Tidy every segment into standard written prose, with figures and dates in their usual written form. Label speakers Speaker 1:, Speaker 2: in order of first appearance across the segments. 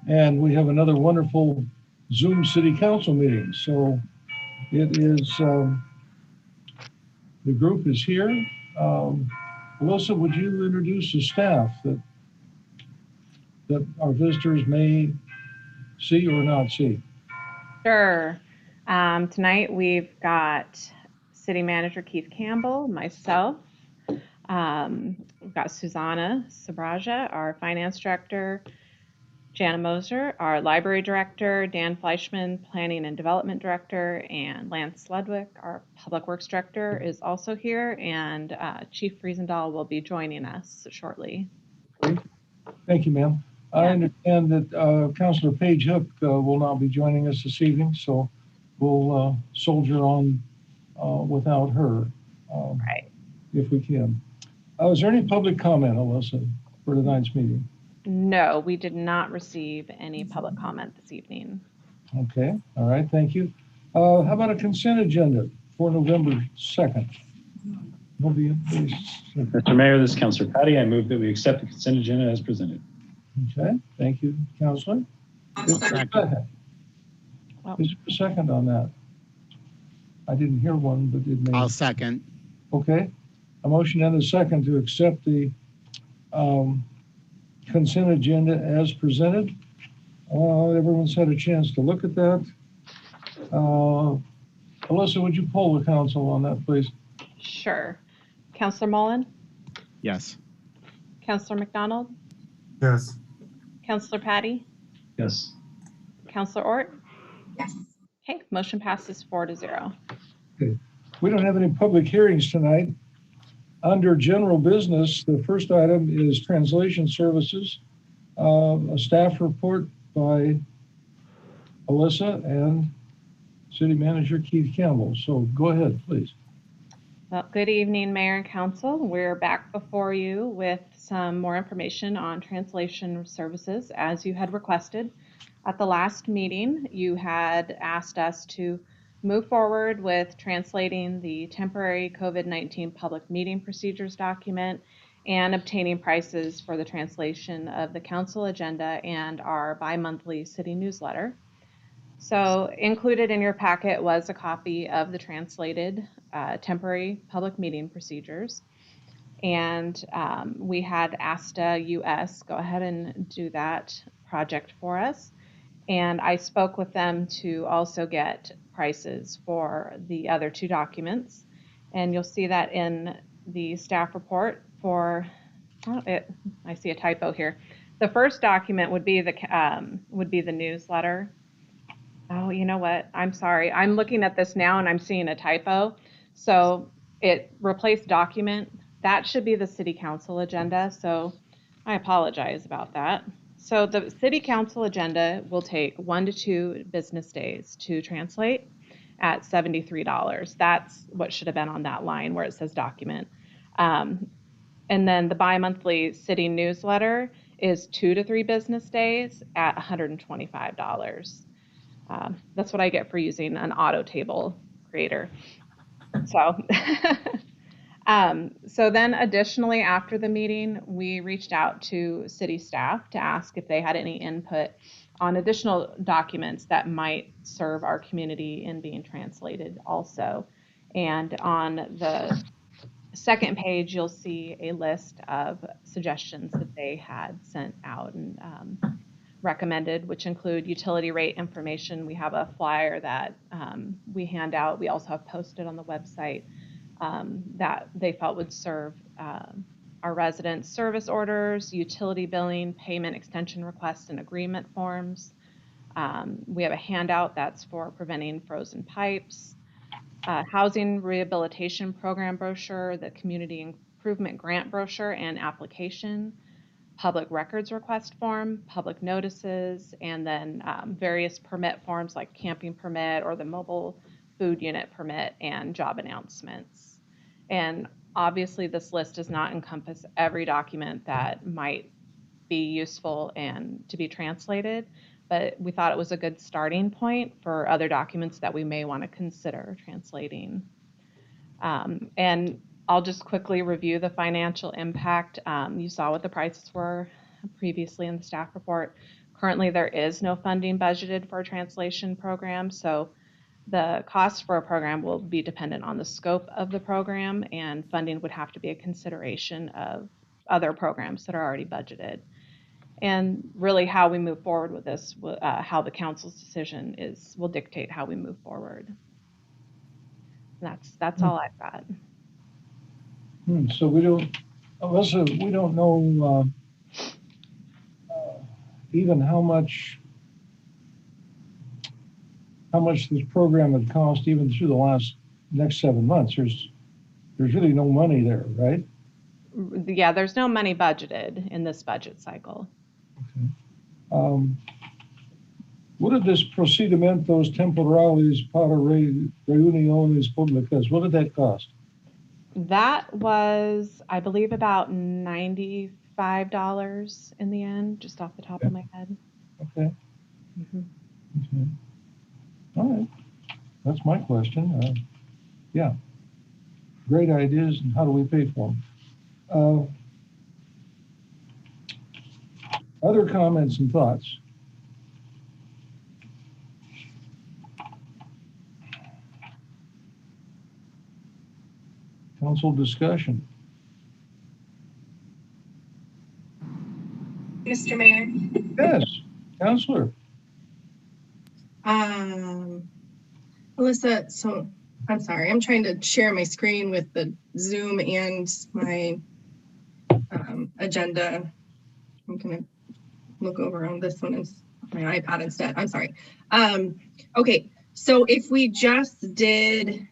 Speaker 1: And we have another wonderful Zoom City Council meeting. So it is, the group is here. Alyssa, would you introduce the staff that our visitors may see or not see?
Speaker 2: Sure. Tonight we've got City Manager Keith Campbell, myself. We've got Susanna Sabraja, our Finance Director, Jana Moser, our Library Director, Dan Fleischman, Planning and Development Director, and Lance Ludwig, our Public Works Director, is also here, and Chief Friesendahl will be joining us shortly.
Speaker 1: Great. Thank you, ma'am. Yeah. I understand that Councilor Paige Hook will not be joining us this evening, so we'll soldier on without her,
Speaker 2: right,
Speaker 1: if we can. Is there any public comment, Alyssa, for tonight's meeting?
Speaker 2: No, we did not receive any public comment this evening.
Speaker 1: Okay, all right, thank you. How about a consent agenda for November 2nd?
Speaker 3: Mr. Mayor, this is Councilor Patty. I move that we accept the consent agenda as presented.
Speaker 1: Okay, thank you, Councilor. Is there a second? Is there a second on that? I didn't hear one, but it may.
Speaker 4: I'll second.
Speaker 1: Okay, a motion and a second to accept the consent agenda as presented. Everyone's had a chance to look at that. Alyssa, would you poll the council on that, please?
Speaker 2: Sure. Councilor Mullen?
Speaker 4: Yes.
Speaker 2: Councilor McDonald?
Speaker 5: Yes.
Speaker 2: Councilor Patty?
Speaker 3: Yes.
Speaker 2: Councilor Ort?
Speaker 6: Yes.
Speaker 2: Okay, motion passes 4-0.
Speaker 1: Okay. We don't have any public hearings tonight. Under general business, the first item is translation services, a staff report by Alyssa and City Manager Keith Campbell. So go ahead, please.
Speaker 2: Well, good evening, Mayor and Council. We're back before you with some more information on translation services as you had requested. At the last meeting, you had asked us to move forward with translating the temporary COVID-19 public meeting procedures document and obtaining prices for the translation of the council agenda and our bi-monthly city newsletter. So included in your packet was a copy of the translated temporary public meeting procedures. And we had ASTA US go ahead and do that project for us. And I spoke with them to also get prices for the other two documents. And you'll see that in the staff report for, I see a typo here. The first document would be the newsletter. Oh, you know what? I'm sorry. I'm looking at this now and I'm seeing a typo. So it replaced document. That should be the city council agenda. So I apologize about that. So the city council agenda will take 1 to 2 business days to translate at $73. That's what should have been on that line where it says document. And then the bi-monthly city newsletter is 2 to 3 business days at $125. That's what I get for using an auto table creator. So, so then additionally, after the meeting, we reached out to city staff to ask if they had any input on additional documents that might serve our community in being translated also. And on the second page, you'll see a list of suggestions that they had sent out and recommended, which include utility rate information. We have a flyer that we hand out. We also have posted on the website that they felt would serve our residents. Service orders, utility billing, payment extension requests, and agreement forms. We have a handout that's for preventing frozen pipes. Housing rehabilitation program brochure, the community improvement grant brochure and application, public records request form, public notices, and then various permit forms like camping permit or the mobile food unit permit and job announcements. And obviously this list does not encompass every document that might be useful and to be translated, but we thought it was a good starting point for other documents that we may want to consider translating. And I'll just quickly review the financial impact. You saw what the prices were previously in the staff report. Currently, there is no funding budgeted for a translation program, so the cost for a program will be dependent on the scope of the program, and funding would have to be a consideration of other programs that are already budgeted. And really how we move forward with this, how the council's decision will dictate how we move forward. That's all I've got.
Speaker 1: So we don't, Alyssa, we don't know even how much this program would cost even through the next 7 months. There's really no money there, right?
Speaker 2: Yeah, there's no money budgeted in this budget cycle.
Speaker 1: Okay. What did this procedimientos temporales para reuniones públicas, what did that cost?
Speaker 2: That was, I believe, about $95 in the end, just off the top of my head.
Speaker 1: Okay. Okay. All right. That's my question. Yeah. Great ideas, and how do we pay for them? Other comments and thoughts? Council discussion.
Speaker 4: Mr. Mayor.
Speaker 1: Yes, Councilor.
Speaker 4: Alyssa, so I'm sorry, I'm trying to share my screen with the Zoom and my agenda. I'm gonna look over on this one and my iPad instead. I'm sorry. Okay, so if we just did,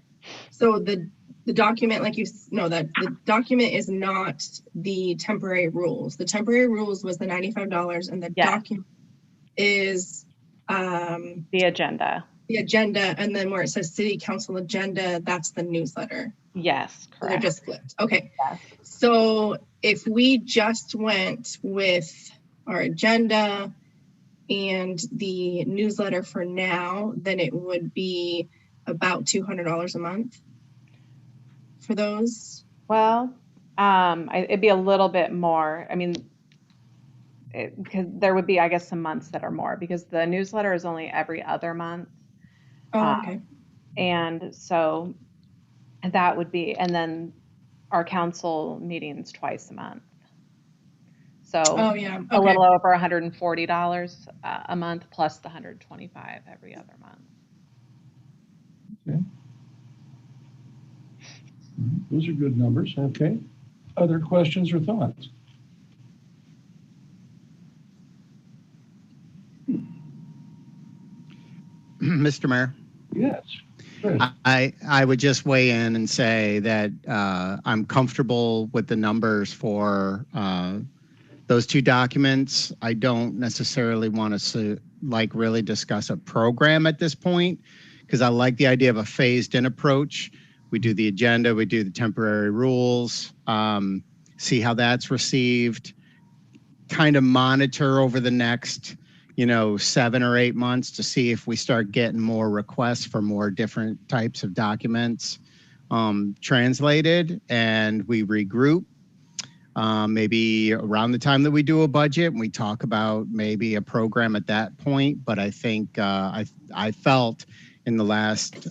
Speaker 4: so the document, like you know, that the document is not the temporary rules. The temporary rules was the $95, and the document is
Speaker 2: the agenda.
Speaker 4: The agenda, and then where it says city council agenda, that's the newsletter.
Speaker 2: Yes, correct.
Speaker 4: So they're just flipped. Okay.
Speaker 2: Yes.
Speaker 4: So if we just went with our agenda and the newsletter for now, then it would be about $200 a month for those.
Speaker 2: Well, it'd be a little bit more. I mean, because there would be, I guess, some months that are more, because the newsletter is only every other month.
Speaker 4: Oh, okay.
Speaker 2: And so that would be, and then our council meetings twice a month. So a little over $140 a month plus the $125 every other month.
Speaker 1: Okay. Those are good numbers. Okay. Other questions or thoughts?
Speaker 5: Mr. Mayor?
Speaker 1: Yes.
Speaker 5: I would just weigh in and say that I'm comfortable with the numbers for those two documents. I don't necessarily want to really discuss a program at this point, because I like the idea of a phased-in approach. We do the agenda, we do the temporary rules, see how that's received, kind of monitor over the next 7 or 8 months to see if we start getting more requests for more different types of documents translated, and we regroup. Maybe around the time that we do a budget, and we talk about maybe a program at that point. But I think I felt in the last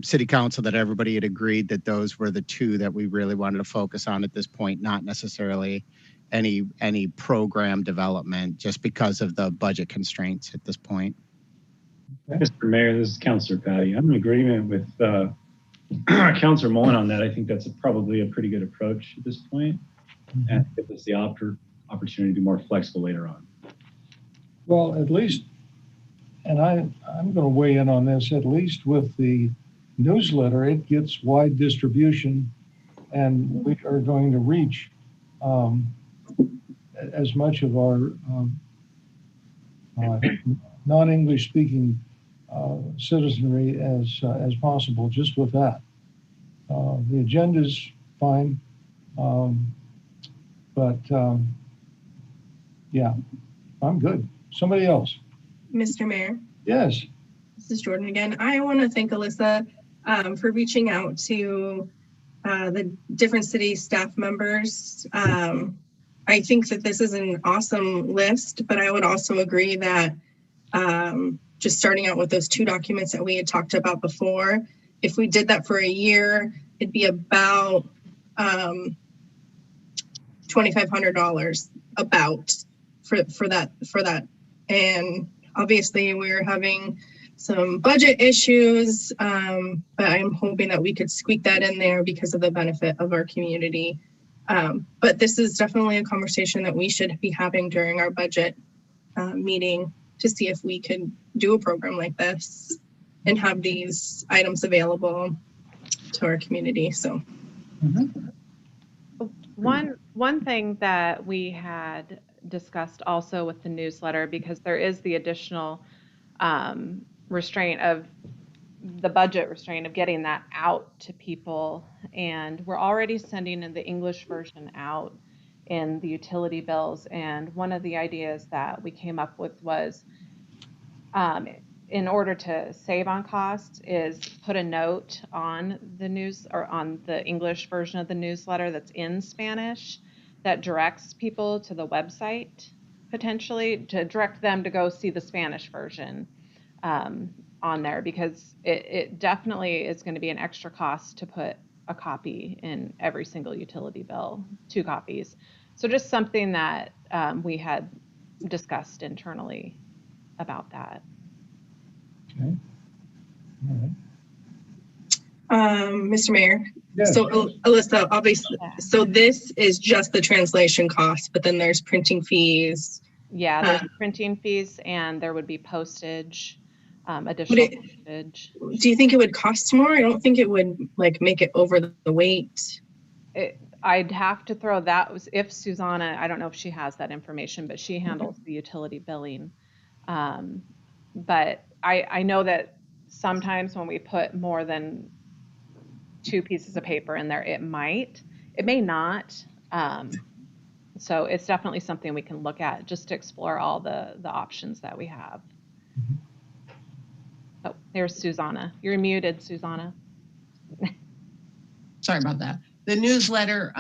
Speaker 5: city council that everybody had agreed that those were the two that we really wanted to focus on at this point, not necessarily any program development, just because of the budget constraints at this point.
Speaker 1: Okay.
Speaker 3: Mr. Mayor, this is Councilor Patty. I'm in agreement with Councilor Mullen on that. I think that's probably a pretty good approach at this point, and gives us the opportunity to be more flexible later on.
Speaker 1: Well, at least, and I'm going to weigh in on this, at least with the newsletter, it gets wide distribution, and we are going to reach as much of our non-English speaking citizenry as possible just with that. The agenda's fine, but yeah, I'm good. Somebody else?
Speaker 4: Mr. Mayor.
Speaker 1: Yes.
Speaker 4: This is Jordan again. I want to thank Alyssa for reaching out to the different city staff members I think that this is an awesome list, but I would also agree that just starting out with those 2 documents that we had talked about before, if we did that for a year, it'd be about $2,500 about for that. And obviously we're having some budget issues, but I'm hoping that we could squeak that in there because of the benefit of our community. But this is definitely a conversation that we should be having during our budget meeting to see if we could do a program like this and have these items available to our community. So
Speaker 2: one thing that we had discussed also with the newsletter, because there is the additional restraint of the budget restraint of getting that out to people, and we're already sending in the English version out in the utility bills. And one of the ideas that we came up with was, in order to save on costs, is put a note on the news or on the English version of the newsletter that's in Spanish that directs people to the website, potentially to direct them to go see the Spanish version on there, because it definitely is going to be an extra cost to put a copy in every single utility bill, 2 copies. So just something that we had discussed internally about that.
Speaker 1: Okay. All right.
Speaker 4: Mr. Mayor,
Speaker 1: Yes.
Speaker 4: so Alyssa, obviously, so this is just the translation cost, but then there's printing fees.
Speaker 2: Yeah, there's printing fees, and there would be postage, additional postage.
Speaker 4: Do you think it would cost more? I don't think it would like make it over the weight.
Speaker 2: I'd have to throw that, if Susanna, I don't know if she has that information, but she handles the utility billing. But I know that sometimes when we put more than 2 pieces of paper in there, it may not. So it's definitely something we can look at just to explore all the options that we have. Oh, there's Susanna. You're muted, Susanna.
Speaker 6: Sorry about that. The newsletter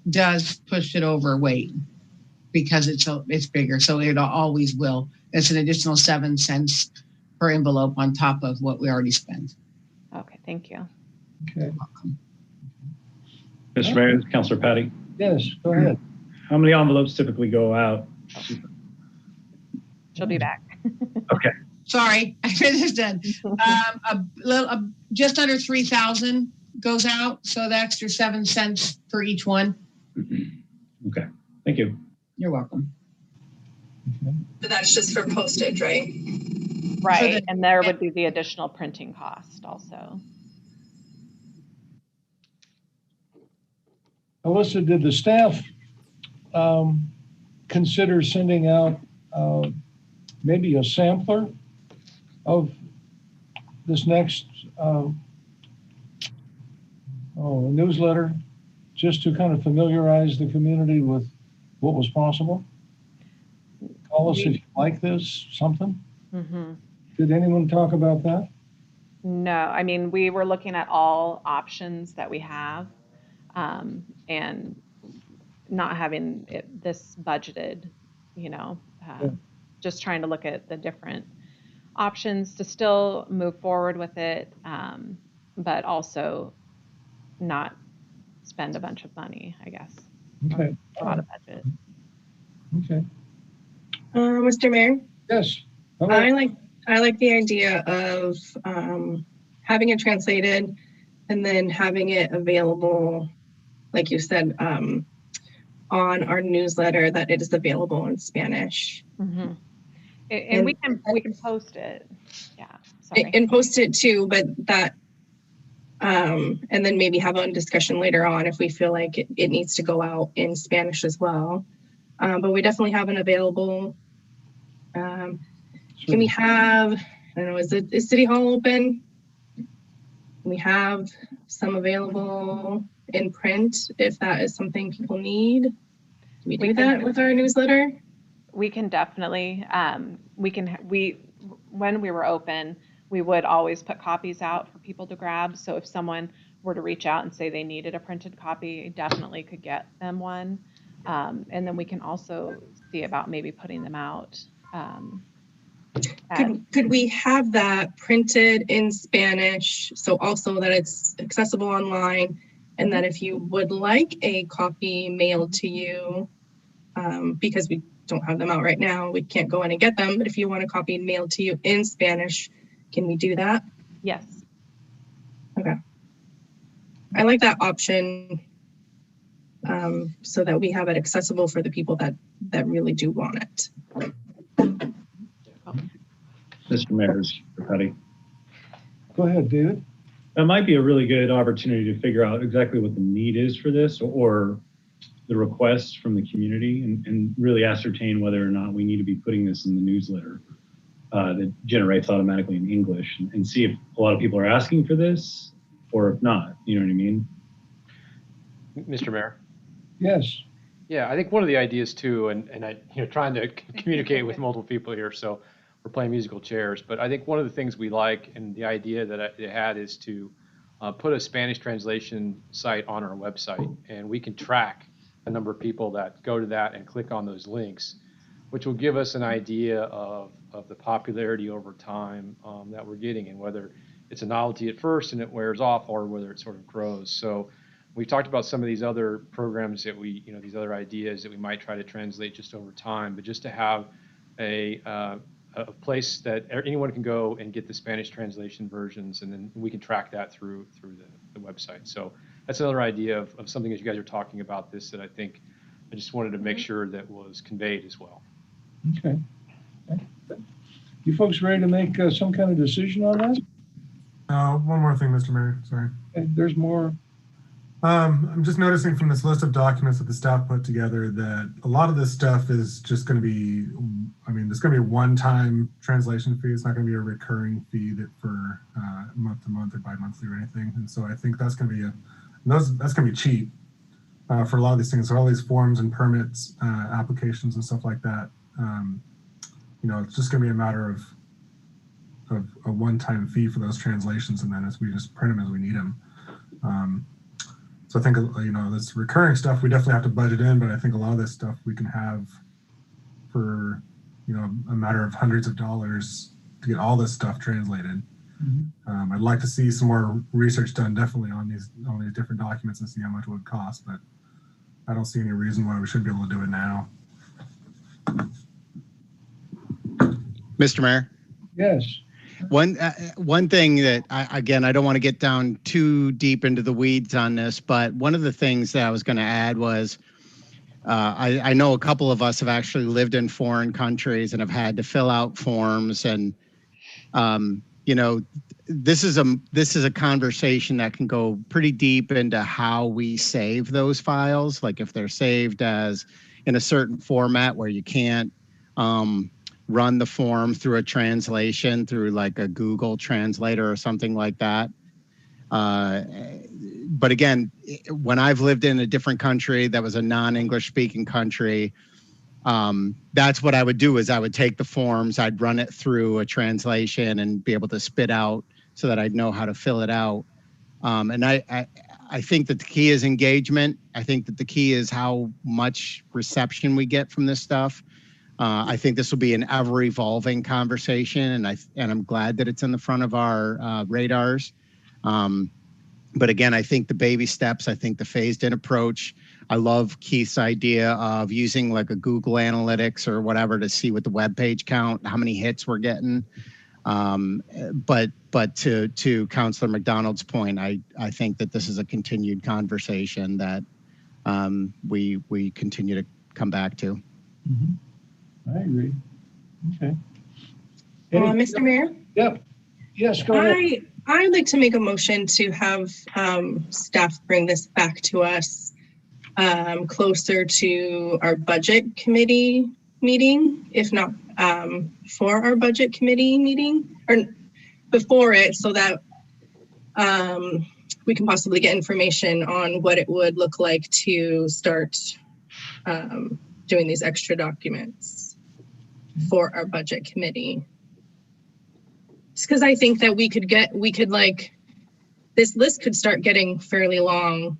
Speaker 6: does push it over weight because it's bigger, so it always will. It's an additional 7 cents per envelope on top of what we already spent.
Speaker 2: Okay, thank you.
Speaker 1: Okay.
Speaker 3: Mr. Mayor, Councilor Patty.
Speaker 1: Yes, go ahead.
Speaker 3: How many envelopes typically go out?
Speaker 2: She'll be back.
Speaker 3: Okay.
Speaker 6: Sorry, I finished done. Just under 3,000 goes out, so the extra 7 cents for each one.
Speaker 3: Okay, thank you.
Speaker 6: You're welcome.
Speaker 1: Okay.
Speaker 4: But that's just for postage, right?
Speaker 2: Right, and there would be the additional printing cost also.
Speaker 1: Alyssa, did the staff consider sending out maybe a sampler of this next newsletter, just to kind of familiarize the community with what was possible? Call us if you like this, something?
Speaker 2: Mm-hmm.
Speaker 1: Did anyone talk about that?
Speaker 2: No, I mean, we were looking at all options that we have, and not having this budgeted, just trying to look at the different options to still move forward with it, but also not spend a bunch of money, I guess.
Speaker 1: Okay.
Speaker 2: Out of budget.
Speaker 1: Okay.
Speaker 4: Mr. Mayor?
Speaker 1: Yes. Hello.
Speaker 4: I like the idea of having it translated and then having it available, like you said, on our newsletter, that it is available in Spanish.
Speaker 2: Mm-hmm. And we can post it. Yeah. Sorry.
Speaker 4: And post it too, but that and then maybe have a discussion later on if we feel like it needs to go out in Spanish as well. But we definitely have an available. Can we have, I don't know, is City Hall open? We have some available in print if that is something people need. Do we do that with our newsletter?
Speaker 2: We can definitely, when we were open, we would always put copies out for people to grab. So if someone were to reach out and say they needed a printed copy, definitely could get them one. And then we can also see about maybe putting them out.
Speaker 4: Could we have that printed in Spanish, so also that it's accessible online, and that if you would like a copy mailed to you, because we don't have them out right now, we can't go in and get them, but if you want a copy mailed to you in Spanish, can we do that?
Speaker 2: Yes.
Speaker 4: Okay. I like that option, so that we have it accessible for the people that really do want it.
Speaker 3: Mr. Mayor, Patty.
Speaker 1: Go ahead, David.
Speaker 3: That might be a really good opportunity to figure out exactly what the need is for this, or the requests from the community, and really ascertain whether or not we need to be putting this in the newsletter that generates automatically in English, and see if a lot of people are asking for this or if not. You know what I mean?
Speaker 7: Mr. Mayor.
Speaker 1: Yes.
Speaker 7: Yeah, I think one of the ideas too, and I, trying to communicate with multiple people here, so we're playing musical chairs. But I think one of the things we like, and the idea that I had, is to put a Spanish translation site on our website, and we can track a number of people that go to that and click on those links, which will give us an idea of the popularity over time that we're getting, and whether it's a novelty at first and it wears off, or whether it sort of grows. So we've talked about some of these other programs that we, these other ideas that we might try to translate just over time, but just to have a place that anyone can go and get the Spanish translation versions, and then we can track that through the website. So that's another idea of something as you guys are talking about this, that I think I just wanted to make sure that was conveyed as well.
Speaker 1: Okay. You folks ready to make some kind of decision on this?
Speaker 8: One more thing, Mr. Mayor, sorry.
Speaker 1: There's more.
Speaker 8: I'm just noticing from this list of documents that the staff put together that a lot of this stuff is just going to be, there's going to be a one-time translation fee. It's not going to be a recurring fee that for month to month or bi-monthly or anything. And so I think that's going to be that's going to be cheap for a lot of these things. So all these forms and permits, applications and stuff like that. It's just going to be a matter of a one-time fee for those translations, and then as we just print them as we need them. So I think, this recurring stuff, we definitely have to budget in, but I think a lot of this stuff we can have for, a matter of hundreds of dollars to get all this stuff translated. Mm-hmm. I'd like to see some more research done definitely on these different documents and see how much it would cost, but I don't see any reason why we shouldn't be able to do it now.
Speaker 5: Mr. Mayor?
Speaker 1: Yes.
Speaker 5: One thing that I don't want to get down too deep into the weeds on this, but one of the things that I was going to add was I know a couple of us have actually lived in foreign countries and have had to fill out forms, and this is a conversation that can go pretty deep into how we save those files, like if they're saved as in a certain format where you can't run the form through a translation through like a Google translator or something like that. But again, when I've lived in a different country that was a non-English speaking country, that's what I would do. Is I would take the forms, I'd run it through a translation and be able to spit out so that I'd know how to fill it out. And I think that the key is engagement. I think that the key is how much reception we get from this stuff. I think this will be an ever-evolving conversation, and I'm glad that it's in the front of our radars. But again, I think the baby steps, I think the phased-in approach. I love Keith's idea of using like a Google Analytics or whatever to see what the web page count, how many hits we're getting. But to Councilor McDonald's point, I think that this is a continued conversation that we continue to come back to.
Speaker 1: Mm-hmm. I agree. Okay.
Speaker 4: Mr. Mayor?
Speaker 1: Yep. Yes, go ahead.
Speaker 4: I'd like to make a motion to have staff bring this back to us closer to our budget committee meeting, if not for our budget committee meeting, or before it, so that we can possibly get information on what it would look like to start doing these extra documents for our budget committee. Just because I think that this list could start getting fairly long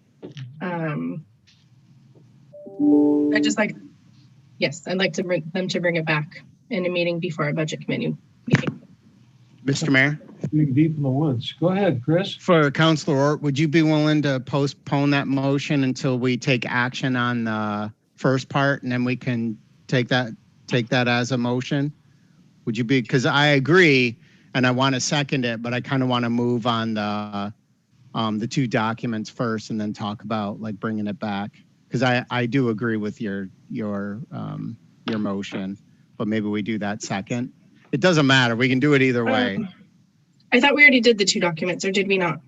Speaker 4: Yes, I'd like to bring them to bring it back in a meeting before our budget committee meeting.
Speaker 5: Mr. Mayor,
Speaker 1: Being deep in the woods. Go ahead, Chris.
Speaker 5: for Councilor Ort, would you be willing to postpone that motion until we take action on the first part, and then we can take that as a motion? Would you be, because I agree and I want to second it, but I kind of want to move on the two documents first and then talk about like bringing it back. Because I do agree with your motion, but maybe we do that second. It doesn't matter. We can do it either way.
Speaker 4: I thought we already did the two documents, or did we not?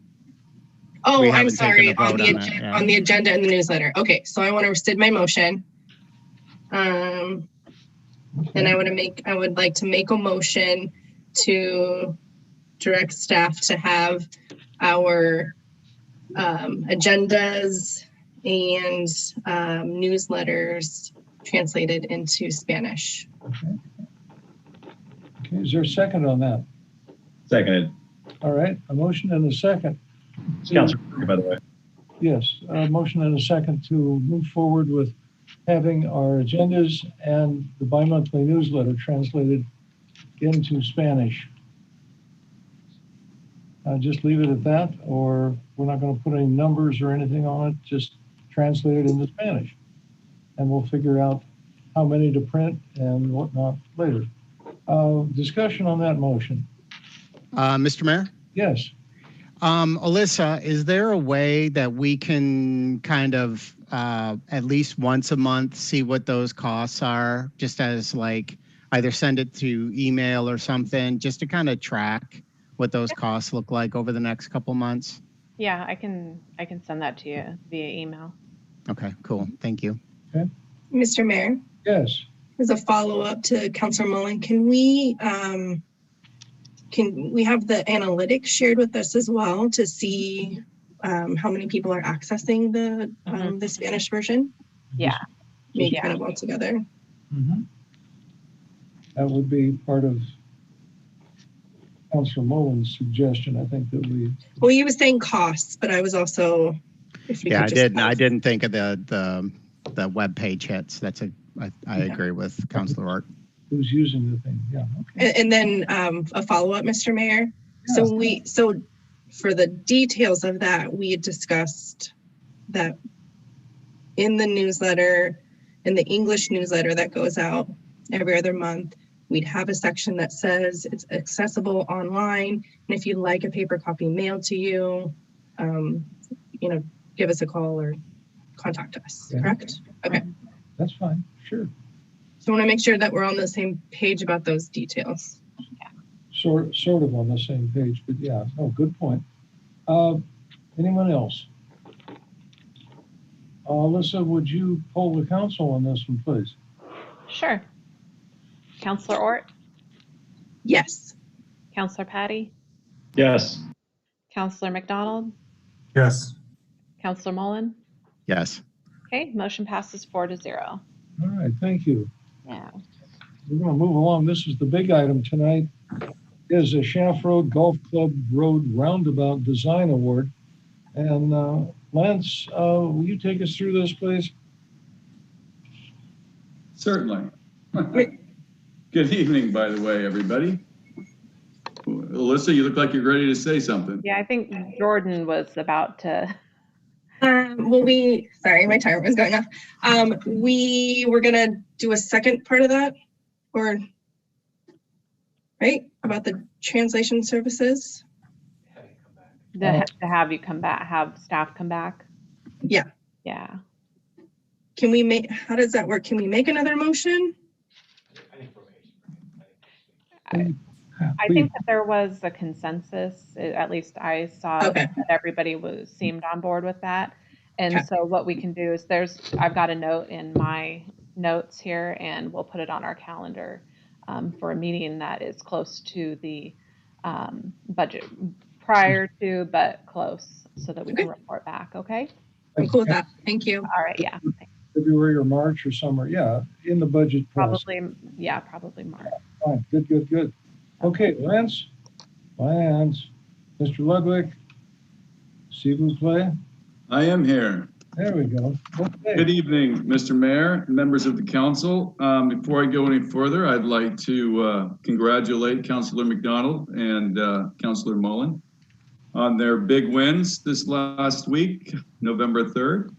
Speaker 4: Oh,
Speaker 5: We
Speaker 4: I'm
Speaker 5: haven't taken
Speaker 4: sorry.
Speaker 5: a vote on that, yeah.
Speaker 4: On the agenda and the newsletter. Okay, so I want to rescind my motion. And I would like to make a motion to direct staff to have our agendas and newsletters translated into Spanish.
Speaker 1: Okay, is there a second on that?
Speaker 3: Seconded.
Speaker 1: All right, a motion and a second.
Speaker 3: It's Councilor Parker, by the way.
Speaker 1: Yes, a motion and a second to move forward with having our agendas and the bi-monthly newsletter translated into Spanish. Just leave it at that, or we're not going to put any numbers or anything on it, just translate it into Spanish. And we'll figure out how many to print and whatnot later. Discussion on that motion.
Speaker 5: Mr. Mayor?
Speaker 1: Yes.
Speaker 5: Alyssa, is there a way that we can kind of at least once a month see what those costs are, just as like either send it through email or something, just to kind of track what those costs look like over the next couple months?
Speaker 2: Yeah, I can send that to you via email.
Speaker 5: Okay, cool. Thank you.
Speaker 4: Mr. Mayor,
Speaker 1: Yes.
Speaker 4: as a follow-up to Councilor Mullen, can we have the analytics shared with us as well to see how many people are accessing the Spanish version?
Speaker 2: Yeah.
Speaker 4: Maybe
Speaker 2: Yeah.
Speaker 4: kind of all together.
Speaker 1: Mhm. That would be part of Councilor Mullen's suggestion. I think that we.
Speaker 4: Well, you were saying costs, but I was also. If we
Speaker 5: Yeah,
Speaker 4: could
Speaker 5: I
Speaker 4: just
Speaker 5: didn't think of the web page hits. I agree with Councilor Ort.
Speaker 1: Who's using the thing? Yeah. Okay.
Speaker 4: And then a follow-up, Mr. Mayor.
Speaker 1: Yeah.
Speaker 4: So for the details of that, we had discussed that in the newsletter, in the English newsletter that goes out every other month, we'd have a section that says it's accessible online. And if you'd like a paper copy mailed to you, give us a call or contact us,
Speaker 1: Yeah.
Speaker 4: correct? Okay.
Speaker 1: That's fine. Sure.
Speaker 4: So I want to make sure that we're on the same page about those details.
Speaker 1: Sort of on the same page, but yeah. Oh, good point. Anyone else? Alyssa, would you poll the council on this one, please?
Speaker 2: Sure. Councilor Ort,
Speaker 4: Yes.
Speaker 2: Councilor Patty,
Speaker 3: Yes.
Speaker 2: Councilor McDonald,
Speaker 8: Yes.
Speaker 2: Councilor Mullen.
Speaker 5: Yes.
Speaker 2: Okay, motion passes 4-0.
Speaker 1: All right, thank you.
Speaker 2: Yeah.
Speaker 1: We're going to move along. This is the big item tonight. Is a Shaft Road Golf Club Road Roundabout Design Award. And Lance, will you take us through this, please?
Speaker 9: Certainly. Good evening, by the way, everybody. Alyssa, you look like you're ready to say something.
Speaker 2: Yeah, I think Jordan was about to.
Speaker 4: Sorry, my timer was going off. We were gonna do a second part of that, or right about the translation services.
Speaker 2: To have you come back, have staff come back.
Speaker 4: Yeah.
Speaker 2: Yeah.
Speaker 4: Can we make? How does that work? Can we make another motion?
Speaker 2: I think that there was a consensus, at least I saw
Speaker 4: Okay.
Speaker 2: that everybody seemed on board with that. And
Speaker 4: Okay.
Speaker 2: so what we can do is I've got a note in my notes here, and we'll put it on our calendar for a meeting that is close to the budget, prior to, but close, so that we can report back, okay?
Speaker 4: I'm cool with that. Thank you.
Speaker 2: All right, yeah.
Speaker 1: February or March or somewhere. Yeah, in the budget process.
Speaker 2: Probably March.
Speaker 1: Fine. Good. Okay, Lance, Mr. Ludwig, s'il vous plaît.
Speaker 9: I am here.
Speaker 1: There we go.
Speaker 9: Good
Speaker 1: Okay.
Speaker 9: evening, Mr. Mayor, members of the council. Before I go any further, I'd like to congratulate Councilor McDonald and Councilor Mullen on their big wins this last week, November 3rd.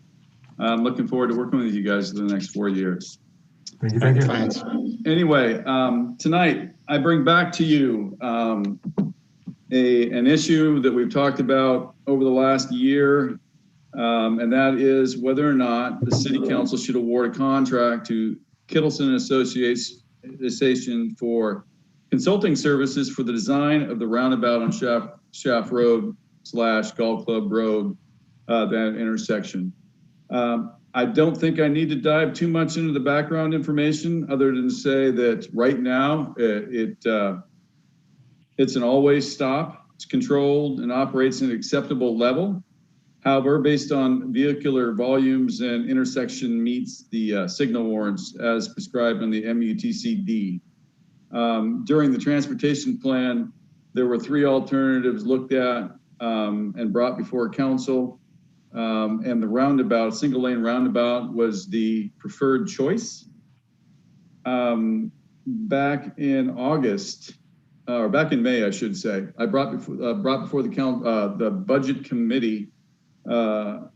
Speaker 9: I'm looking forward to working with you guys for the next 4 years.
Speaker 8: Thank you. Thank you.
Speaker 5: Thanks.
Speaker 9: Anyway, tonight I bring back to you an issue that we've talked about over the last year, and that is whether or not the city council should award a contract to Kittleson Association for consulting services for the design of the roundabout on Shaft Road / Golf Club Road, that intersection. I don't think I need to dive too much into the background information other than to say that right now it's an always stop. It's controlled and operates at an acceptable level. However, based on vehicular volumes and intersection meets the signal warrants as prescribed on the MUTCD. During the transportation plan, there were 3 alternatives looked at and brought before council. And the roundabout, single lane roundabout, was the preferred choice. Back in August, or back in May, I should say, I brought before the budget committee the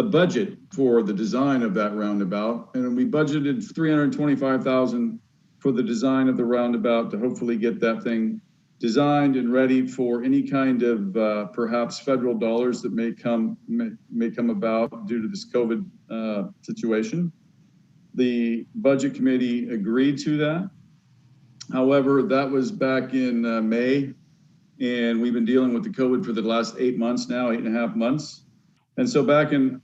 Speaker 9: budget for the design of that roundabout, and we budgeted $325,000 for the design of the roundabout to hopefully get that thing designed and ready for any kind of perhaps federal dollars that may come about due to this COVID situation. The budget committee agreed to that. However, that was back in May, and we've been dealing with the COVID for the last 8 months now, 8.5 months. And so back in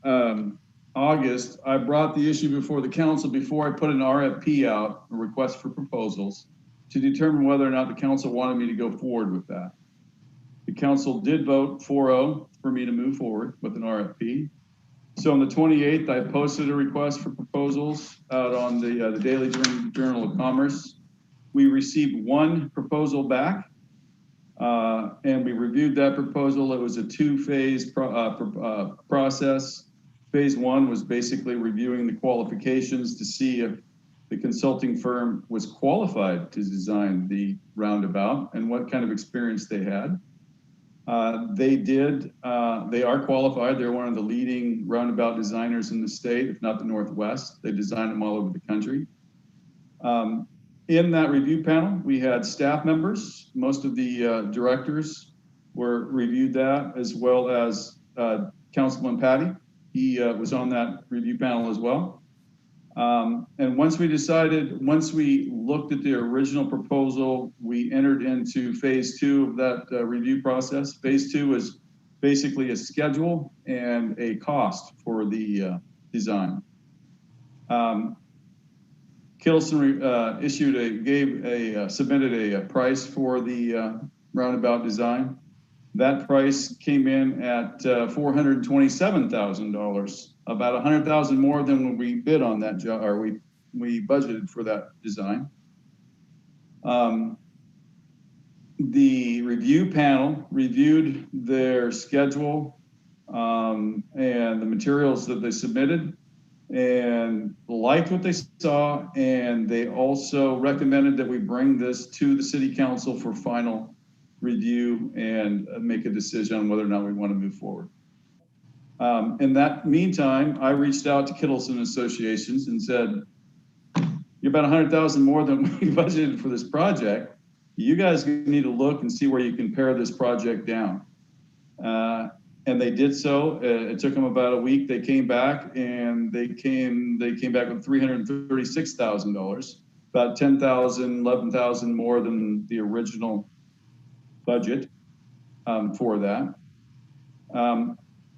Speaker 9: August, I brought the issue before the council before I put an RFP out, a request for proposals, to determine whether or not the council wanted me to go forward with that. The council did vote 4-0 for me to move forward with an RFP. So on the 28th, I posted a request for proposals out on the Daily Journal of Commerce. We received 1 proposal back, and we reviewed that proposal. It was a 2-phase process. Phase 1 was basically reviewing the qualifications to see if the consulting firm was qualified to design the roundabout and what kind of experience they had. They are qualified. They're one of the leading roundabout designers in the state, if not the Northwest. They design them all over the country. In that review panel, we had staff members. Most of the directors reviewed that, as well as Councilman Patty. He was on that review panel as well. And once we looked at the original proposal, we entered into phase 2 of that review process. Phase 2 is basically a schedule and a cost for the design. Kittleson submitted a price for the roundabout design. That price came in at $427,000, about $100,000 more than when we bid on that job, or we budgeted for that design. The review panel reviewed their schedule and the materials that they submitted, and liked what they saw, and they also recommended that we bring this to the city council for final review and make a decision on whether or not we want to move forward. In that meantime, I reached out to Kittleson Associations and said, you're about $100,000 more than we budgeted for this project. You guys need to look and see where you can pare this project down. And they did so. It took them about a week. They came back and they came back with $336,000, about $10,000, $11,000 more than the original budget for that.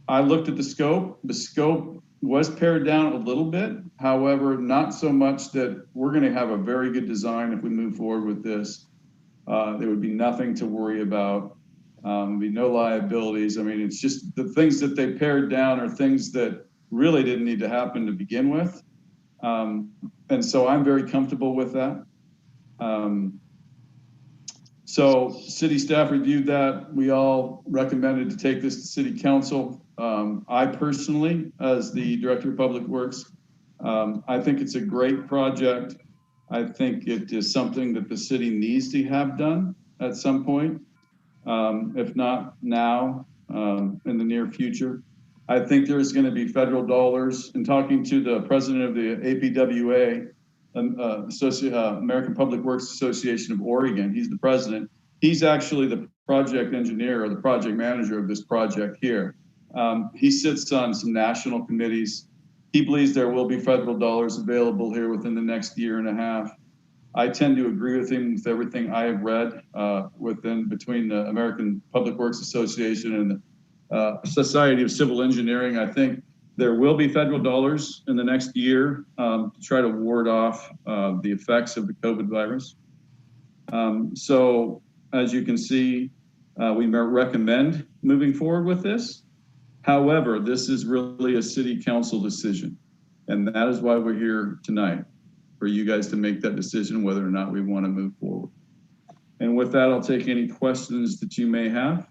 Speaker 9: I looked at the scope. The scope was pared down a little bit. However, not so much that we're going to have a very good design if we move forward with this. There would be nothing to worry about. Be no liabilities. I mean, it's just the things that they pared down are things that really didn't need to happen to begin with. And so I'm very comfortable with that. So city staff reviewed that. We all recommended to take this to city council. I personally, as the Director of Public Works, I think it's a great project. I think it is something that the city needs to have done at some point, if not now, in the near future. I think there's going to be federal dollars. In talking to the president of the APWA, American Public Works Association of Oregon, he's the president. He's actually the project engineer or the project manager of this project here. He sits on some national committees. He believes there will be federal dollars available here within the next year and a half. I tend to agree with him with everything I have read between the American Public Works Association and the Society of Civil Engineering. I think there will be federal dollars in the next year to try to ward off the effects of the COVID virus. So as you can see, we recommend moving forward with this. However, this is really a city council decision. And that is why we're here tonight, for you guys to make that decision whether or not we want to move forward. And with that, I'll take any questions that you may have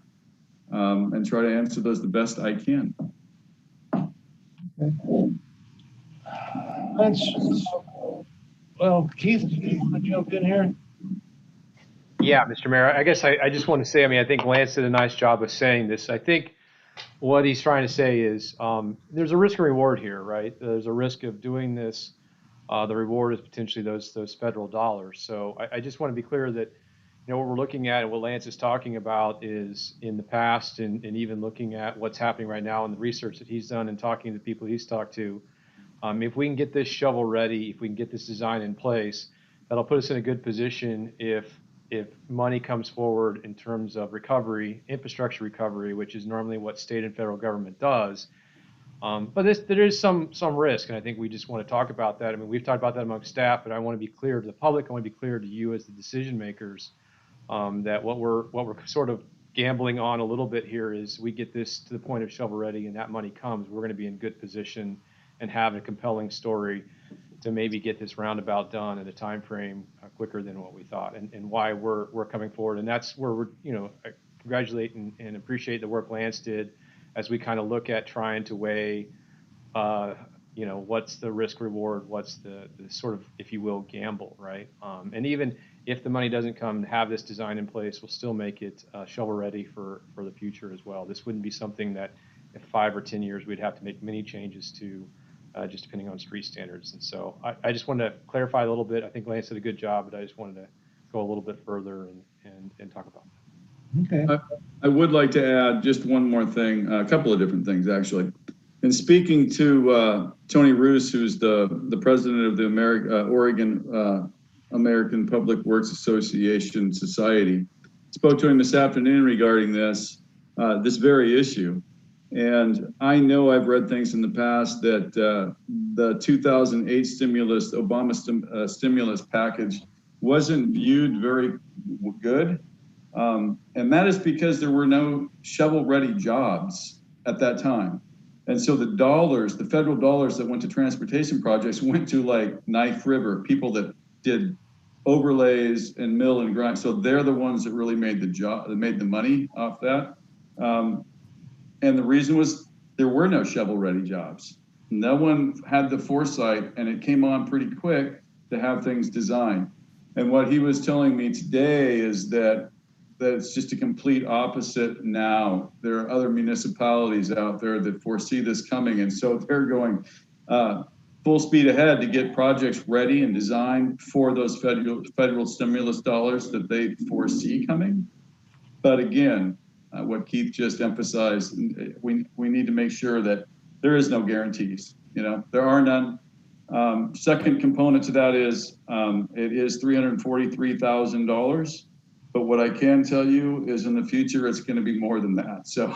Speaker 9: and try to answer those the best I can.
Speaker 1: Okay. Well, Keith, you want to jump in here?
Speaker 7: Yeah, Mr. Mayor, I guess I just want to say, I mean, I think Lance did a nice job of saying this. I think what he's trying to say is there's a risk and reward here, right? There's a risk of doing this. The reward is potentially those federal dollars. So I just want to be clear that, you know, what we're looking at and what Lance is talking about is in the past and even looking at what's happening right now in the research that he's done and talking to the people he's talked to. If we can get this shovel ready, if we can get this design in place, that'll put us in a good position if money comes forward in terms of recovery, infrastructure recovery, which is normally what state and federal government does. But there is some risk, and I think we just want to talk about that. I mean, we've talked about that among staff, but I want to be clear to the public. I want to be clear to you as the decision makers that what we're sort of gambling on a little bit here is we get this to the point of shovel ready, and that money comes. We're going to be in good position and have a compelling story to maybe get this roundabout done in a time frame quicker than what we thought, and why we're coming forward. And that's where we're, you know, I congratulate and appreciate the work Lance did as we kind of look at trying to weigh, you know, what's the risk reward, what's the sort of, if you will, gamble, right? And even if the money doesn't come, have this design in place, we'll still make it shovel ready for the future as well. This wouldn't be something that in 5 or 10 years we'd have to make many changes to, just depending on street standards. And so I just wanted to clarify a little bit. I think Lance did a good job, but I just wanted to go a little bit further and talk about that.
Speaker 1: Okay.
Speaker 9: I would like to add just one more thing, a couple of different things actually. In speaking to Tony Roos, who's the president of the Oregon American Public Works Association Society, spoke to him this afternoon regarding this very issue. And I know I've read things in the past that the 2008 Obama stimulus package wasn't viewed very good. And that is because there were no shovel-ready jobs at that time. And so the federal dollars that went to transportation projects went to like Knife River, people that did overlays and mill and grind. So they're the ones that really made the money off that. And the reason was there were no shovel-ready jobs. No one had the foresight, and it came on pretty quick to have things designed. And what he was telling me today is that it's just a complete opposite now. There are other municipalities out there that foresee this coming, and so they're going full speed ahead to get projects ready and designed for those federal stimulus dollars that they foresee coming. But again, what Keith just emphasized, we need to make sure that there is no guarantees. You know, there are none. Second component to that is it is $343,000. But what I can tell you is in the future, it's going to be more than that. So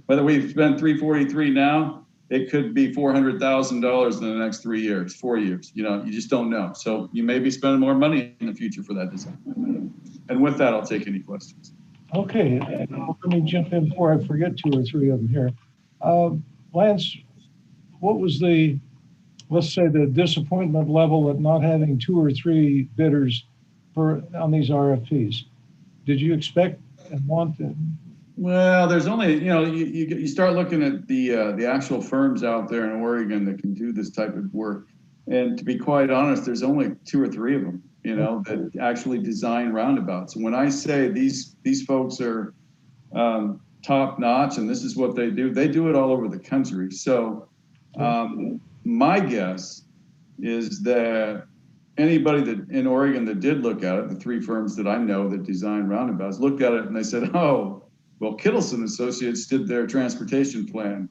Speaker 9: whether we spend $343 now, it could be $400,000 in the next 4 years. You know, you just don't know. So you may be spending more money in the future for that design. And with that, I'll take any questions.
Speaker 1: Okay, let me jump in before I forget 2 or 3 of them here. Lance, what was let's say the disappointment level at not having 2 or 3 bidders on these RFPs? Did you expect and want
Speaker 9: Well, there's only, you start looking at the actual firms out there in Oregon that can do this type of work. And to be quite honest, there's only 2 or 3 of them, that actually design roundabouts. And when I say these folks are top notch and this is what they do it all over the country. So my guess is that anybody that in Oregon that did look at it, the 3 firms that I know that design roundabouts looked at it and they said, oh, well, Kittleson Associates did their transportation plan.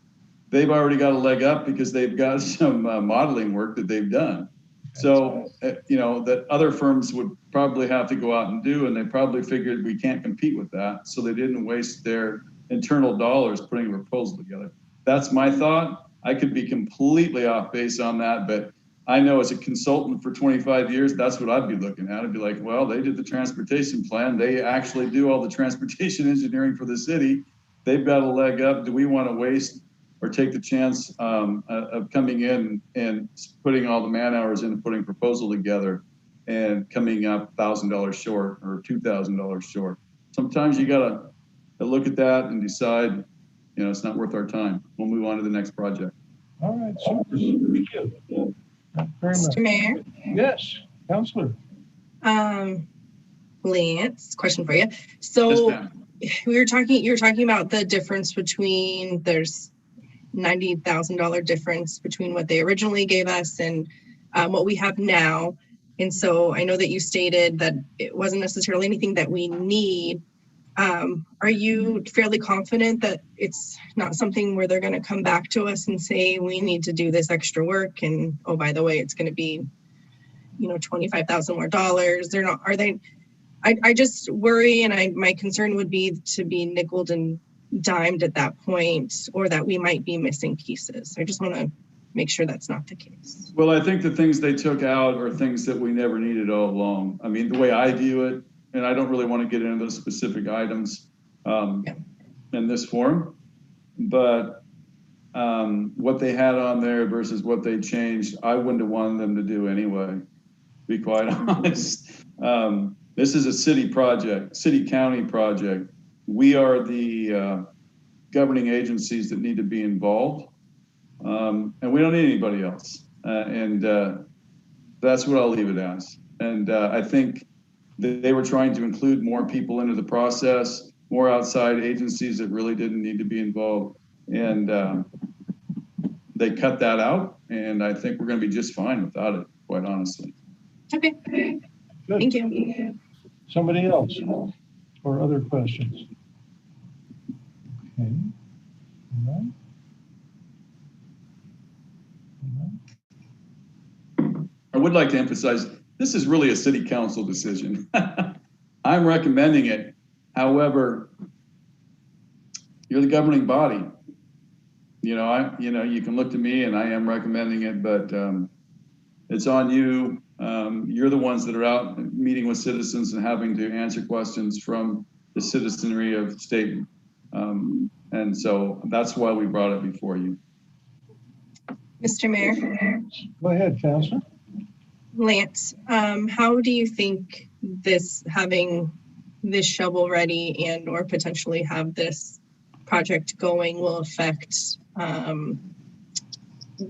Speaker 9: They've already got a leg up because they've got some modeling work that they've done. So, that other firms would probably have to go out and do, and they probably figured we can't compete with that. So they didn't waste their internal dollars putting a proposal together. That's my thought. I could be completely off base on that, but I know as a consultant for 25 years, that's what I'd be looking at. I'd be like, well, they did the transportation plan. They actually do all the transportation engineering for the city. They've got a leg up. Do we want to waste or take the chance of coming in and putting all the man hours in and putting a proposal together and coming up $1,000 short or $2,000 short? Sometimes you got to look at that and decide, it's not worth our time. We'll move on to the next project.
Speaker 1: All right, super. Thank you. Very much.
Speaker 4: Mr. Mayor?
Speaker 1: Yes, Counselor.
Speaker 4: Lance, question for you.
Speaker 9: Yes,
Speaker 4: So
Speaker 9: ma'am.
Speaker 4: you were talking about the difference between, there's $90,000 difference between what they originally gave us and what we have now. And so I know that you stated that it wasn't necessarily anything that we need. Are you fairly confident that it's not something where they're going to come back to us and say, we need to do this extra work? And, oh, by the way, it's going to be, $25,000 more dollars. They're not, are they? I just worry. And my concern would be to be nickeled and dimed at that point, or that we might be missing pieces. I just want to make sure that's not the case.
Speaker 9: Well, I think the things they took out are things that we never needed all along. I mean, the way I view it, and I don't really want to get into those specific items in this forum, but what they had on there versus what they changed, I wouldn't have wanted them to do anyway, to be quite honest. This is a city project, city-county project. We are the governing agencies that need to be involved, and we don't need anybody else. And that's what I'll leave it as. And I think they were trying to include more people into the process, more outside agencies that really didn't need to be involved. And they cut that out. And I think we're going to be just fine without it, quite honestly.
Speaker 4: Okay.
Speaker 1: Good.
Speaker 4: Thank you.
Speaker 1: Somebody else or other questions? Okay. All right.
Speaker 9: I would like to emphasize, this is really a city council decision. I'm recommending it. However, you're the governing body. You can look to me and I am recommending it, but it's on you. You're the ones that are out meeting with citizens and having to answer questions from the citizenry of Stayton. And so that's why we brought it before you.
Speaker 4: Mr. Mayor?
Speaker 1: Go ahead, Counselor.
Speaker 4: Lance, how do you think having this shovel ready and or potentially have this project going will affect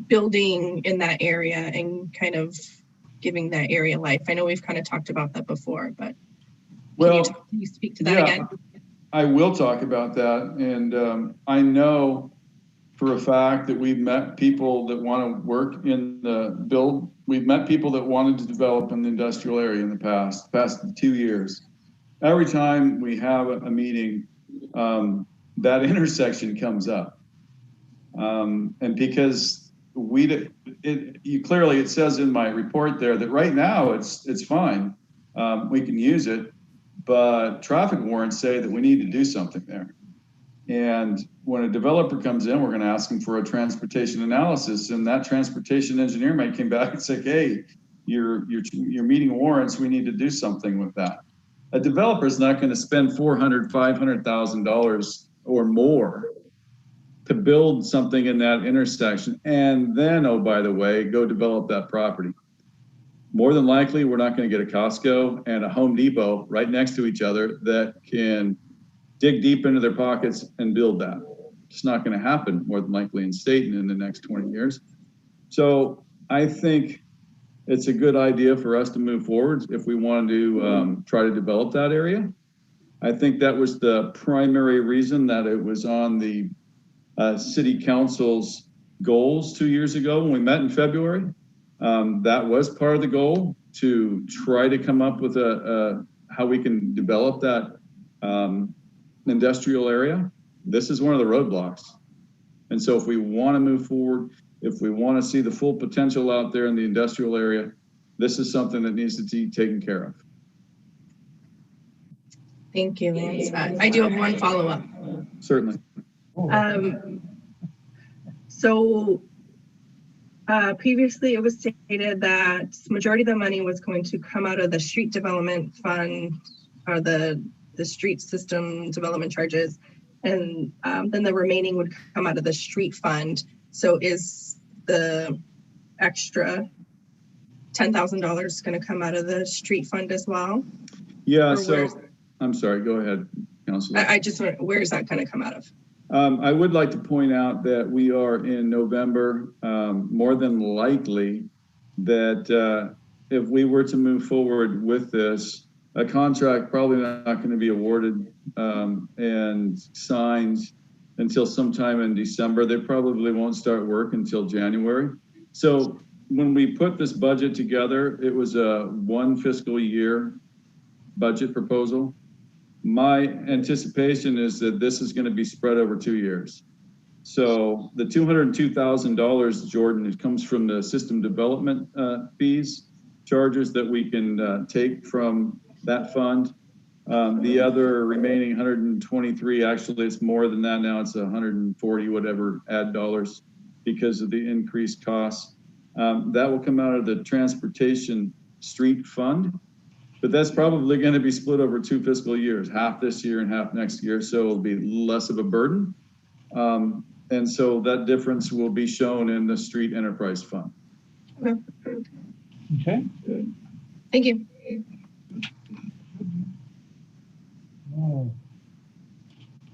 Speaker 4: building in that area and kind of giving that area life? I know we've kind of talked about that before, but can you speak to that again?
Speaker 9: I will talk about that. And I know for a fact that we've met people that want to work in the build. We've met people that wanted to develop in the industrial area in the past 2 years. Every time we have a meeting, that intersection comes up. And because it says in my report there that right now it's fine. We can use it, but traffic warrants say that we need to do something there. And when a developer comes in, we're going to ask them for a transportation analysis, and that transportation engineer might come back and say, hey, you're meeting warrants. We need to do something with that. A developer is not going to spend $400,000, $500,000 or more to build something in that intersection. And then, oh, by the way, go develop that property. More than likely, we're not going to get a Costco and a Home Depot right next to each other that can dig deep into their pockets and build that. It's not going to happen more than likely in Stayton in the next 20 years. So I think it's a good idea for us to move forward if we want to try to develop that area. I think that was the primary reason that it was on the city council's goals 2 years ago when we met in February. That was part of the goal, to try to come up with how we can develop that industrial area. This is one of the roadblocks. And so if we want to move forward, if we want to see the full potential out there in the industrial area, this is something that needs to be taken care of.
Speaker 4: Thank you, Lance. I do have one follow-up.
Speaker 9: Certainly.
Speaker 4: So previously it was stated that majority of the money was going to come out of the street development fund, or the street system development charges, and then the remaining would come out of the street fund. So is the extra $10,000 going to come out of the street fund as well?
Speaker 9: Yeah,
Speaker 4: Or
Speaker 9: so I'm sorry, go ahead, Councilor.
Speaker 4: I just want, where is that going to come out of?
Speaker 9: I would like to point out that we are in November. More than likely that if we were to move forward with this, a contract probably not going to be awarded and signed until sometime in December. They probably won't start work until January. So when we put this budget together, it was a 1 fiscal year budget proposal. My anticipation is that this is going to be spread over 2 years. So the $202,000, Jordan, it comes from the system development fees, charges that we can take from that fund. The other remaining 123, actually it's more than that now, it's 140 whatever ad dollars because of the increased costs. That will come out of the transportation street fund. But that's probably going to be split over 2 fiscal years, half this year and half next year. So it'll be less of a burden. And so that difference will be shown in the street enterprise fund.
Speaker 1: Okay.
Speaker 4: Thank you.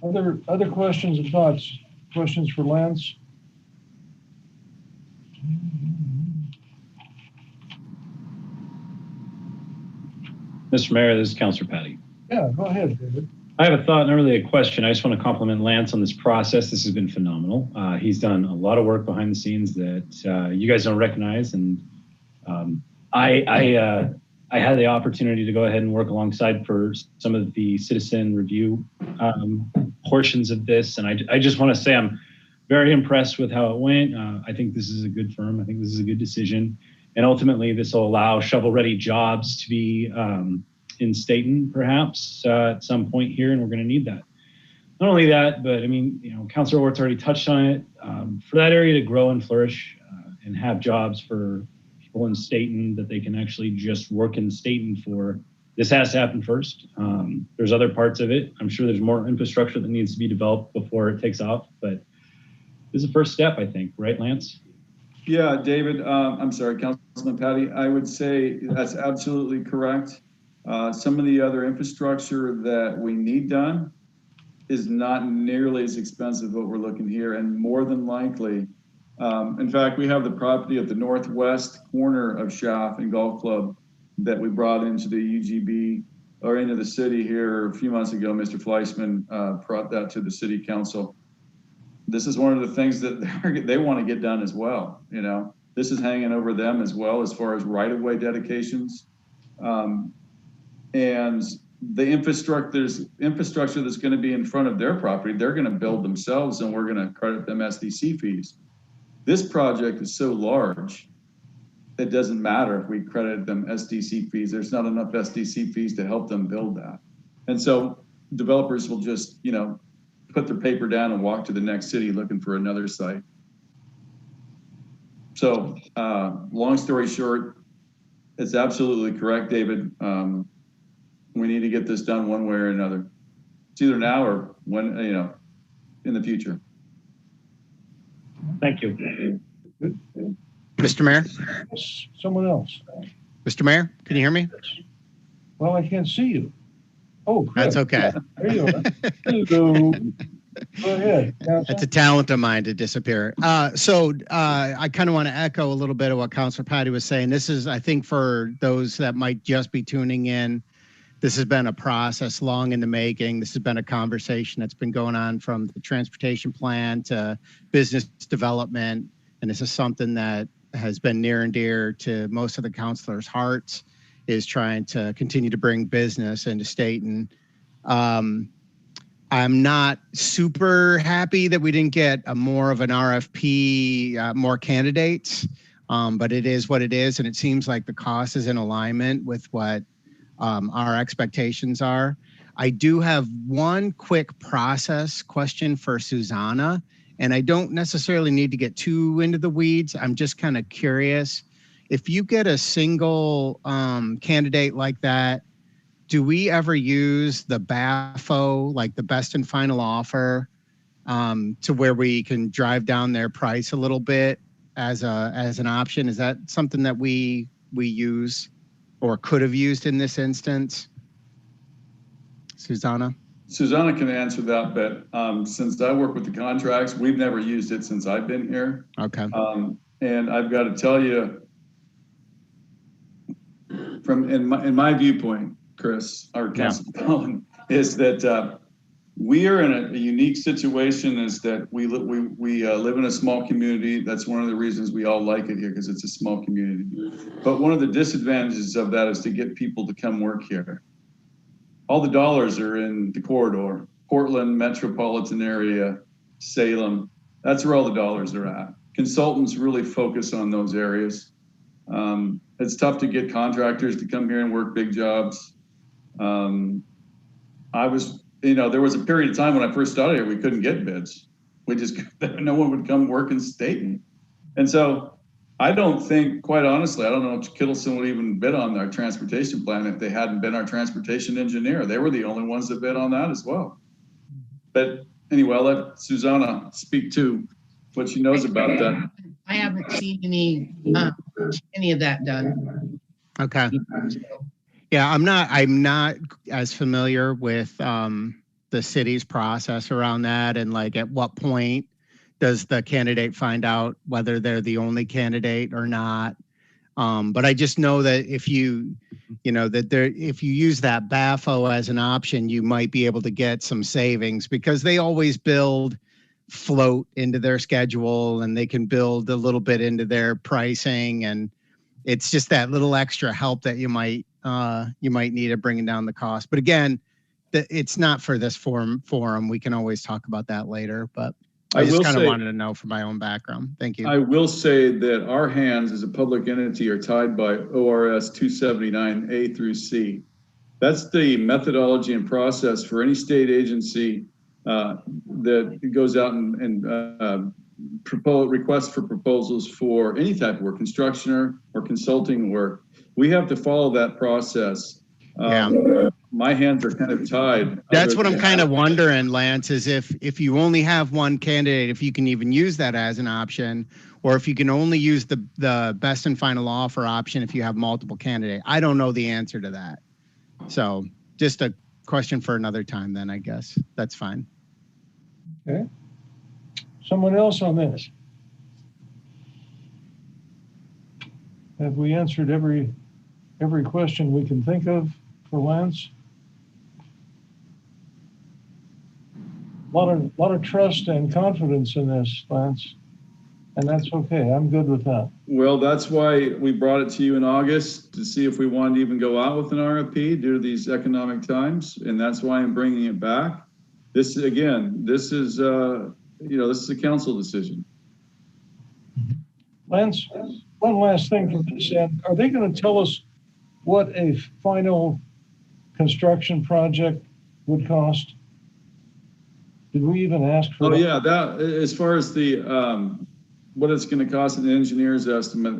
Speaker 1: Other questions and thoughts? Questions for Lance?
Speaker 3: Mr. Mayor, this is Councilor Patty.
Speaker 1: Yeah, go ahead, David.
Speaker 3: I have a thought, not really a question. I just want to compliment Lance on this process. This has been phenomenal. He's done a lot of work behind the scenes that you guys don't recognize. And I had the opportunity to go ahead and work alongside for some of the citizen review portions of this. And I just want to say I'm very impressed with how it went. I think this is a good firm. I think this is a good decision. And ultimately, this will allow shovel-ready jobs to be in Stayton, perhaps, at some point here, and we're going to need that. Not only that, but I mean, you know, Councilor Ort's already touched on it. For that area to grow and flourish and have jobs for people in Stayton that they can actually just work in Stayton for, this has to happen first. There's other parts of it. I'm sure there's more infrastructure that needs to be developed before it takes off, but this is the first step, I think, right, Lance?
Speaker 9: Yeah, David, I'm sorry, Councilman Patty, I would say that's absolutely correct. Some of the other infrastructure that we need done is not nearly as expensive what we're looking here, and more than likely, in fact, we have the property at the northwest corner of Schaff and Golf Club that we brought into the UGB or into the city here a few months ago. Mr. Fleischman brought that to the city council. This is one of the things that they want to get done as well. You know, this is hanging over them as well as far as right-of-way dedications. And the infrastructure that's going to be in front of their property, they're going to build themselves, and we're going to credit them SDC fees. This project is so large, it doesn't matter if we credit them SDC fees. There's not enough SDC fees to help them build that. And so developers will just, you know, put their paper down and walk to the next city looking for another site. So long story short, it's absolutely correct, David. We need to get this done one way or another. It's either now or when, you know, in the future.
Speaker 3: Thank you.
Speaker 5: Mr. Mayor?
Speaker 1: Someone else.
Speaker 5: Mr. Mayor, can you hear me?
Speaker 1: Well, I can't see you. Oh, Chris.
Speaker 5: That's okay.
Speaker 1: There you are. Hello. Go ahead.
Speaker 5: It's
Speaker 1: Counselor.
Speaker 5: a talent of mine to disappear. I kind of want to echo a little bit of what Councilor Patty was saying. This is, I think, for those that might just be tuning in, this has been a process long in the making. This has been a conversation that's been going on from the transportation plan to business development. And this is something that has been near and dear to most of the councilors' hearts, is trying to continue to bring business into Stayton. I'm not super happy that we didn't get a more of an RFP, more candidates, but it is what it is. And it seems like the cost is in alignment with what our expectations are. I do have one quick process question for Susanna, and I don't necessarily need to get too into the weeds. I'm just kind of curious. If you get a single candidate like that, do we ever use the BAFO, like the best and final offer, to where we can drive down their price a little bit as an option? Is that something that we use or could have used in this instance? Susanna?
Speaker 9: Susanna can answer that, but since I work with the contracts, we've never used it since I've been here.
Speaker 5: Okay.
Speaker 9: And I've got to tell you, in my viewpoint, Chris, or Councilor Cullen, is that we are in a unique situation, is that we live in a small community. That's one of the reasons we all like it here, because it's a small community. But one of the disadvantages of that is to get people to come work here. All the dollars are in the corridor, Portland, metropolitan area, Salem. That's where all the dollars are at. Consultants really focus on those areas. It's tough to get contractors to come here and work big jobs. There was a period of time when I first started here, we couldn't get bids. No one would come work in Stayton. And so I don't think, quite honestly, I don't know if Kittleson would even bid on our transportation plan if they hadn't been our transportation engineer. They were the only ones that bid on that as well. But anyway, I'll let Susanna speak to what she knows about that.
Speaker 6: I haven't seen any of that done.
Speaker 5: Okay. Yeah, I'm not as familiar with the city's process around that, and like at what point does the candidate find out whether they're the only candidate or not. But I just know that if you use that BAFO as an option, you might be able to get some savings, because they always build float into their schedule, and they can build a little bit into their pricing, and it's just that little extra help that you might need at bringing down the cost. But again, it's not for this forum. We can always talk about that later, but I just kind of wanted to know for my own background. Thank you.
Speaker 9: I will say that our hands as a public entity are tied by ORS 279 A through C. That's the methodology and process for any state agency that goes out and requests for proposals for any type of work, construction or consulting work. We have to follow that process. My hands are kind of tied.
Speaker 5: That's what I'm kind of wondering, Lance, is if you only have one candidate, if you can even use that as an option, or if you can only use the best and final offer option if you have multiple candidates. I don't know the answer to that. So just a question for another time then, I guess. That's fine.
Speaker 1: Okay. Someone else on this? Have we answered every question we can think of for Lance? A lot of trust and confidence in this, Lance, and that's okay. I'm good with that.
Speaker 9: Well, that's why we brought it to you in August, to see if we wanted to even go out with an RFP due to these economic times, and that's why I'm bringing it back. This is a council decision.
Speaker 1: Lance, one last thing from this end. Are they going to tell us what a final construction project would cost? Did we even ask for that?
Speaker 9: Yeah, that, as far as the what it's going to cost in the engineer's estimate,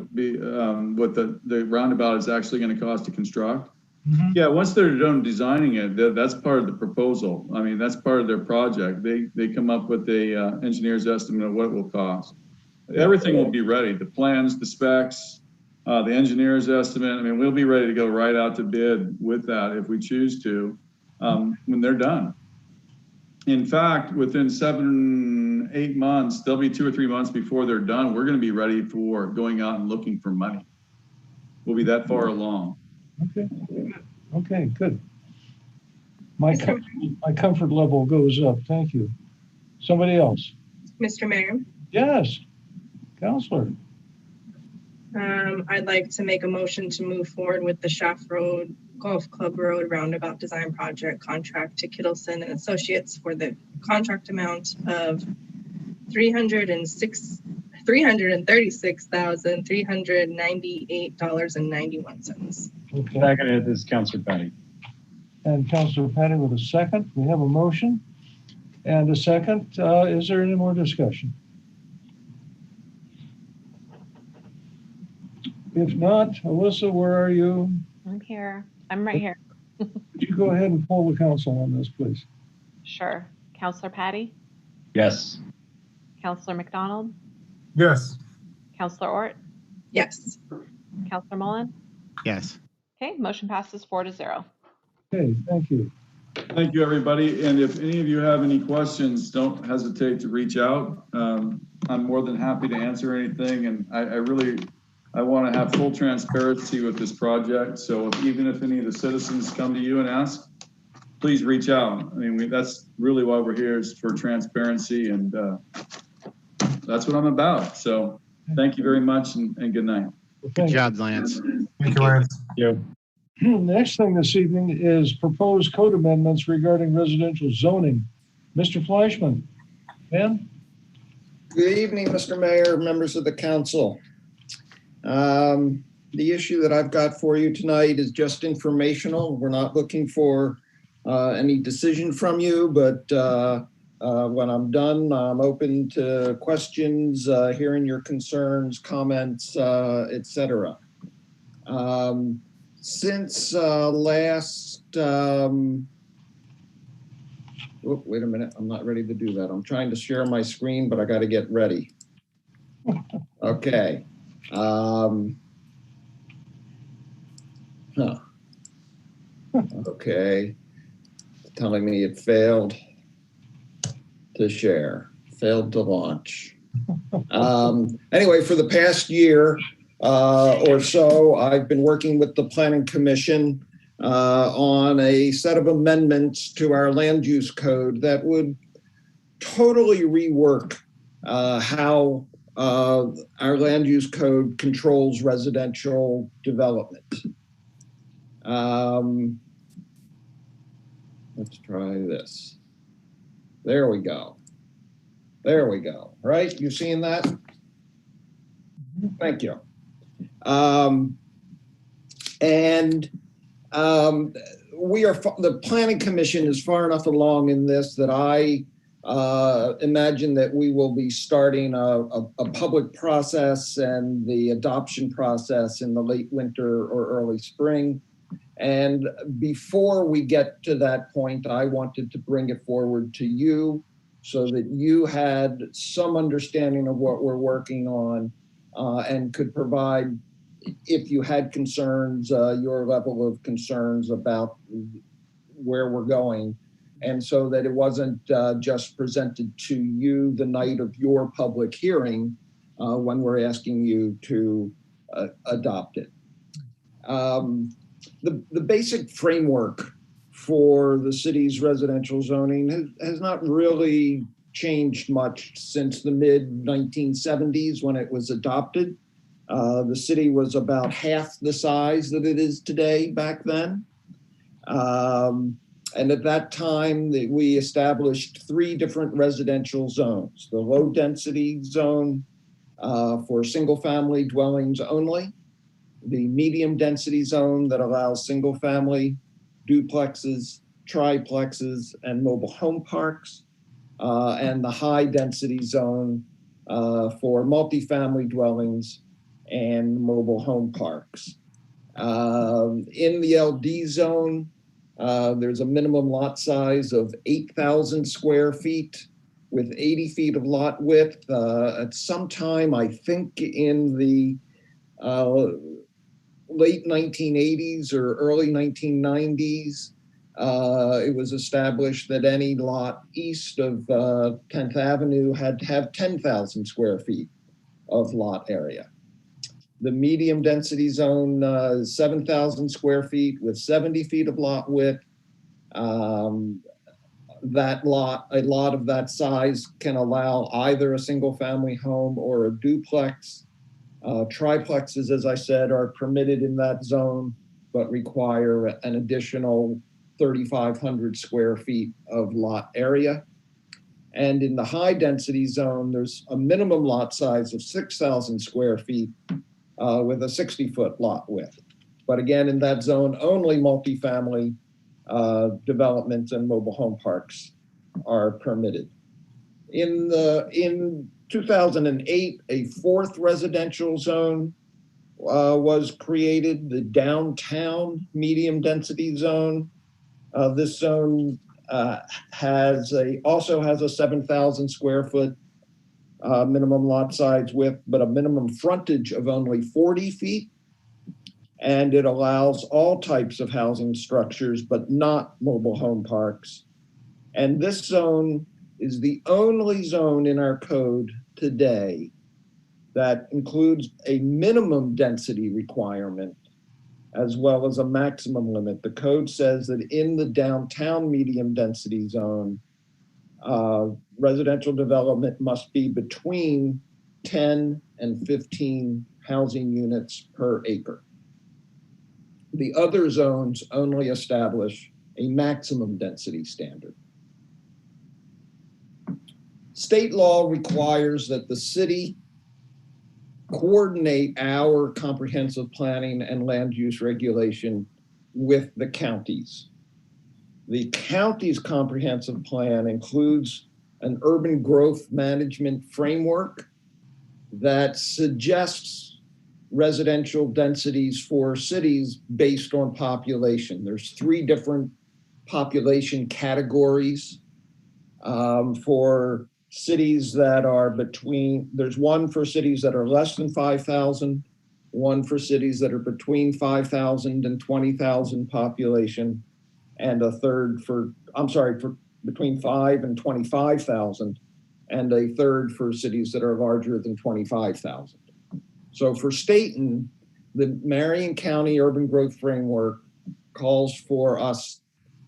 Speaker 9: what the roundabout is actually going to cost to construct. Mm-hmm. Yeah, once they're done designing it, that's part of the proposal. I mean, that's part of their project. They come up with a engineer's estimate of what it will cost. Everything will be ready. The plans, the specs, the engineer's estimate. I mean, we'll be ready to go right out to bid with that if we choose to. when they're done. In fact, within 7-8 months, there'll be 2 or 3 months before they're done, we're going to be ready for going out and looking for money. We'll be that far along.
Speaker 1: Okay. Okay, good. My comfort level goes up. Thank you. Somebody else?
Speaker 4: Mr. Mayor,
Speaker 1: Yes, Counselor.
Speaker 4: I'd like to make a motion to move forward with the Shaft Road Golf Club Road Roundabout Design Project contract to Kittleson and Associates for the contract amount of $336,398.91.
Speaker 1: Okay.
Speaker 3: Second, this is Counselor Patty.
Speaker 1: And Counselor Patty with a second. We have a motion and a second. Is there any more discussion? If not, Alyssa, where are you?
Speaker 2: I'm here. I'm right here.
Speaker 1: Would you go ahead and poll the council on this, please?
Speaker 2: Sure. Counselor Patty?
Speaker 3: Yes.
Speaker 2: Counselor McDonald?
Speaker 8: Yes.
Speaker 2: Counselor Ort?
Speaker 4: Yes.
Speaker 2: Counselor Mullen?
Speaker 5: Yes.
Speaker 2: Okay, motion passes 4-0.
Speaker 1: Okay, thank you.
Speaker 9: Thank you, everybody. And if any of you have any questions, don't hesitate to reach out. I'm more than happy to answer anything. And I want to have full transparency with this project. So even if any of the citizens come to you and ask, please reach out. I mean, that's really why we're here, is for transparency, and that's what I'm about. So thank you very much, and good night.
Speaker 5: Good job, Lance.
Speaker 8: Thank you, Lance.
Speaker 1: Next thing this evening is proposed code amendments regarding residential zoning. Mr. Fleischman, Ben?
Speaker 10: Good evening, Mr. Mayor, members of the council. The issue that I've got for you tonight is just informational. We're not looking for any decision from you, but when I'm done, I'm open to questions, hearing your concerns, comments, etc. Since last, wait a minute, I'm not ready to do that. I'm trying to share my screen, but I got to get ready. Okay. Okay. Telling me it failed to share, failed to launch. Anyway, for the past year or so, I've been working with the Planning Commission on a set of amendments to our land use code that would totally rework how our land use code controls residential development. Let's try this. There we go. There we go. Right? You seeing that? Thank you. The Planning Commission is far enough along in this that I imagine that we will be starting a public process and the adoption process in the late winter or early spring. And before we get to that point, I wanted to bring it forward to you so that you had some understanding of what we're working on and could provide, if you had concerns, your level of concerns about where we're going. And so that it wasn't just presented to you the night of your public hearing when we're asking you to adopt it. The basic framework for the city's residential zoning has not really changed much since the mid-1970s when it was adopted. The city was about half the size that it is today back then. And at that time, we established 3 different residential zones: the low density zone for single family dwellings only, the medium density zone that allows single family duplexes, triplexes, and mobile home parks, and the high density zone for multifamily dwellings and mobile home parks. In the LD zone, there's a minimum lot size of 8,000 square feet with 80 feet of lot width. At some time, I think in the late 1980s or early 1990s, it was established that any lot east of 10th Avenue had to have 10,000 square feet of lot area. The medium density zone is 7,000 square feet with 70 feet of lot width. A lot of that size can allow either a single family home or a duplex. Triplexes, as I said, are permitted in that zone, but require an additional 3,500 square feet of lot area. And in the high density zone, there's a minimum lot size of 6,000 square feet with a 60-foot lot width. But again, in that zone, only multifamily developments and mobile home parks are permitted. In 2008, a fourth residential zone was created, the downtown medium density zone. This zone also has a 7,000 square foot minimum lot size width, but a minimum frontage of only 40 feet. And it allows all types of housing structures, but not mobile home parks. And this zone is the only zone in our code today that includes a minimum density requirement as well as a maximum limit. The code says that in the downtown medium density zone, residential development must be between 10 and 15 housing units per acre. The other zones only establish a maximum density standard. State law requires that the city coordinate our comprehensive planning and land use regulation with the counties. The county's comprehensive plan includes an urban growth management framework that suggests residential densities for cities based on population. There's 3 different population categories for cities that are there's one for cities that are less than 5,000, one for cities that are between 5,000 and 20,000 population, and a third for between 5 and 25,000, and a third for cities that are larger than 25,000. So for Stayton, the Marion County Urban Growth Framework calls for us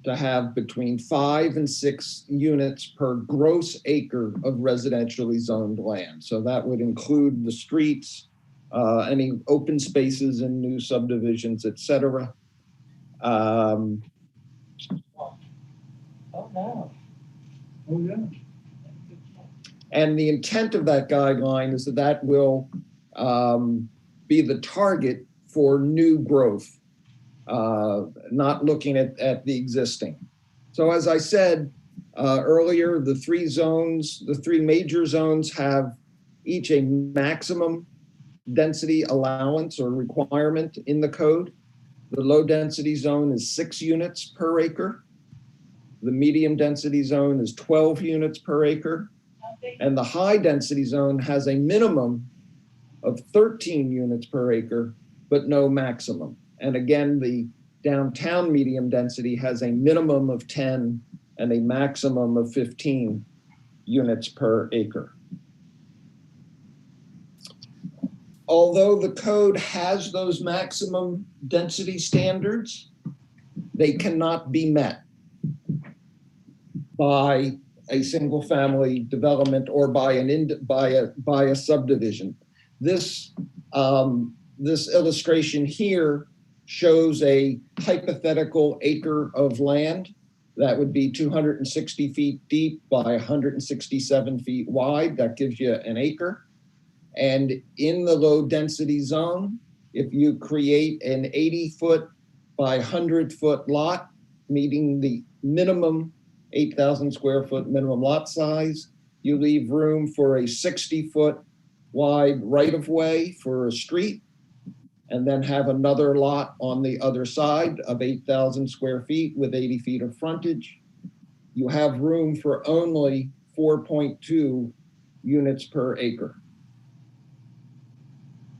Speaker 10: to have between 5 and 6 units per gross acre of residentially zoned land. So that would include the streets, any open spaces in new subdivisions, et cetera.
Speaker 1: Oh, yeah.
Speaker 10: And the intent of that guideline is that will be the target for new growth, not looking at the existing. So as I said earlier, the 3 major zones have each a maximum density allowance or requirement in the code. The low density zone is 6 units per acre. The medium density zone is 12 units per acre. And the high density zone has a minimum of 13 units per acre, but no maximum. And again, the downtown medium density has a minimum of 10 and a maximum of 15 units per acre. Although the code has those maximum density standards, they cannot be met by a single family development or by a subdivision. This illustration here shows a hypothetical acre of land that would be 260 feet deep by 167 feet wide. That gives you an acre. And in the low density zone, if you create an 80-foot by 100-foot lot, meeting the minimum 8,000 square foot minimum lot size, you leave room for a 60-foot wide right-of-way for a street, and then have another lot on the other side of 8,000 square feet with 80 feet of frontage. You have room for only 4.2 units per acre.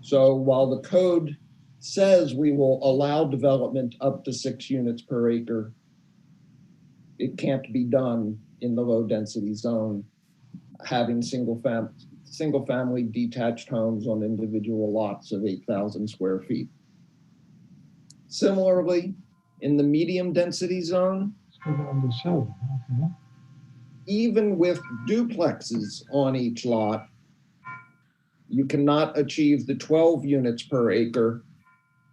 Speaker 10: So while the code says we will allow development up to 6 units per acre, it can't be done in the low density zone, having single family detached homes on individual lots of 8,000 square feet. Similarly, in the medium density zone,
Speaker 1: Let's go down to 7. Okay.
Speaker 10: even with duplexes on each lot, you cannot achieve the 12 units per acre.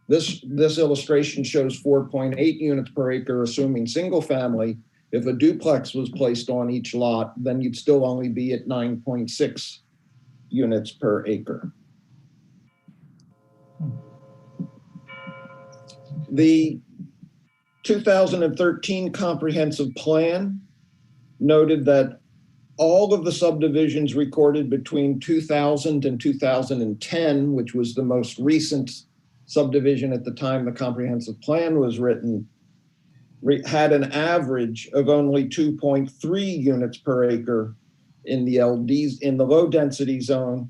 Speaker 10: This illustration shows 4.8 units per acre, assuming single family. If a duplex was placed on each lot, then you'd still only be at 9.6 units per acre. The 2013 comprehensive plan noted that all of the subdivisions recorded between 2000 and 2010, which was the most recent subdivision at the time the comprehensive plan was written, had an average of only 2.3 units per acre in the LDs, in the low density zone,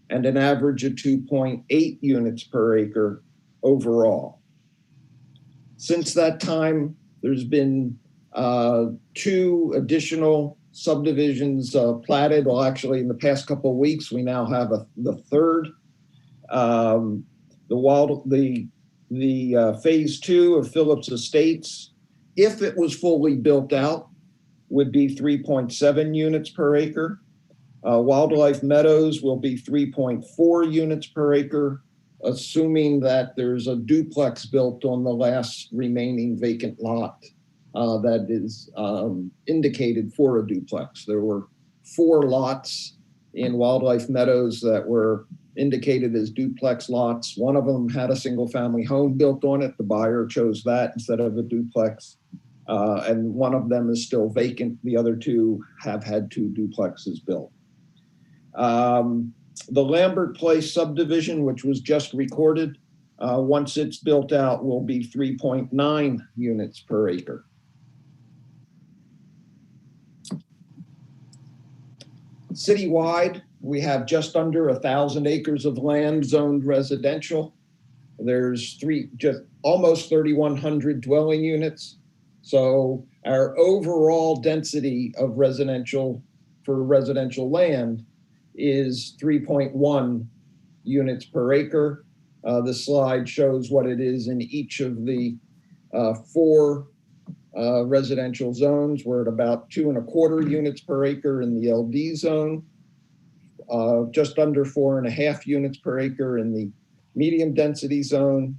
Speaker 10: and an average of 2.8 units per acre overall. Since that time, there's been 2 additional subdivisions platted. Well, actually, in the past couple of weeks, we now have the third. The phase 2 of Phillips Estates, if it was fully built out, would be 3.7 units per acre. Wildlife Meadows will be 3.4 units per acre, assuming that there's a duplex built on the last remaining vacant lot that is indicated for a duplex. There were 4 lots in Wildlife Meadows that were indicated as duplex lots. One of them had a single family home built on it. The buyer chose that instead of a duplex. And one of them is still vacant. The other 2 have had 2 duplexes built. The Lambert Place subdivision, which was just recorded, once it's built out, will be 3.9 units per acre. Citywide, we have just under 1,000 acres of land zoned residential. There's just almost 3,100 dwelling units. So our overall density of residential for residential land is 3.1 units per acre. This slide shows what it is in each of the 4 residential zones. We're at about 2.25 units per acre in the LD zone, just under 4.5 units per acre in the medium density zone.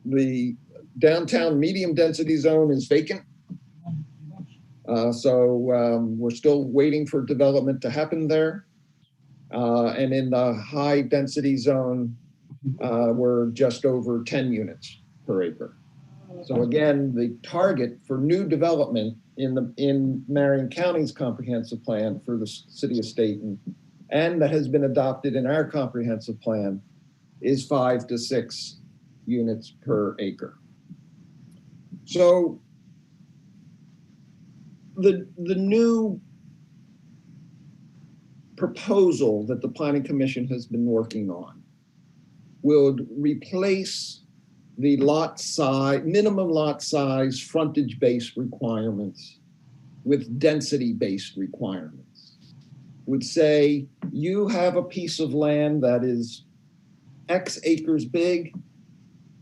Speaker 10: The downtown medium density zone is vacant. So we're still waiting for development to happen there. And in the high density zone, we're just over 10 units per acre. So again, the target for new development in Marion County's comprehensive plan for the city of Stayton, and that has been adopted in our comprehensive plan, is 5 to 6 units per acre. So the new proposal that the Planning Commission has been working on will replace the lot size, minimum lot size, frontage-based requirements with density-based requirements. Would say you have a piece of land that is X acres big.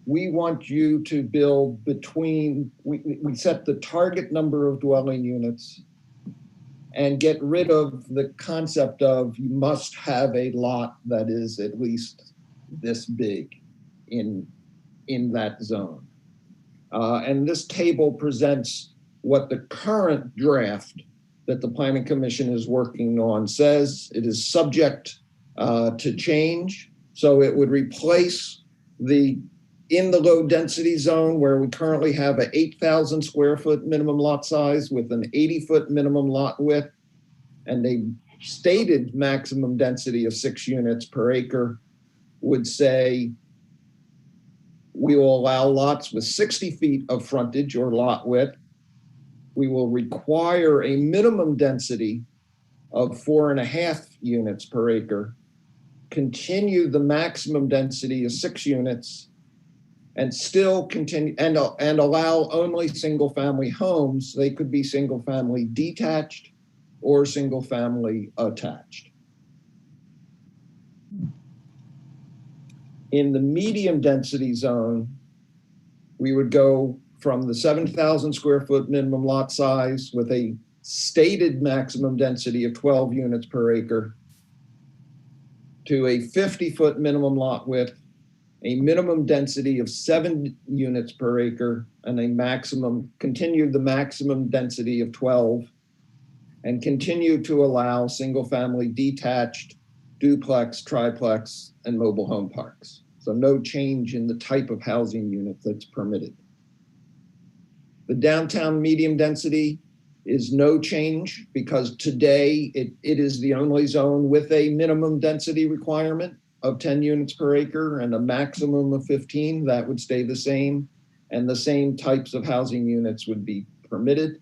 Speaker 10: We want you to build between, we set the target number of dwelling units and get rid of the concept of you must have a lot that is at least this big in that zone. And this table presents what the current draft that the Planning Commission is working on says. It is subject to change. So it would replace in the low density zone where we currently have an 8,000 square foot minimum lot size with an 80-foot minimum lot width and a stated maximum density of 6 units per acre, would say we will allow lots with 60 feet of frontage or lot width. We will require a minimum density of 4.5 units per acre, continue the maximum density of 6 units, and still continue and allow only single family homes. They could be single family detached or single family attached. In the medium density zone, we would go from the 7,000 square foot minimum lot size with a stated maximum density of 12 units per acre to a 50-foot minimum lot width, a minimum density of 7 units per acre, and continue the maximum density of 12, and continue to allow single family detached, duplex, triplex, and mobile home parks. So no change in the type of housing unit that's permitted. The downtown medium density is no change because today it is the only zone with a minimum density requirement of 10 units per acre and a maximum of 15. That would stay the same, and the same types of housing units would be permitted.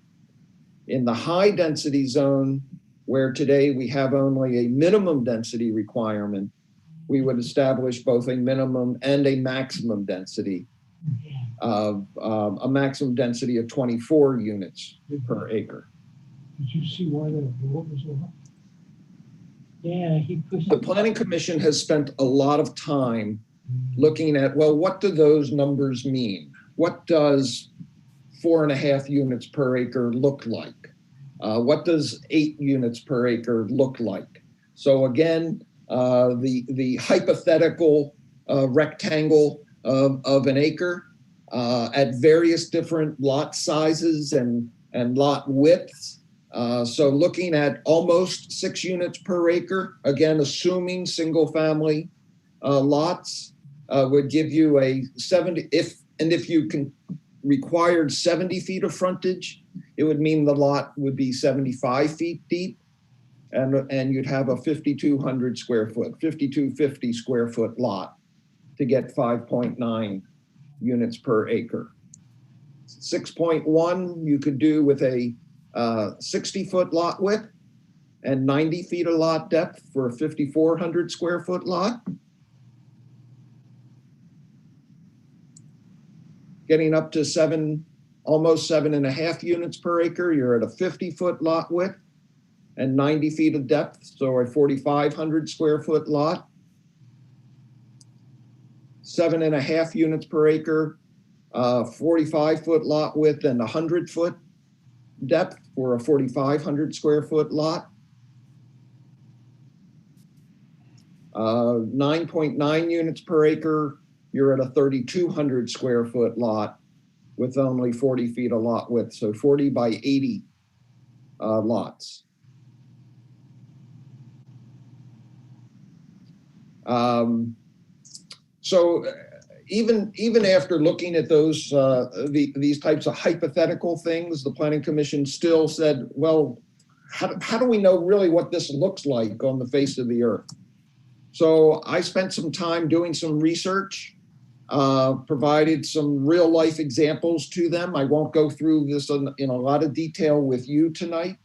Speaker 10: In the high density zone, where today we have only a minimum density requirement, we would establish both a minimum and a maximum density of a maximum density of 24 units per acre.
Speaker 1: Did you see why that vote was on? Yeah, he pushed.
Speaker 10: The Planning Commission has spent a lot of time looking at, well, what do those numbers mean? What does 4.5 units per acre look like? What does 8 units per acre look like? So again, the hypothetical rectangle of an acre at various different lot sizes and lot widths. So looking at almost 6 units per acre, again, assuming single family lots would give you a 70, if you can required 70 feet of frontage, it would mean the lot would be 75 feet deep, and you'd have a 5,250 square foot lot to get 5.9 units per acre. 6.1 you could do with a 60-foot lot width and 90 feet of lot depth for a 5,400 square foot lot. Getting up to almost 7.5 units per acre, you're at a 50-foot lot width and 90 feet of depth, so a 4,500 square foot lot. 7.5 units per acre, 45-foot lot width and 100-foot depth for a 4,500 square foot lot. 9.9 units per acre, you're at a 3,200 square foot lot with only 40 feet of lot width, so 40 by 80 lots. So even after looking at those these types of hypothetical things, the Planning Commission still said, well, how do we know really what this looks like on the face of the earth? So I spent some time doing some research, provided some real life examples to them. I won't go through this in a lot of detail with you tonight,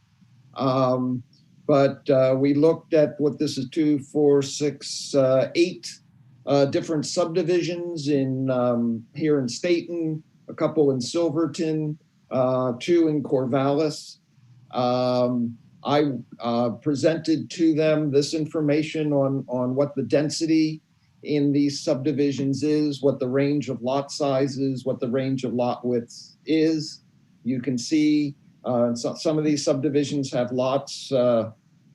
Speaker 10: but we looked at what this is 2, 4, 6, 8 different subdivisions in here in Stayton, a couple in Silverton, 2 in Corvallis. I presented to them this information on what the density in these subdivisions is, what the range of lot size is, what the range of lot widths is. You can see some of these subdivisions have lots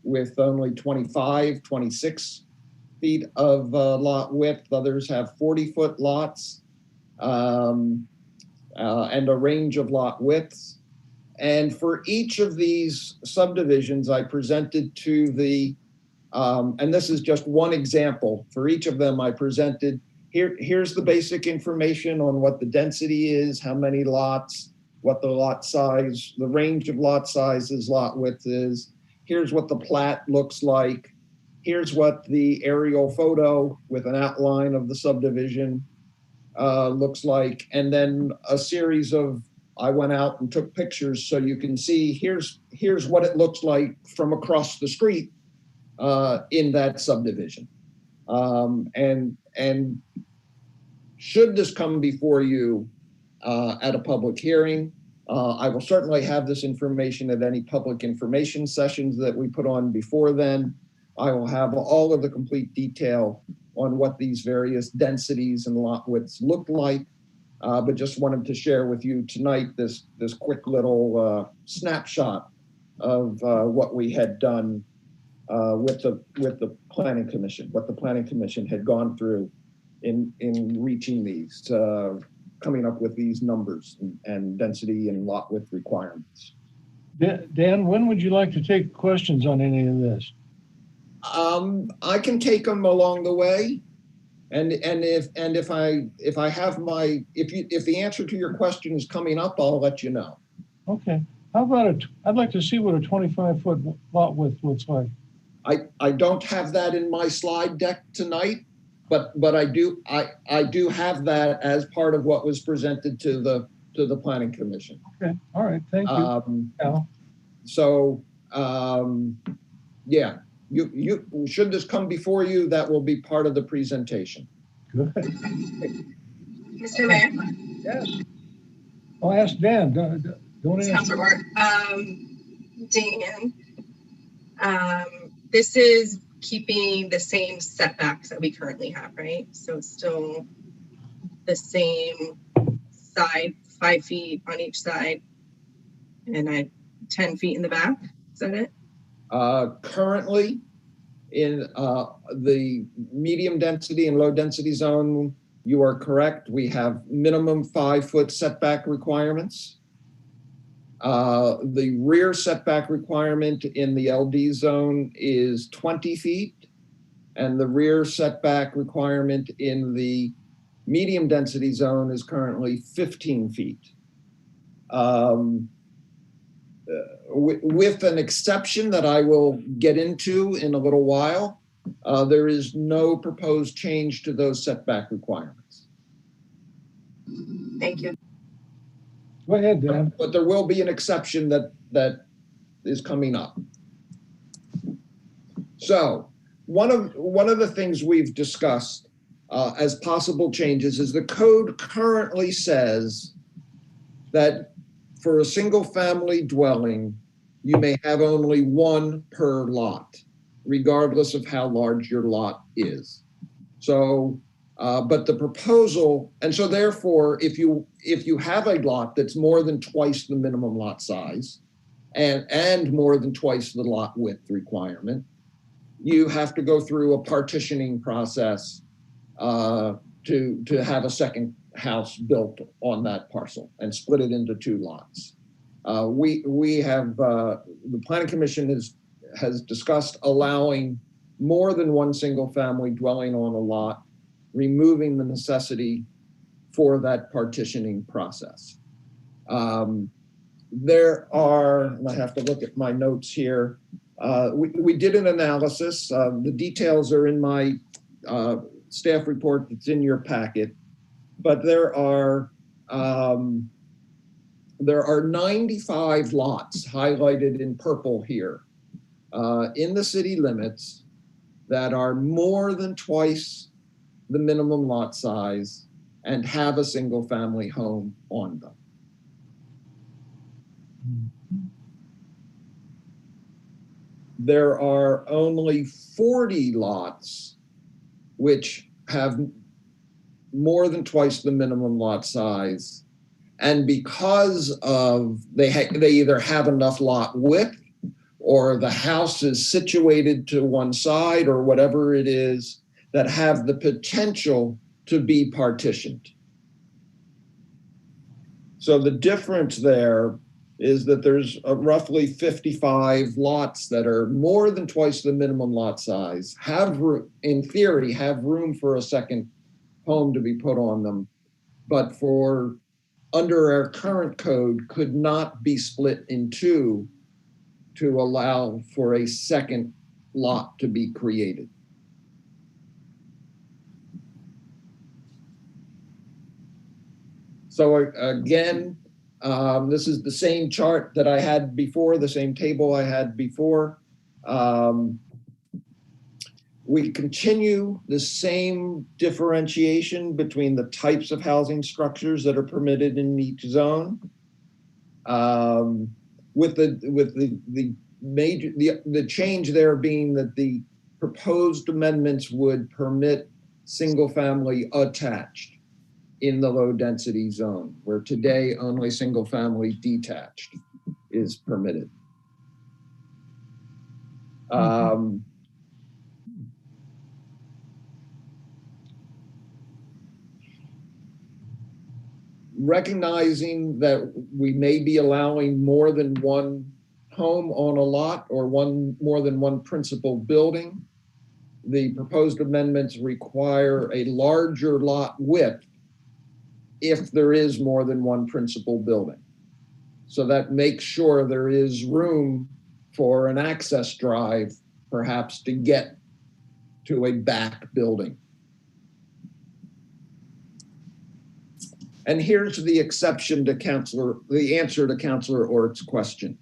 Speaker 10: with only 25, 26 feet of lot width. Others have 40-foot lots and a range of lot widths. And for each of these subdivisions, I presented to the, and this is just one example, for each of them I presented, here's the basic information on what the density is, how many lots, what the lot size, the range of lot sizes, lot width is. Here's what the plat looks like. Here's what the aerial photo with an outline of the subdivision looks like. And then a series of, I went out and took pictures so you can see here's what it looks like from across the street in that subdivision. And should this come before you at a public hearing, I will certainly have this information at any public information sessions that we put on before then. I will have all of the complete detail on what these various densities and lot widths look like, but just wanted to share with you tonight this quick little snapshot of what we had done with the Planning Commission, what the Planning Commission had gone through in reaching these, coming up with these numbers and density and lot width requirements.
Speaker 1: Dan, when would you like to take questions on any of this?
Speaker 10: I can take them along the way, and if the answer to your question is coming up, I'll let you know.
Speaker 1: Okay. How about I'd like to see what a 25-foot lot width looks like.
Speaker 10: I don't have that in my slide deck tonight, but I do have that as part of what was presented to the Planning Commission.
Speaker 1: Okay. All right. Thank you. Al.
Speaker 10: So yeah, you should this come before you, that will be part of the presentation.
Speaker 1: Good.
Speaker 4: Mr. Mayor.
Speaker 1: Yes. I'll ask Dan. Don't ask.
Speaker 4: Councilor Ward. Dan, this is keeping the same setbacks that we currently have, right? So it's still the same side, 5 feet on each side, and 10 feet in the back. Is that it?
Speaker 10: Currently, in the medium density and low density zone, you are correct. We have minimum 5-foot setback requirements. The rear setback requirement in the LD zone is 20 feet, and the rear setback requirement in the medium density zone is currently 15 feet. With an exception that I will get into in a little while, there is no proposed change to those setback requirements.
Speaker 4: Thank you.
Speaker 1: Go ahead, Dan.
Speaker 10: But there will be an exception that is coming up. So one of the things we've discussed as possible changes is the code currently says that for a single family dwelling, you may have only one per lot, regardless of how large your lot is. So, but the proposal, and so therefore, if you have a lot that's more than twice the minimum lot size and more than twice the lot width requirement, you have to go through a partitioning process to have a second house built on that parcel and split it into 2 lots. We have, the Planning Commission has discussed allowing more than one single family dwelling on a lot, removing the necessity for that partitioning process. There are, and I have to look at my notes here, we did an analysis. The details are in my staff report that's in your packet, but there are 95 lots highlighted in purple here in the city limits that are more than twice the minimum lot size and have a single family home on them. There are only 40 lots which have more than twice the minimum lot size, and because of they either have enough lot width or the house is situated to one side or whatever it is, that have the potential to be partitioned. So the difference there is that there's roughly 55 lots that are more than twice the minimum lot size, in theory, have room for a second home to be put on them, but under our current code could not be split in 2 to allow for a second lot to be created. So again, this is the same chart that I had before, the same table I had before. We continue the same differentiation between the types of housing structures that are permitted in each zone. With the change there being that the proposed amendments would permit single family attached in the low density zone, where today only single family detached is permitted. Recognizing that we may be allowing more than one home on a lot or more than one principal building, the proposed amendments require a larger lot width if there is more than one principal building. So that makes sure there is room for an access drive, perhaps, to get to a back building. And here's the exception to the answer to Councilor Ort's question.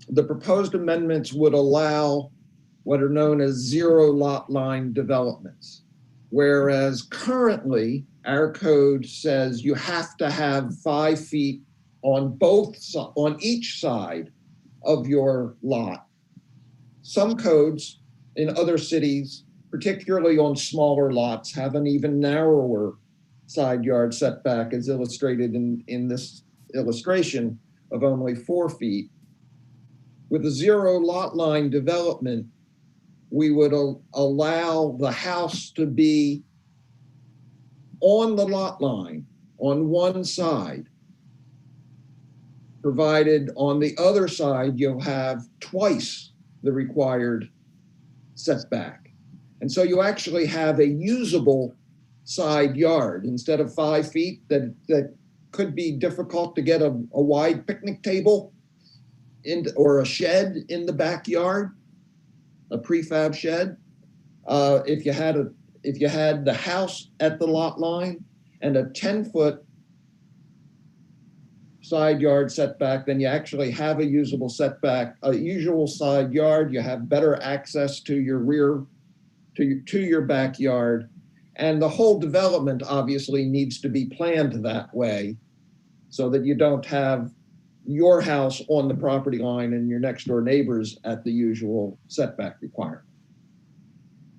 Speaker 10: The proposed amendments would allow what are known as zero lot line developments, whereas currently our code says you have to have 5 feet on each side of your lot. Some codes in other cities, particularly on smaller lots, have an even narrower side yard setback, as illustrated in this illustration, of only 4 feet. With a zero lot line development, we would allow the house to be on the lot line on one side, provided on the other side you'll have twice the required setback. And so you actually have a usable side yard instead of 5 feet that could be difficult to get a wide picnic table or a shed in the backyard, a prefab shed. If you had the house at the lot line and a 10-foot side yard setback, then you actually have a usable setback, a usual side yard. You have better access to your rear, to your backyard. And the whole development obviously needs to be planned that way so that you don't have your house on the property line and your next door neighbors at the usual setback requirement.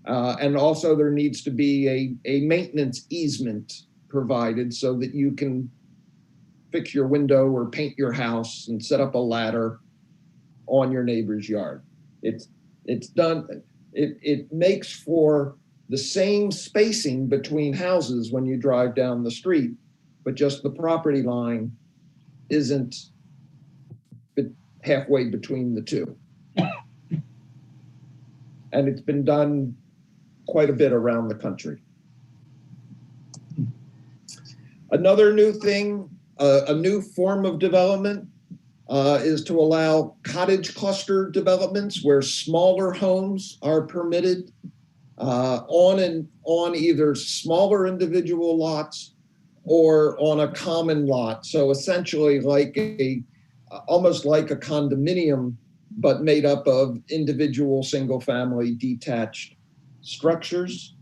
Speaker 10: And also there needs to be a maintenance easement provided so that you can fix your window or paint your house and set up a ladder on your neighbor's yard. It's done, it makes for the same spacing between houses when you drive down the street, but just the property line isn't halfway between the two. And it's been done quite a bit around the country. Another new thing, a new form of development is to allow cottage cluster developments where smaller homes are permitted on either smaller individual lots or on a common lot. So essentially almost like a condominium, but made up of individual single family detached structures.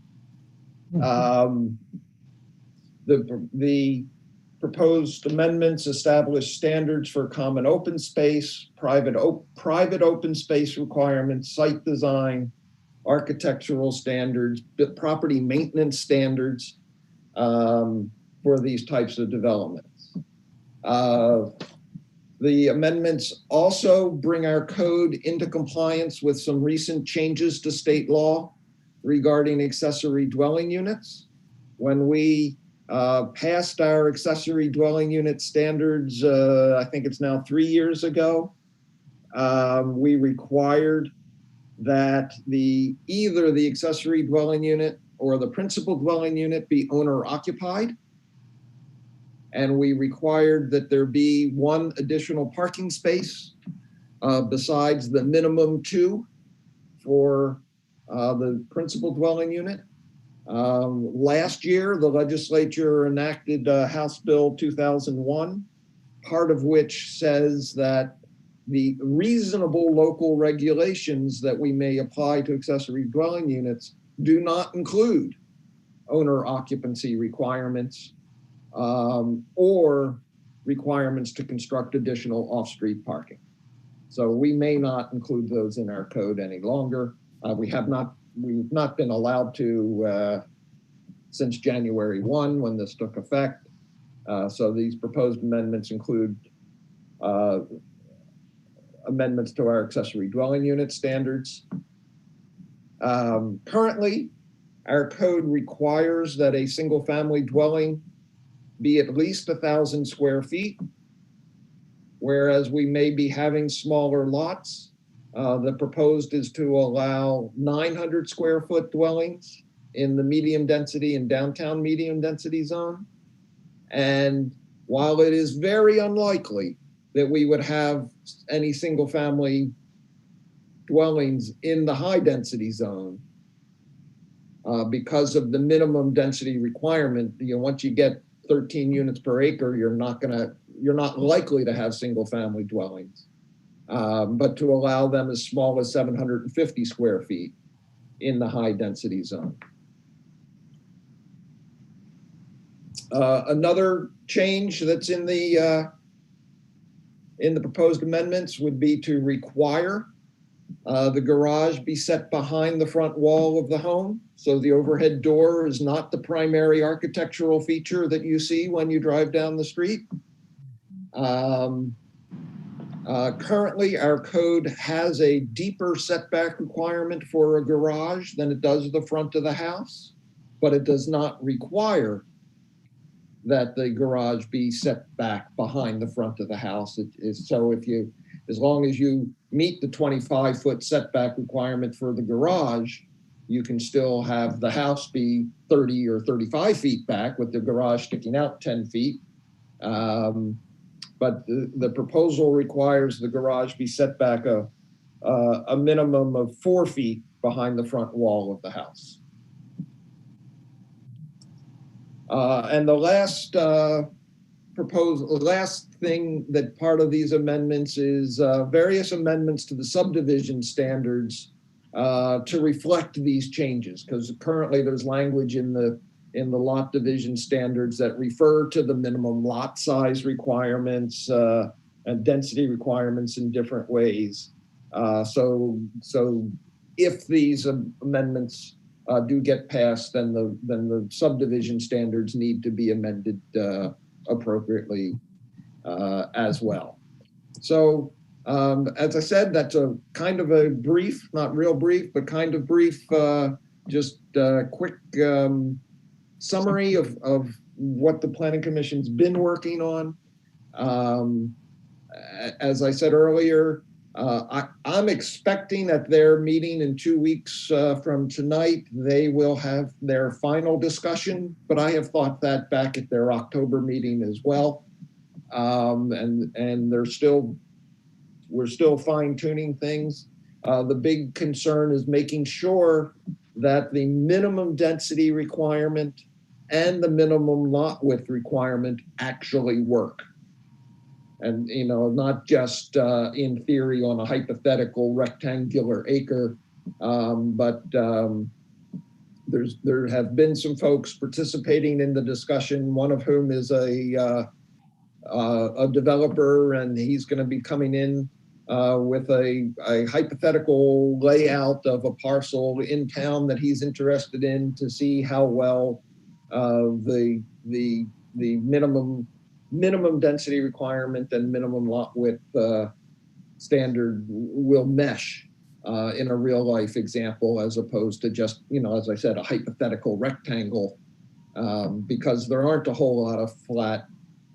Speaker 10: The proposed amendments establish standards for common open space, private open space requirements, site design, architectural standards, property maintenance standards for these types of developments. The amendments also bring our code into compliance with some recent changes to state law regarding accessory dwelling units. When we passed our accessory dwelling unit standards, I think it's now 3 years ago, we required that either the accessory dwelling unit or the principal dwelling unit be owner occupied. And we required that there be one additional parking space besides the minimum 2 for the principal dwelling unit. Last year, the legislature enacted House Bill 2001, part of which says that the reasonable local regulations that we may apply to accessory dwelling units do not include owner occupancy requirements or requirements to construct additional off-street parking. So we may not include those in our code any longer. We've not been allowed to since January 1 when this took effect. So these proposed amendments include amendments to our accessory dwelling unit standards. Currently, our code requires that a single family dwelling be at least 1,000 square feet, whereas we may be having smaller lots. The proposed is to allow 900 square foot dwellings in the medium density and downtown medium density zone. And while it is very unlikely that we would have any single family dwellings in the high density zone, because of the minimum density requirement, once you get 13 units per acre, you're not likely to have single family dwellings. But to allow them as small as 750 square feet in the high density zone. Another change that's in the proposed amendments would be to require the garage be set behind the front wall of the home. So the overhead door is not the primary architectural feature that you see when you drive down the street. Currently, our code has a deeper setback requirement for a garage than it does the front of the house, but it does not require that the garage be set back behind the front of the house. It is so as long as you meet the 25-foot setback requirement for the garage, you can still have the house be 30 or 35 feet back with the garage sticking out 10 feet. But the proposal requires the garage be set back a minimum of 4 feet behind the front wall of the house. And the last last thing that part of these amendments is various amendments to the subdivision standards to reflect these changes, because currently there's language in the lot division standards that refer to the minimum lot size requirements and density requirements in different ways. So if these amendments do get passed, then the subdivision standards need to be amended appropriately as well. So as I said, that's a kind of a brief, not real brief, but kind of brief, just a quick summary of what the Planning Commission's been working on. As I said earlier, I'm expecting at their meeting in 2 weeks from tonight, they will have their final discussion, but I have thought that back at their October meeting as well. And we're still fine tuning things. The big concern is making sure that the minimum density requirement and the minimum lot width requirement actually work. And, not just in theory on a hypothetical rectangular acre, but there have been some folks participating in the discussion, one of whom is a developer, and he's going to be coming in with a hypothetical layout of a parcel in town that he's interested in to see how well the minimum density requirement and minimum lot width standard will mesh in a real life example, as opposed to just, as I said, a hypothetical rectangle, because there aren't a whole lot of flat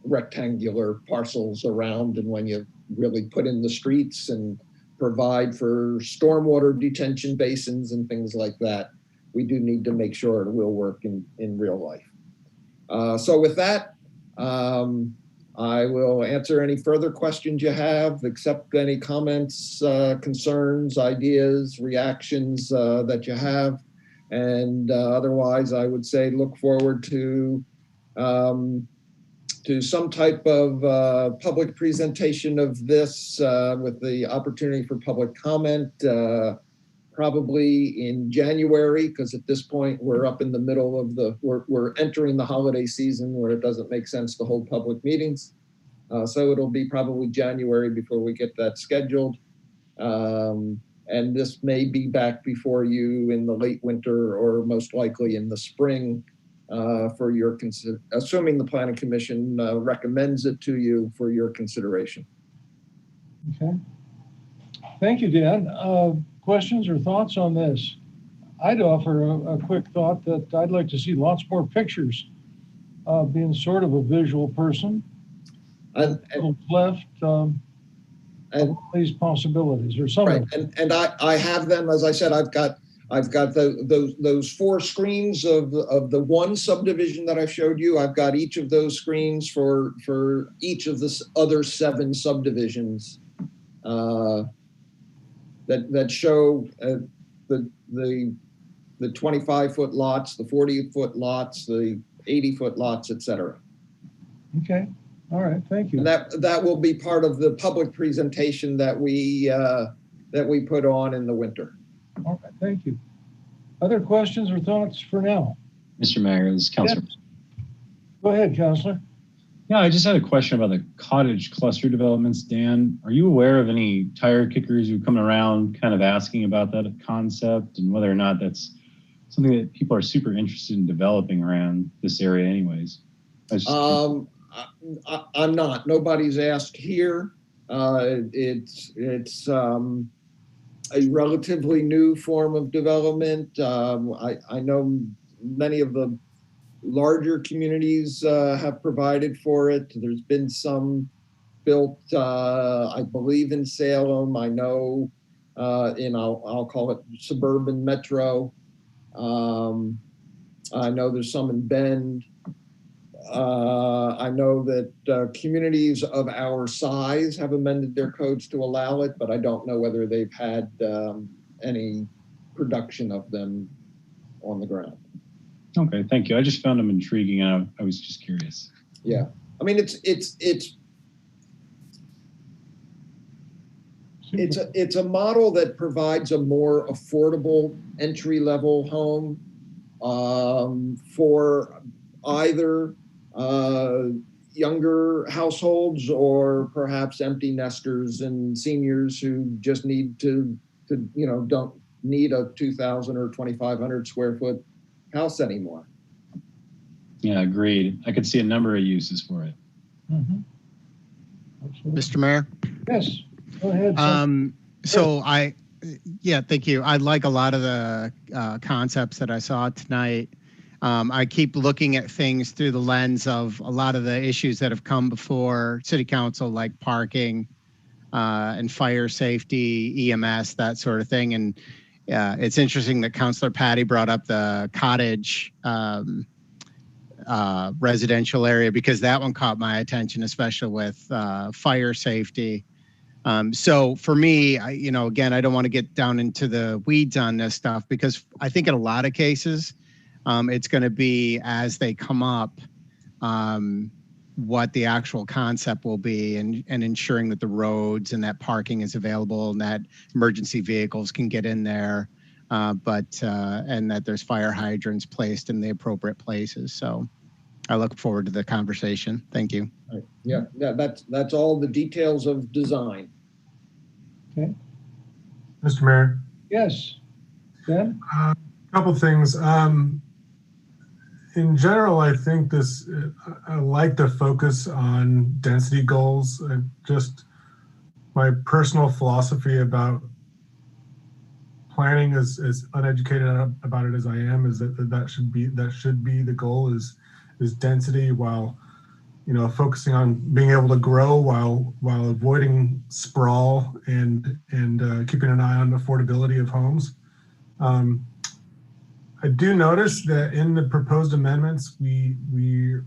Speaker 10: rectangular parcels around. And when you really put in the streets and provide for stormwater detention basins and things like that, we do need to make sure it will work in real life. So with that, I will answer any further questions you have, accept any comments, concerns, ideas, reactions that you have. And otherwise, I would say look forward to to some type of public presentation of this with the opportunity for public comment, probably in January, because at this point we're up in the middle of we're entering the holiday season where it doesn't make sense to hold public meetings. So it'll be probably January before we get that scheduled. And this may be back before you in the late winter or most likely in the spring for your assuming the Planning Commission recommends it to you for your consideration.
Speaker 1: Okay. Thank you, Dan. Questions or thoughts on this? I'd offer a quick thought that I'd like to see lots more pictures, being sort of a visual person.
Speaker 10: And
Speaker 1: Left these possibilities or some
Speaker 10: right,
Speaker 1: of them.
Speaker 10: and I have them, as I said. I've got those 4 screens of the one subdivision that I showed you. I've got each of those screens for each of the other 7 subdivisions that show the 25-foot lots, the 40-foot lots, the 80-foot lots, etc.
Speaker 1: Okay. All right. Thank you.
Speaker 10: And that will be part of the public presentation that we put on in the winter.
Speaker 1: All right. Thank you. Other questions or thoughts for now?
Speaker 3: Mr. Mayor, this is Councilor.
Speaker 1: Yes. Go ahead, Councilor.
Speaker 3: Yeah, I just had a question about the cottage cluster developments. Dan, are you aware of any tire kickers who come around kind of asking about that concept and whether or not that's something that people are super interested in developing around this area anyways?
Speaker 10: I'm not. Nobody's asked here. It's a relatively new form of development. I know many of the larger communities have provided for it. There's been some built, I believe, in Salem. I know I'll call it suburban metro. I know there's some in Bend. I know that communities of our size have amended their codes to allow it, but I don't know whether they've had any production of them on the ground.
Speaker 3: Okay, thank you. I just found them intriguing. I was just curious.
Speaker 10: Yeah, I mean it's a model that provides a more affordable entry-level home for either younger households or perhaps empty nesters and seniors who just need to don't need a 2,000 or 2,500 square foot house anymore.
Speaker 3: Yeah, agreed. I could see a number of uses for it.
Speaker 1: Mm-hmm.
Speaker 5: Mr. Mayor?
Speaker 1: Yes, go ahead.
Speaker 5: So thank you. I like a lot of the concepts that I saw tonight. I keep looking at things through the lens of a lot of the issues that have come before City Council, like parking and fire safety, EMS, that sort of thing. And it's interesting that Councilor Patty brought up the cottage residential area, because that one caught my attention, especially with fire safety. So for me, again, I don't want to get down into the weeds on this stuff, because I think in a lot of cases, it's going to be as they come up, what the actual concept will be, and ensuring that the roads and that parking is available and that emergency vehicles can get in there, and that there's fire hydrants placed in the appropriate places. So I look forward to the conversation. Thank you.
Speaker 10: Yeah, that's all the details of design.
Speaker 1: Okay.
Speaker 8: Mr. Mayor?
Speaker 1: Yes. Ben?
Speaker 8: A couple things. In general, I think I like the focus on density goals. Just my personal philosophy about planning, as uneducated about it as I am, is that should be the goal, is density, while focusing on being able to grow while avoiding sprawl and keeping an eye on affordability of homes. I do notice that in the proposed amendments, we're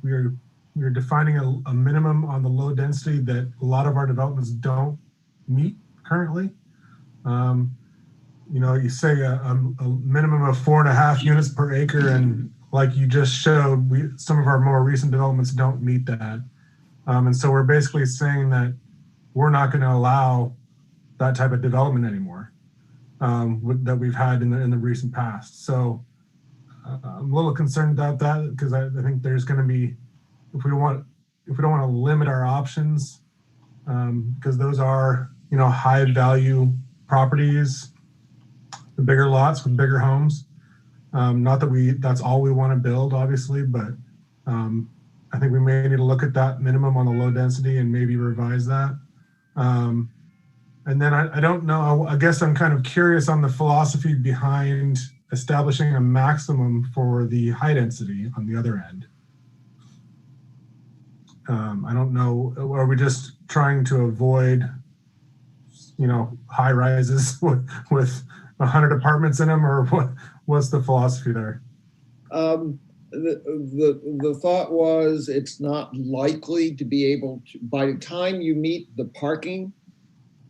Speaker 8: defining a minimum on the low density that a lot of our developments don't meet currently. You say a minimum of 4.5 units per acre, and like you just showed, some of our more recent developments don't meet that. And so we're basically saying that we're not going to allow that type of development anymore that we've had in the recent past. So I'm a little concerned about that because I think there's going to be, if we don't want to limit our options, because those are, high value properties, the bigger lots with bigger homes. Not that that's all we want to build, obviously, but I think we may need to look at that minimum on the low density and maybe revise that. And then I don't know, I guess I'm kind of curious on the philosophy behind establishing a maximum for the high density on the other end. I don't know, are we just trying to avoid, high rises with 100 apartments in them, or what's the philosophy there?
Speaker 10: The thought was it's not likely to be able to, by the time you meet the parking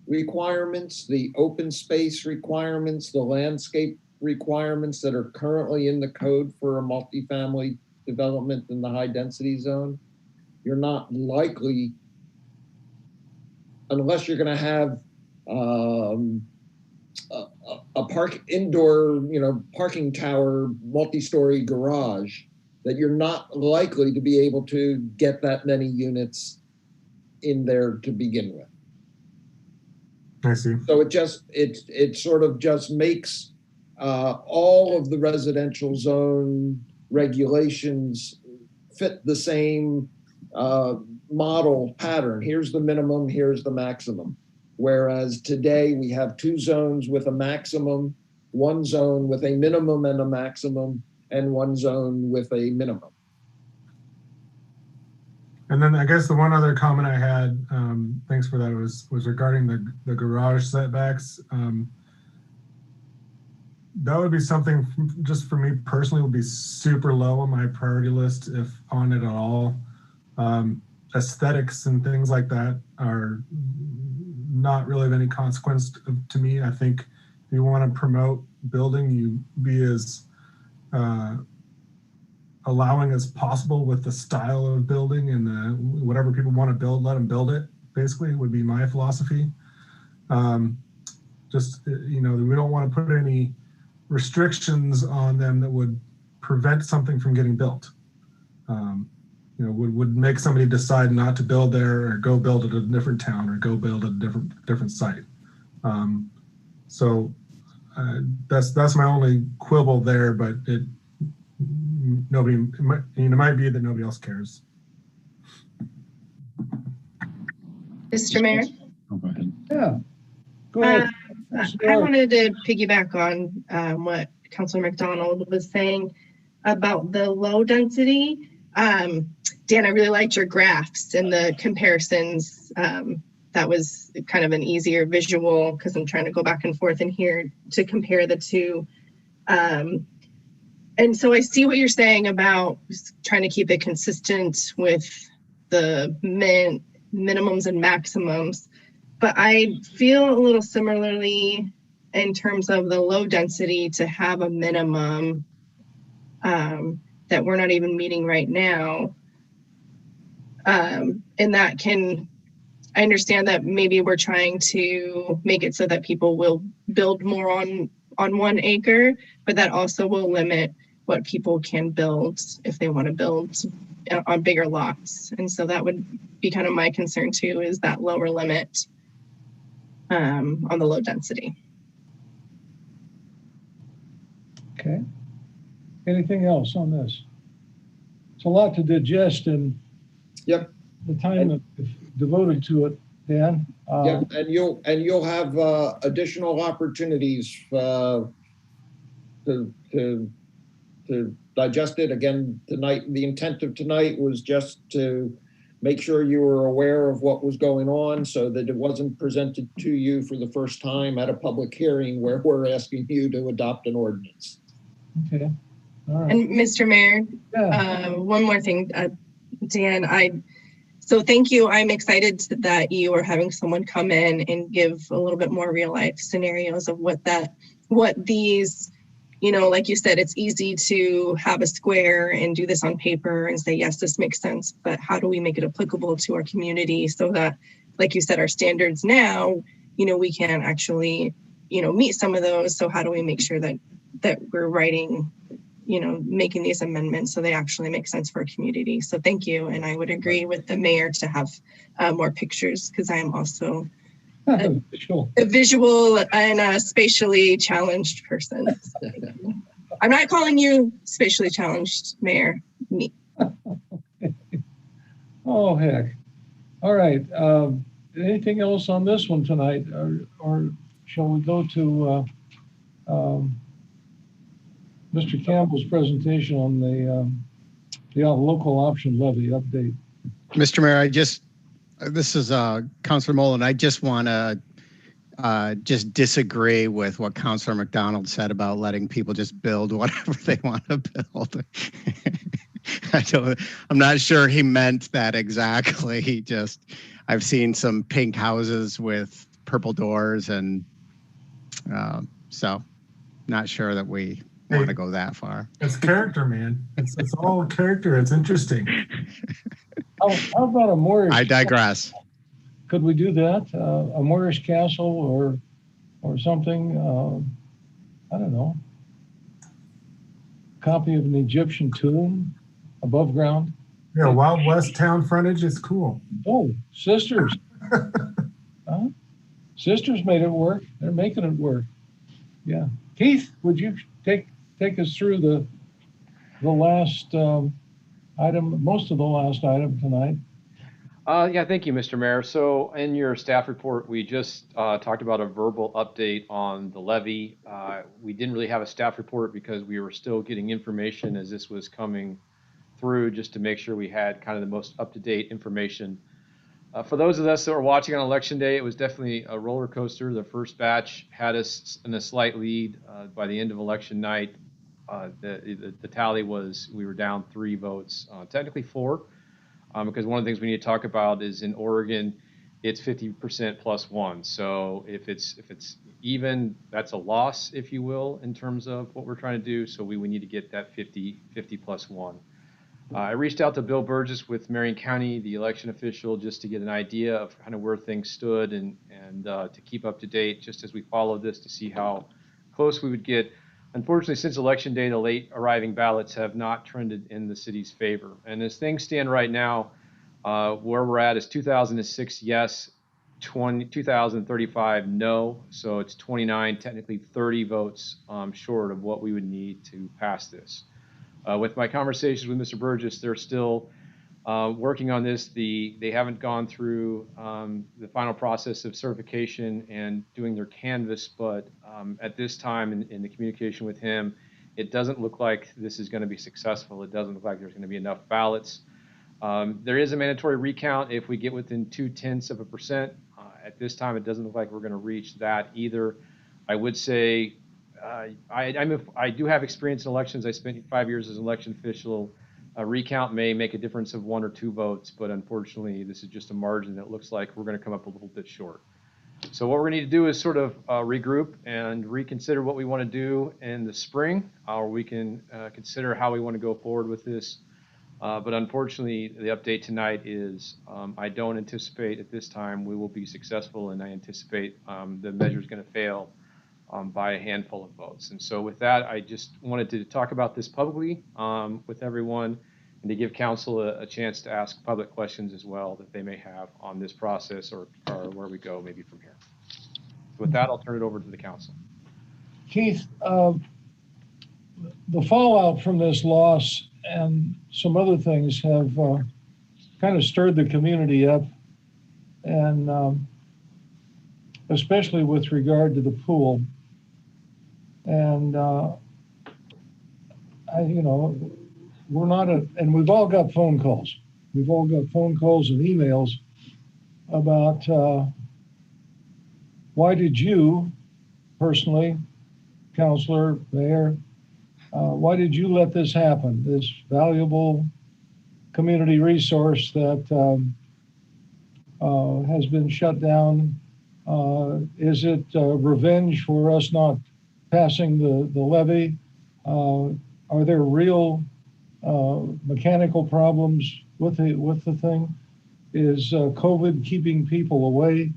Speaker 10: requirements, the open space requirements, the landscape requirements that are currently in the code for a multifamily development in the high density zone, you're not likely, unless you're going to have a indoor, parking tower, multi-story garage, that you're not likely to be able to get that many units in there to begin with.
Speaker 8: I see.
Speaker 10: So it sort of just makes all of the residential zone regulations fit the same model pattern. Here's the minimum, here's the maximum. Whereas today we have two zones with a maximum, one zone with a minimum and a maximum, and one zone with a minimum.
Speaker 8: And then I guess the one other comment I had, thanks for that, was regarding the garage setbacks. That would be something just for me personally would be super low on my priority list, if on it at all. Aesthetics and things like that are not really of any consequence to me. I think if you want to promote building, you be as allowing as possible with the style of building, and whatever people want to build, let them build it, basically, would be my philosophy. Just, we don't want to put any restrictions on them that would prevent something from getting built. Would make somebody decide not to build there, or go build at a different town, or go build at a different site. That's my only quibble there, but it might be that nobody else cares.
Speaker 4: Mr. Mayor?
Speaker 3: Oh, go ahead.
Speaker 1: Yeah, go ahead.
Speaker 4: I wanted to piggyback on what Councilor McDonald was saying about the low density. Dan, I really liked your graphs and the comparisons. That was kind of an easier visual because I'm trying to go back and forth in here to compare the two. And so I see what you're saying about trying to keep it consistent with the minimums and maximums, but I feel a little similarly in terms of the low density to have a minimum that we're not even meeting right now. And that I understand that maybe we're trying to make it so that people will build more on 1 acre, but that also will limit what people can build if they want to build on bigger lots. And so that would be kind of my concern too, is that lower limit on the low density.
Speaker 1: Okay. Anything else on this? It's a lot to digest, and
Speaker 10: Yep.
Speaker 1: the time devoted to it, Dan.
Speaker 10: Yep, and you'll have additional opportunities to digest it again tonight. The intent of tonight was just to make sure you were aware of what was going on, so that it wasn't presented to you for the first time at a public hearing where we're asking you to adopt an ordinance.
Speaker 1: Okay. All right.
Speaker 4: And Mr. Mayor, one more thing, Dan, so thank you. I'm excited that you are having someone come in and give a little bit more real life scenarios of what these you know, like you said, it's easy to have a square and do this on paper and say, yes, this makes sense, but how do we make it applicable to our community so that, like you said, our standards now, you know, we can actually, you know, meet some of those. So how do we make sure that we're writing, you know, making these amendments so they actually make sense for our community? So thank you. And I would agree with the mayor to have more pictures, because I am also
Speaker 1: Sure.
Speaker 4: a visual and a spatially challenged person. So I'm not calling you spatially challenged, Mayor. Me.
Speaker 1: Oh, heck. All right. Anything else on this one tonight? Or shall we go to Mr. Campbell's presentation on the local option levy update?
Speaker 5: Mr. Mayor, this is Councilor Mullen. I just want to just disagree with what Councilor McDonald said about letting people just build whatever they want to build. I'm not sure he meant that exactly. I've seen some pink houses with purple doors, and so not sure that we want to go that far.
Speaker 8: It's character, man. It's all character. It's interesting.
Speaker 1: How about a Moorish?
Speaker 5: I digress.
Speaker 1: Could we do that? A Moorish castle or something? I don't know. Copy of an Egyptian tomb above ground.
Speaker 8: Yeah, Wild West town frontage is cool.
Speaker 1: Oh, Sisters. Sisters made it work. They're making it work. Yeah. Keith, would you take us through the last item, most of the last item tonight?
Speaker 7: Yeah, thank you, Mr. Mayor. So in your staff report, we just talked about a verbal update on the levy. We didn't really have a staff report because we were still getting information as this was coming through, just to make sure we had kind of the most up-to-date information. For those of us that were watching on election day, it was definitely a roller coaster. The first batch had us in a slight lead. By the end of election night, the tally was we were down 3 votes, technically 4. Because one of the things we need to talk about is in Oregon, it's 50% plus 1. So if it's even, that's a loss, if you will, in terms of what we're trying to do. So we need to get that 50 plus 1. I reached out to Bill Burgess with Marion County, the election official, just to get an idea of kind of where things stood and to keep up to date, just as we followed this, to see how close we would get. Unfortunately, since election day, the late arriving ballots have not trended in the city's favor. And as things stand right now, where we're at is 2006 yes, 2035 no. So it's 29, technically 30 votes short of what we would need to pass this. With my conversations with Mr. Burgess, they're still working on this. They haven't gone through the final process of certification and doing their canvass, but at this time in the communication with him, it doesn't look like this is going to be successful. It doesn't look like there's going to be enough ballots. There is a mandatory recount if we get within 0.2%. At this time, it doesn't look like we're going to reach that either. I would say I do have experience in elections. I spent 5 years as an election official. A recount may make a difference of 1 or 2 votes, but unfortunately, this is just a margin that looks like we're going to come up a little bit short. So what we're going to need to do is sort of regroup and reconsider what we want to do in the spring, or we can consider how we want to go forward with this. But unfortunately, the update tonight is I don't anticipate at this time we will be successful, and I anticipate the measure is going to fail by a handful of votes. And so with that, I just wanted to talk about this publicly with everyone, and to give council a chance to ask public questions as well that they may have on this process or where we go maybe from here. So with that, I'll turn it over to the council.
Speaker 1: Keith, the fallout from this loss and some other things have kind of stirred the community up, and especially with regard to the pool. And we're not and we've all got phone calls. We've all got phone calls and emails about why did you personally, councilor, mayor, why did you let this happen? This valuable community resource that has been shut down. Is it revenge for us not passing the levy? Are there real mechanical problems with the thing? Is COVID keeping people away?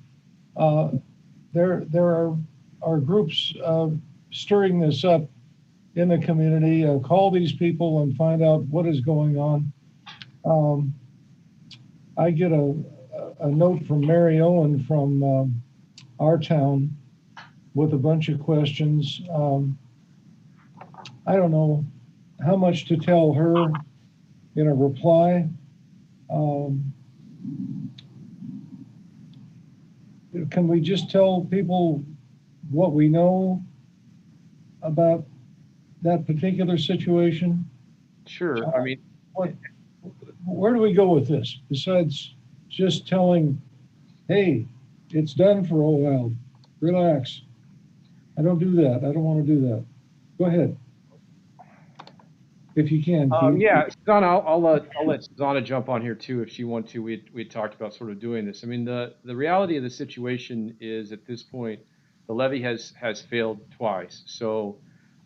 Speaker 1: There are groups stirring this up in the community. Call these people and find out what is going on. I get a note from Mary Owen from our town with a bunch of questions. I don't know how much to tell her in a reply. Can we just tell people what we know about that particular situation?
Speaker 7: Sure. I mean,
Speaker 1: Where do we go with this besides just telling, hey, it's done for a while, relax? I don't do that. I don't want to do that. Go ahead. If you can, Keith.
Speaker 7: yeah, Susanna, I'll let Susanna jump on here too if she wants to. We talked about sort of doing this. I mean, the reality of the situation is at this point, the levy has failed twice. So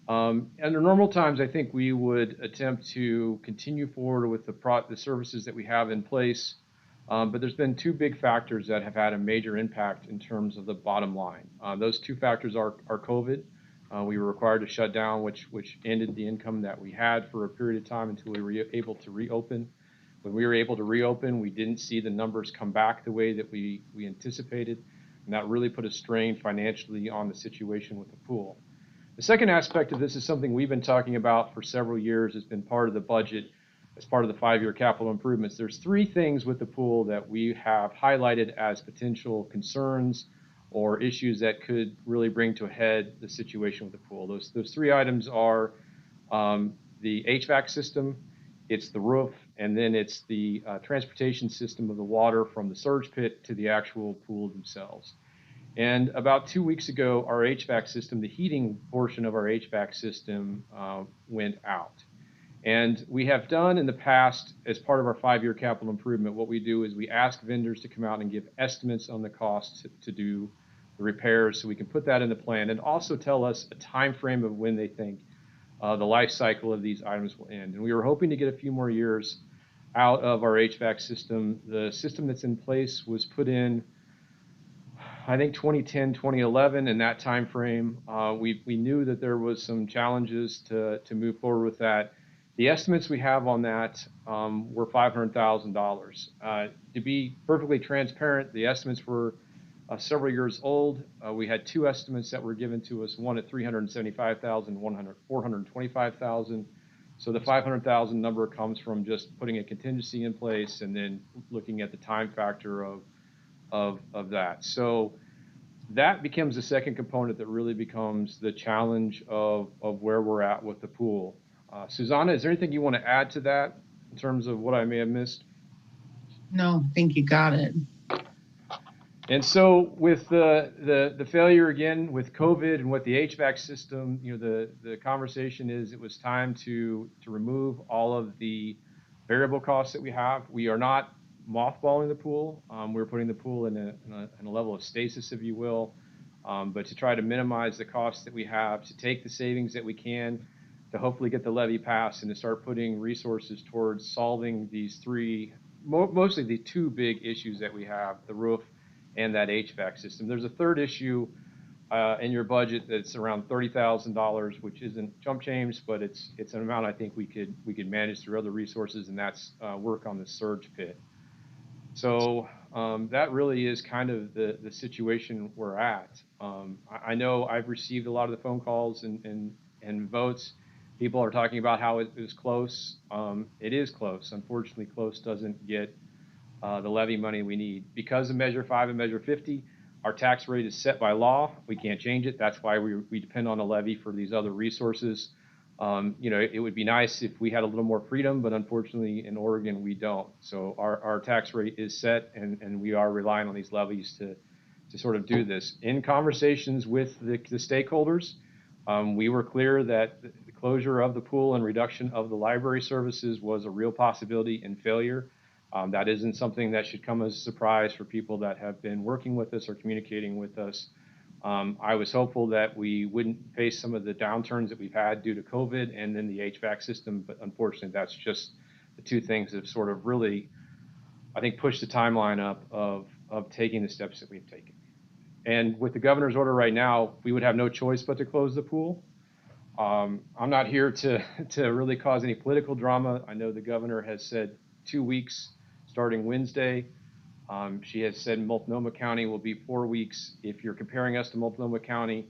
Speaker 7: under normal times, I think we would attempt to continue forward with the services that we have in place. But there's been two big factors that have had a major impact in terms of the bottom line. Those two factors are COVID. We were required to shut down, which ended the income that we had for a period of time until we were able to reopen. When we were able to reopen, we didn't see the numbers come back the way that we anticipated, and that really put a strain financially on the situation with the pool. The second aspect of this is something we've been talking about for several years. It's been part of the budget as part of the 5-year capital improvements. There's three things with the pool that we have highlighted as potential concerns or issues that could really bring to a head the situation with the pool. Those three items are the HVAC system, it's the roof, and then it's the transportation system of the water from the surge pit to the actual pool themselves. And about 2 weeks ago, our HVAC system, the heating portion of our HVAC system went out. And we have done in the past, as part of our 5-year capital improvement, what we do is we ask vendors to come out and give estimates on the cost to do the repairs so we can put that in the plan and also tell us a time frame of when they think the life cycle of these items will end. And we were hoping to get a few more years out of our HVAC system. The system that's in place was put in, I think, 2010, 2011, in that time frame. We knew that there was some challenges to move forward with that. The estimates we have on that were $500,000. To be perfectly transparent, the estimates were several years old. We had two estimates that were given to us, one at $375,000, one at $425,000. So the $500,000 number comes from just putting a contingency in place and then looking at the time factor of that. So that becomes the second component that really becomes the challenge of where we're at with the pool. Susanna, is there anything you want to add to that in terms of what I may have missed?
Speaker 6: No, I think you got it.
Speaker 7: And so with the failure again with COVID and with the HVAC system, the conversation is it was time to remove all of the variable costs that we have. We are not mothballing the pool. We're putting the pool in a level of stasis, if you will, but to try to minimize the costs that we have, to take the savings that we can, to hopefully get the levy passed and to start putting resources towards solving these three, mostly the two big issues that we have, the roof and that HVAC system. There's a third issue in your budget that's around $30,000, which isn't chump change, but it's an amount I think we could manage through other resources, and that's work on the surge pit. So that really is kind of the situation we're at. I know I've received a lot of the phone calls and votes. People are talking about how it is close. It is close. Unfortunately, close doesn't get the levy money we need. Because of Measure 5 and Measure 50, our tax rate is set by law. We can't change it. That's why we depend on the levy for these other resources. It would be nice if we had a little more freedom, but unfortunately in Oregon we don't. So our tax rate is set, and we are relying on these levies to sort of do this. In conversations with the stakeholders, we were clear that the closure of the pool and reduction of the library services was a real possibility and failure. That isn't something that should come as a surprise for people that have been working with us or communicating with us. I was hopeful that we wouldn't face some of the downturns that we've had due to COVID and then the HVAC system, but unfortunately, that's just the two things that have sort of really, I think, pushed the timeline up of taking the steps that we've taken. And with the governor's order right now, we would have no choice but to close the pool. I'm not here to really cause any political drama. I know the governor has said 2 weeks starting Wednesday. She has said Multnomah County will be 4 weeks. If you're comparing us to Multnomah County,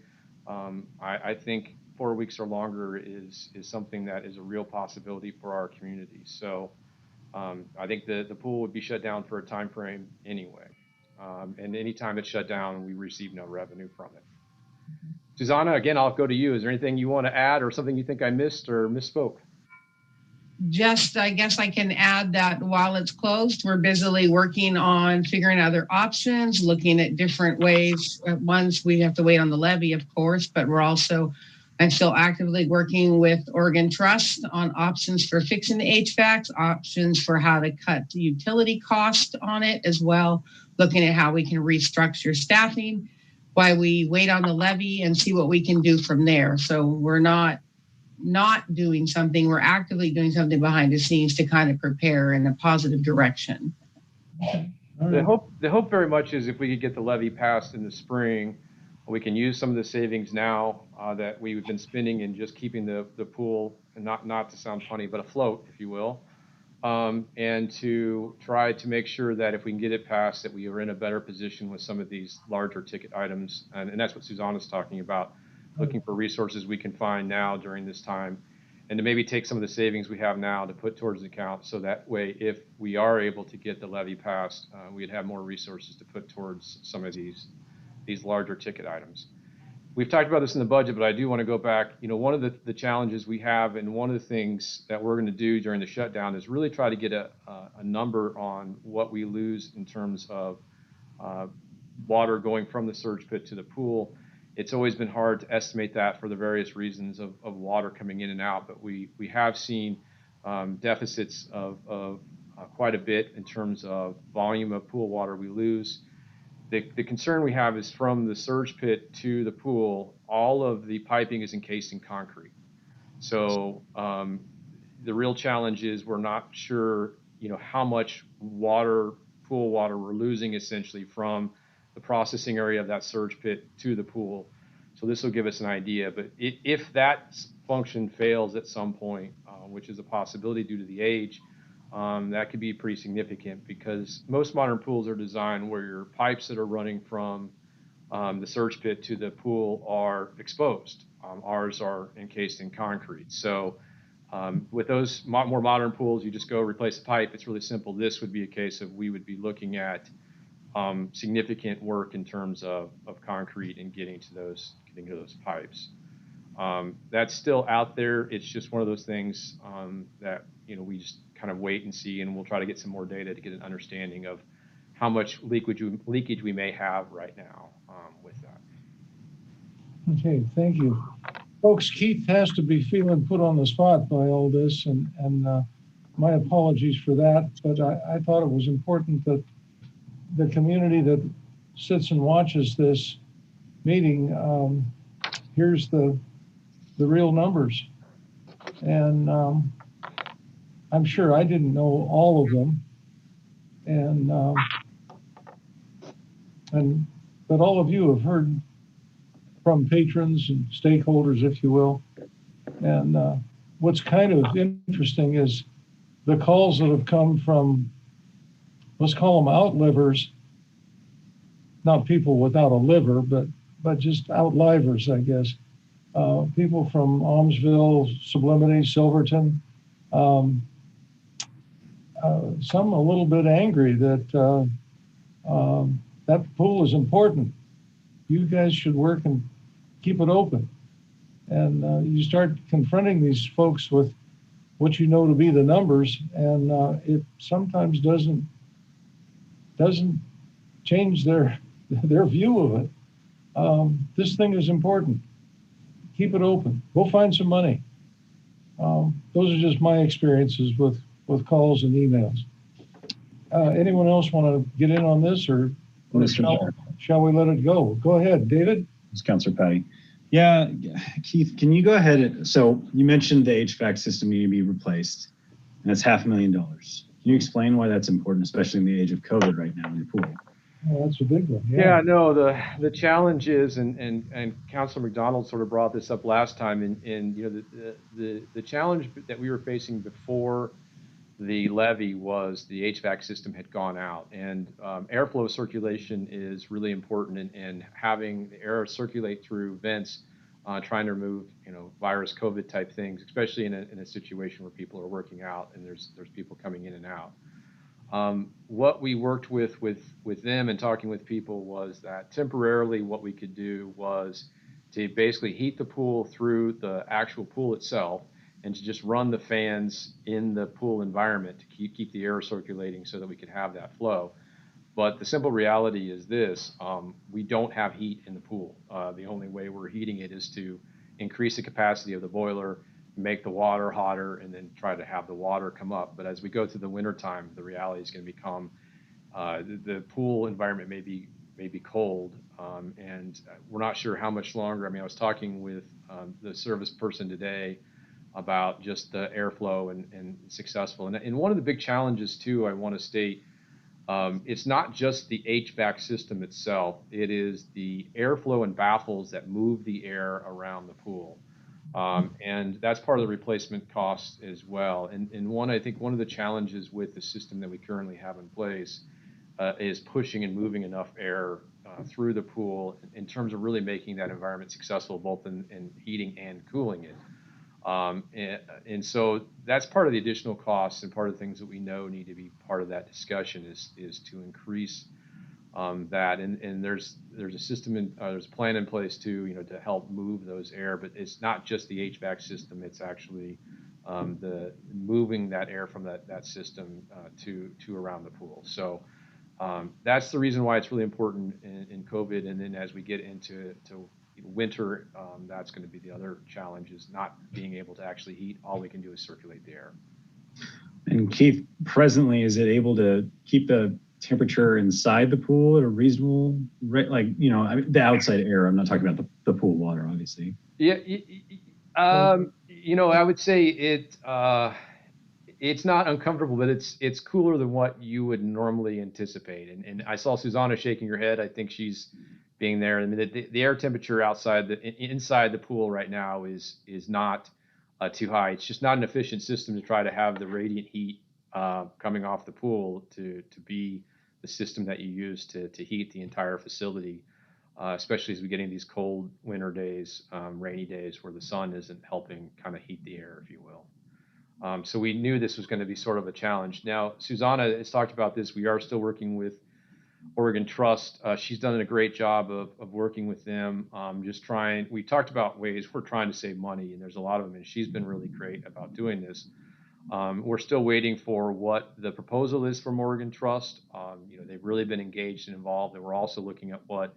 Speaker 7: I think 4 weeks or longer is something that is a real possibility for our community. So I think the pool would be shut down for a time frame anyway. And anytime it's shut down, we receive no revenue from it. Susanna, again, I'll go to you. Is there anything you want to add or something you think I missed or misspoke?
Speaker 6: Just, I guess I can add that while it's closed, we're busily working on figuring out other options, looking at different ways. Once we have to wait on the levy, of course, but I'm still actively working with Oregon Trust on options for fixing the HVACs, options for how to cut the utility cost on it as well, looking at how we can restructure staffing while we wait on the levy and see what we can do from there. So we're not doing something, we're actively doing something behind the scenes to kind of prepare in a positive direction.
Speaker 7: The hope very much is if we could get the levy passed in the spring, we can use some of the savings now that we've been spending in just keeping the pool, and not to sound funny, but afloat, if you will, and to try to make sure that if we can get it passed, that we are in a better position with some of these larger ticket items. And that's what Susanna's talking about, looking for resources we can find now during this time, and to maybe take some of the savings we have now to put towards the account, so that way, if we are able to get the levy passed, we'd have more resources to put towards some of these larger ticket items. We've talked about this in the budget, but I do want to go back. One of the challenges we have, and one of the things that we're going to do during the shutdown, is really try to get a number on what we lose in terms of water going from the surge pit to the pool. It's always been hard to estimate that for the various reasons of water coming in and out, but we have seen deficits of quite a bit in terms of volume of pool water we lose. The concern we have is from the surge pit to the pool, all of the piping is encased in concrete. So the real challenge is we're not sure, how much pool water we're losing essentially from the processing area of that surge pit to the pool. So this will give us an idea. But if that function fails at some point, which is a possibility due to the age, that could be pretty significant, because most modern pools are designed where your pipes that are running from the surge pit to the pool are exposed. Ours are encased in concrete. So with those more modern pools, you just go replace the pipe. It's really simple. This would be a case of we would be looking at significant work in terms of concrete and getting to those pipes. That's still out there. It's just one of those things that we just kind of wait and see, and we'll try to get some more data to get an understanding of how much leakage we may have right now with that.
Speaker 1: Okay, thank you. Folks, Keith has to be feeling put on the spot by all this, and my apologies for that, but I thought it was important that the community that sits and watches this meeting hears the real numbers. And I'm sure I didn't know all of them, but all of you have heard from patrons and stakeholders, if you will. And what's kind of interesting is the calls that have come from, let's call them outlivers, not people without a liver, but just outlivers, I guess. People from Almsville, Sublimity, Silverton, some a little bit angry that that pool is important. You guys should work and keep it open. And you start confronting these folks with what you know to be the numbers, and it sometimes doesn't change their view of it. This thing is important. Keep it open. Go find some money. Those are just my experiences with calls and emails. Anyone else want to get in on this, or shall we let it go? Go ahead, David.
Speaker 3: It's Councilor Patty. Yeah, Keith, can you go ahead? So you mentioned the HVAC system needing to be replaced, and that's $500,000. Can you explain why that's important, especially in the age of COVID right now in the pool?
Speaker 1: Oh, that's a big one.
Speaker 7: Yeah, no, the challenge is, and Councilor McDonald sort of brought this up last time, and you know, the challenge that we were facing before the levy was the HVAC system had gone out, and airflow circulation is really important, and having the air circulate through vents, trying to remove, you know, virus COVID type things, especially in a situation where people are working out and there's people coming in and out. What we worked with them and talking with people was that temporarily what we could do was to basically heat the pool through the actual pool itself, and to just run the fans in the pool environment to keep the air circulating so that we could have that flow. But the simple reality is this, we don't have heat in the pool. The only way we're heating it is to increase the capacity of the boiler, make the water hotter, and then try to have the water come up. But as we go through the winter time, the reality is going to become the pool environment may be cold, and we're not sure how much longer. I mean, I was talking with the service person today about just the airflow and successful. And one of the big challenges too, I want to state, it's not just the HVAC system itself, it is the airflow and baffles that move the air around the pool. And that's part of the replacement cost as well. And I think one of the challenges with the system that we currently have in place is pushing and moving enough air through the pool in terms of really making that environment successful, both in heating and cooling it. And so that's part of the additional costs, and part of the things that we know need to be part of that discussion is to increase that. And there's a system there's a plan in place too, you know, to help move those air. But it's not just the HVAC system; it's actually the moving that air from that system to around the pool. So that's the reason why it's really important in COVID. And then as we get into winter, that's going to be the other challenge, is not being able to actually heat. All we can do is circulate the air.
Speaker 3: And Keith, presently, is it able to keep the temperature inside the pool at a reasonable rate? Like, you know, I mean, the outside air, I'm not talking about the pool water, obviously.
Speaker 7: Yeah, you know, I would say it's not uncomfortable, but it's cooler than what you would normally anticipate. And I saw Susanna shaking her head. I think she's being there. I mean, the air temperature inside the pool right now is not too high. It's just not an efficient system to try to have the radiant heat coming off the pool to be the system that you use to heat the entire facility, especially as we get into these cold winter days, rainy days where the sun isn't helping kind of heat the air, if you will. So we knew this was going to be sort of a challenge. Now, Susanna has talked about this. We are still working with Oregon Trust. She's done a great job of working with them. We talked about ways we're trying to save money, and there's a lot of them, and she's been really great about doing this. We're still waiting for what the proposal is from Oregon Trust. You know, they've really been engaged and involved, and we're also looking at what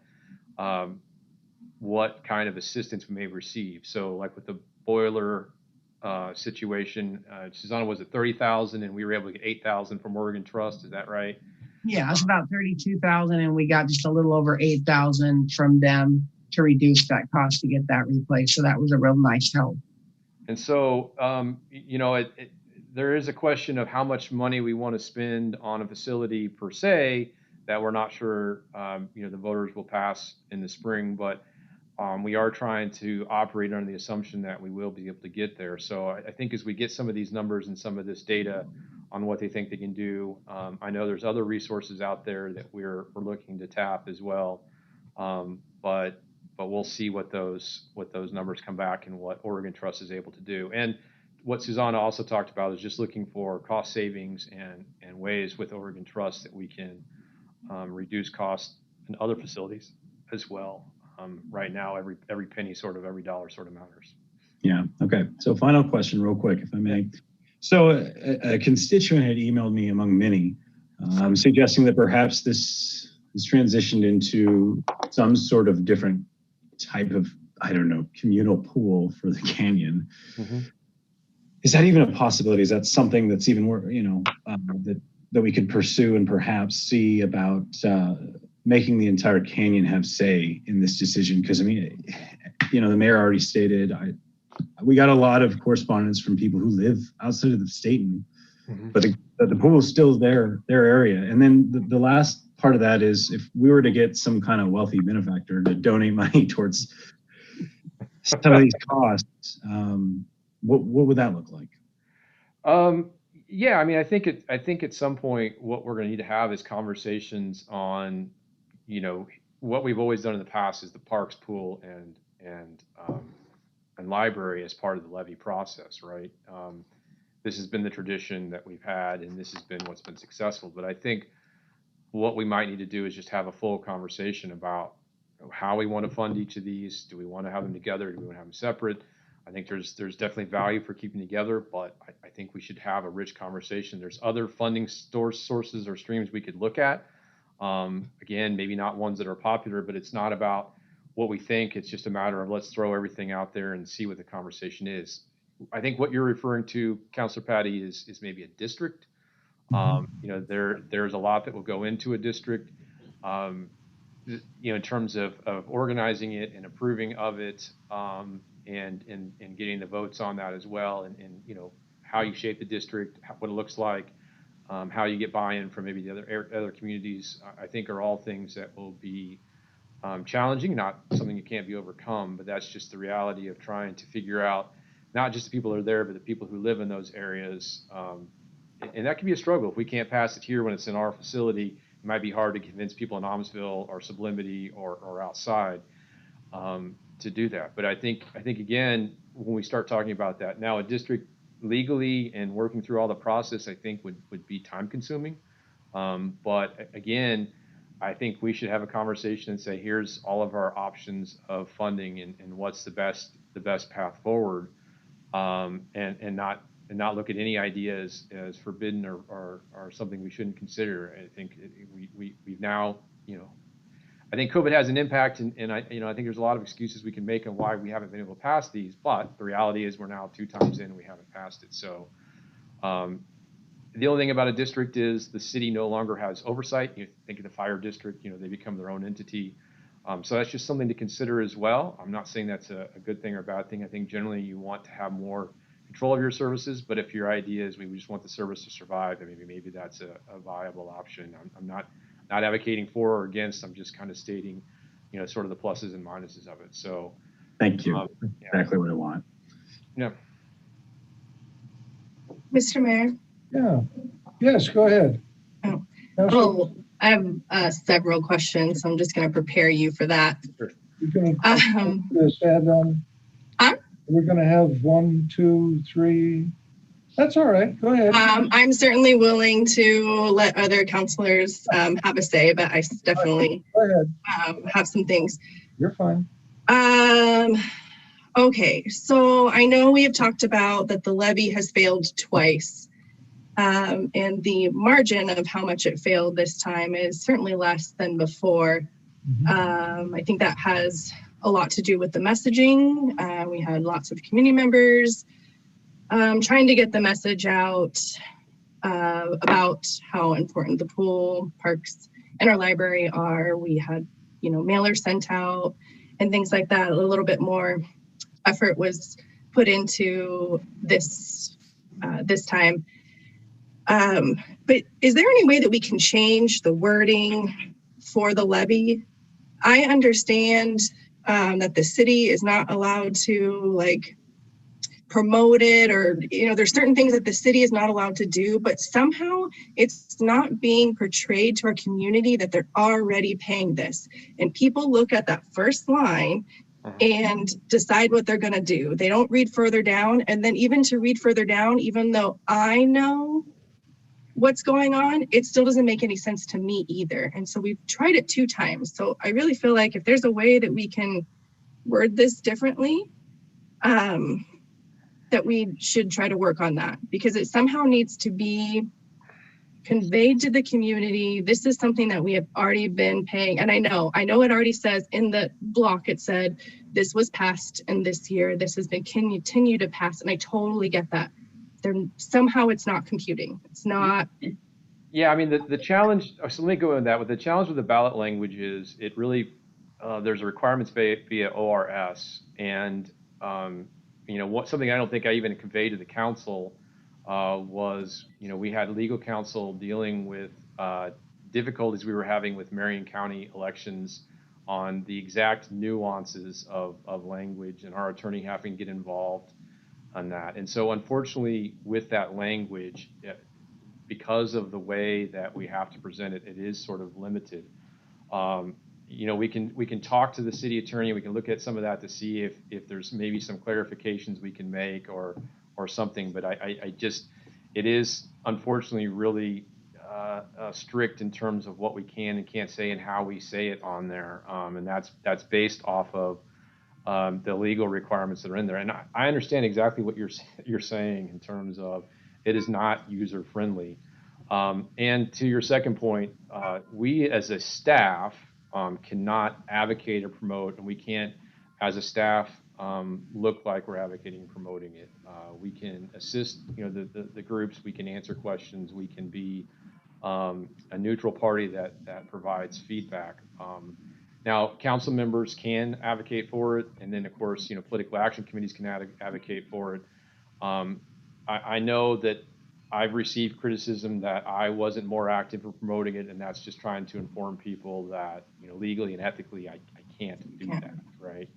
Speaker 7: kind of assistance we may receive. So like with the boiler situation, Susanna, was it 30,000, and we were able to get 8,000 from Oregon Trust? Is that right?
Speaker 6: Yeah, it's about 32,000, and we got just a little over 8,000 from them to reduce that cost to get that replaced. So that was a real nice help.
Speaker 7: And so, you know, there is a question of how much money we want to spend on a facility per se that we're not sure, you know, the voters will pass in the spring, but we are trying to operate under the assumption that we will be able to get there. So I think as we get some of these numbers and some of this data on what they think they can do, I know there's other resources out there that we're looking to tap as well, but we'll see what those numbers come back and what Oregon Trust is able to do. And what Susanna also talked about is just looking for cost savings and ways with Oregon Trust that we can reduce costs in other facilities as well. Right now, every penny every dollar sort of matters.
Speaker 3: Yeah. Okay. So final question real quick, if I may. So a constituent had emailed me, among many, suggesting that perhaps this transitioned into some sort of different type of, I don't know, communal pool for the canyon. Mm-hmm. Is that even a possibility? Is that something that's even more, you know, that we could pursue and perhaps see about making the entire canyon have say in this decision, because I mean, the mayor already stated, we got a lot of correspondence from people who live outside of the Stayton, but the pool is still their area. And then the last part of that is, if we were to get some kind of wealthy benefactor to donate money towards some of these costs, what would that look like?
Speaker 7: Yeah, I mean, I think at some point what we're going to need to have is conversations on, what we've always done in the past is the parks, pool, and library as part of the levy process, right? This has been the tradition that we've had, and this has been what's been successful. But I think what we might need to do is just have a full conversation about how we want to fund each of these. Do we want to have them together? Do we want to have them separate? I think there's definitely value for keeping together, but I think we should have a rich conversation. There's other funding sources or streams we could look at. Again, maybe not ones that are popular, but it's not about what we think. It's just a matter of let's throw everything out there and see what the conversation is. I think what you're referring to, Councilor Patty, is maybe a district. There's a lot that will go into a district. In terms of organizing it and approving of it, and getting the votes on that as well, and how you shape the district, what it looks like, how you get buy-in from maybe the other communities, I think are all things that will be challenging, not something that can't be overcome, but that's just the reality of trying to figure out not just the people that are there, but the people who live in those areas. And that can be a struggle. If we can't pass it here when it's in our facility, it might be hard to convince people in Almsville or Sublimity or outside to do that. But I think again, when we start talking about that now, a district legally and working through all the process, I think would be time consuming. But again, I think we should have a conversation and say, here's all of our options of funding and what's the best path forward, and not look at any idea as forbidden or something we shouldn't consider. I think we've now, I think COVID has an impact, and I think there's a lot of excuses we can make on why we haven't been able to pass these, but the reality is we're now 2 times in and we haven't passed it. So the only thing about a district is the city no longer has oversight. You think of the fire district, they become their own entity. So that's just something to consider as well. I'm not saying that's a good thing or a bad thing. I think generally you want to have more control of your services, but if your idea is we just want the service to survive, maybe that's a viable option. I'm not advocating for or against. I'm just kind of stating, sort of the pluses and minuses of it. So
Speaker 3: thank you. Exactly what I want.
Speaker 7: Yeah.
Speaker 4: Mr. Mayor?
Speaker 1: Yeah. Yes, go ahead.
Speaker 4: Oh, I have several questions, so I'm just going to prepare you for that.
Speaker 1: Sure. You're going to this add-on. We're going to have 1, 2, 3. That's all right. Go ahead.
Speaker 4: I'm certainly willing to let other counselors have a say, but I definitely have some things.
Speaker 1: You're fine.
Speaker 4: Okay, so I know we have talked about that the levy has failed twice, and the margin of how much it failed this time is certainly less than before. I think that has a lot to do with the messaging. We had lots of community members trying to get the message out about how important the pool, parks, and our library are. We had, mailers sent out and things like that. A little bit more effort was put into this time. But is there any way that we can change the wording for the levy? I understand that the city is not allowed to promote it, or there's certain things that the city is not allowed to do, but somehow it's not being portrayed to our community that they're already paying this, and people look at that first line and decide what they're going to do. They don't read further down, and then even to read further down, even though I know what's going on, it still doesn't make any sense to me either. And so we've tried it 2 times. So I really feel like if there's a way that we can word this differently, that we should try to work on that, because it somehow needs to be conveyed to the community. This is something that we have already been paying. And I know it already says in the block, it said this was passed in this year, this has been continued to pass. And I totally get that. Somehow it's not computing. It's not
Speaker 7: Yeah, I mean, the challenge, so let me go into that. With the challenge with the ballot language is it really, there's a requirements via ORS. And, something I don't think I even conveyed to the council was, we had legal counsel dealing with difficulties we were having with Marion County elections on the exact nuances of language, and our attorney having to get involved on that. And so unfortunately with that language, because of the way that we have to present it, it is sort of limited. We can talk to the city attorney. We can look at some of that to see if there's maybe some clarifications we can make or something. But I just, it is unfortunately really strict in terms of what we can and can't say and how we say it on there. And that's based off of the legal requirements that are in there. And I understand exactly what you're saying in terms of it is not user friendly. And to your second point, we as a staff cannot advocate or promote, and we can't, as a staff, look like we're advocating and promoting it. We can assist, the groups. We can answer questions. We can be a neutral party that provides feedback. Now, council members can advocate for it, and then of course, political action committees can advocate for it. I know that I've received criticism that I wasn't more active in promoting it, and that's just trying to inform people that legally and ethically I can't do that, right?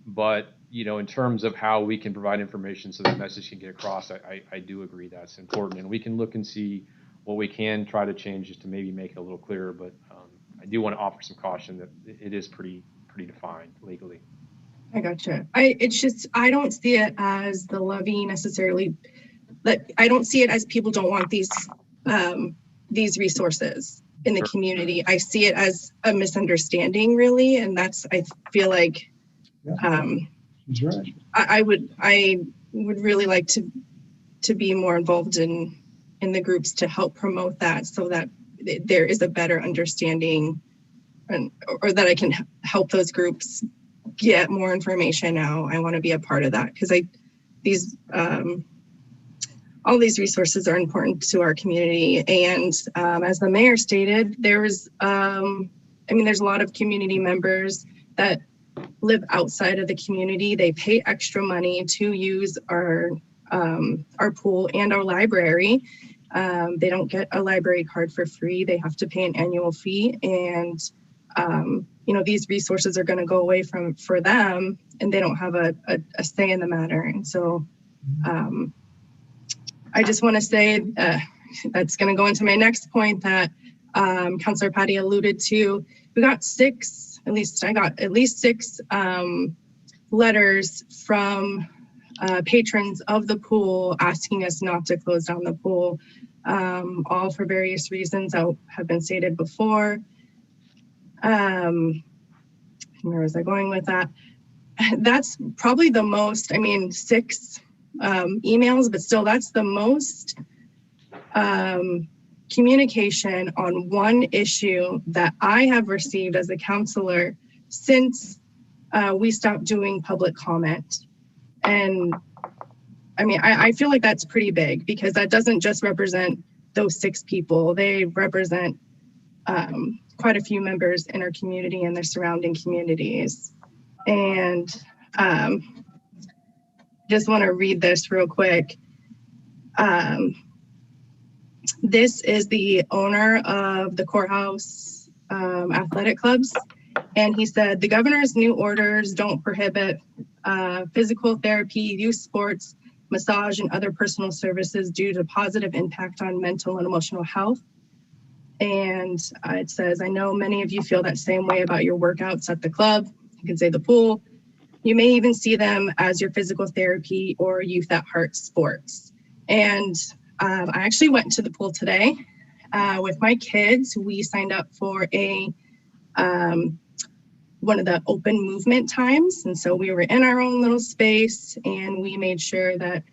Speaker 7: But in terms of how we can provide information so that message can get across, I do agree that's important, and we can look and see what we can try to change just to maybe make it a little clearer. But I do want to offer some caution that it is pretty defined legally.
Speaker 4: I gotcha. It's just, I don't see it as the levy necessarily, but I don't see it as people don't want these resources in the community. I see it as a misunderstanding, really. And that's, I feel like,
Speaker 1: That's right.
Speaker 4: I would really like to be more involved in the groups to help promote that, so that there is a better understanding, or that I can help those groups get more information out. I want to be a part of that, because all these resources are important to our community. And as the mayor stated, there's a lot of community members that live outside of the community. They pay extra money to use our pool and our library. They don't get a library card for free. They have to pay an annual fee. And these resources are going to go away for them, and they don't have a say in the matter. And so I just want to say that's going to go into my next point that Councilor Patty alluded to. We got I got at least six letters from patrons of the pool asking us not to close down the pool, all for various reasons that have been stated before. Where was I going with that? That's probably the most, 6 emails, but still that's the most communication on one issue that I have received as a counselor since we stopped doing public comment. And I feel like that's pretty big, because that doesn't just represent those 6 people. They represent quite a few members in our community and their surrounding communities. And just want to read this real quick. This is the owner of the courthouse athletic clubs. And he said, the governor's new orders don't prohibit physical therapy, youth sports, massage, and other personal services due to positive impact on mental and emotional health. And it says, I know many of you feel that same way about your workouts at the club. You can say the pool. You may even see them as your physical therapy or youth at heart sports. And I actually went to the pool today with my kids. We signed up for one of the open movement times. And so we were in our own little space, and we made sure that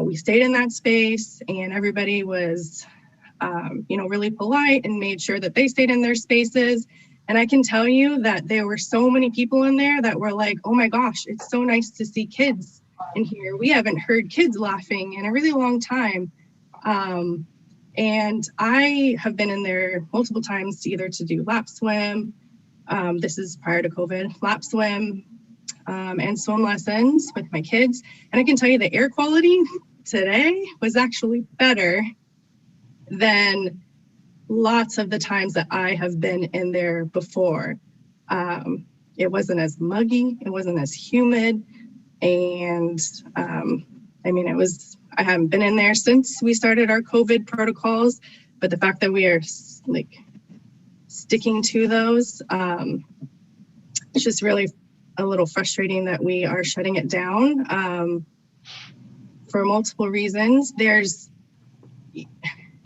Speaker 4: we stayed in that space, and everybody was really polite and made sure that they stayed in their spaces. And I can tell you that there were so many people in there that were like, oh my gosh, it's so nice to see kids in here. We haven't heard kids laughing in a really long time. And I have been in there multiple times either to do lap swim. This is prior to COVID, lap swim and swim lessons with my kids. And I can tell you the air quality today was actually better than lots of the times that I have been in there before. It wasn't as muggy, it wasn't as humid. And I mean, I haven't been in there since we started our COVID protocols, but the fact that we are like sticking to those, it's just really a little frustrating that we are shutting it down for multiple reasons.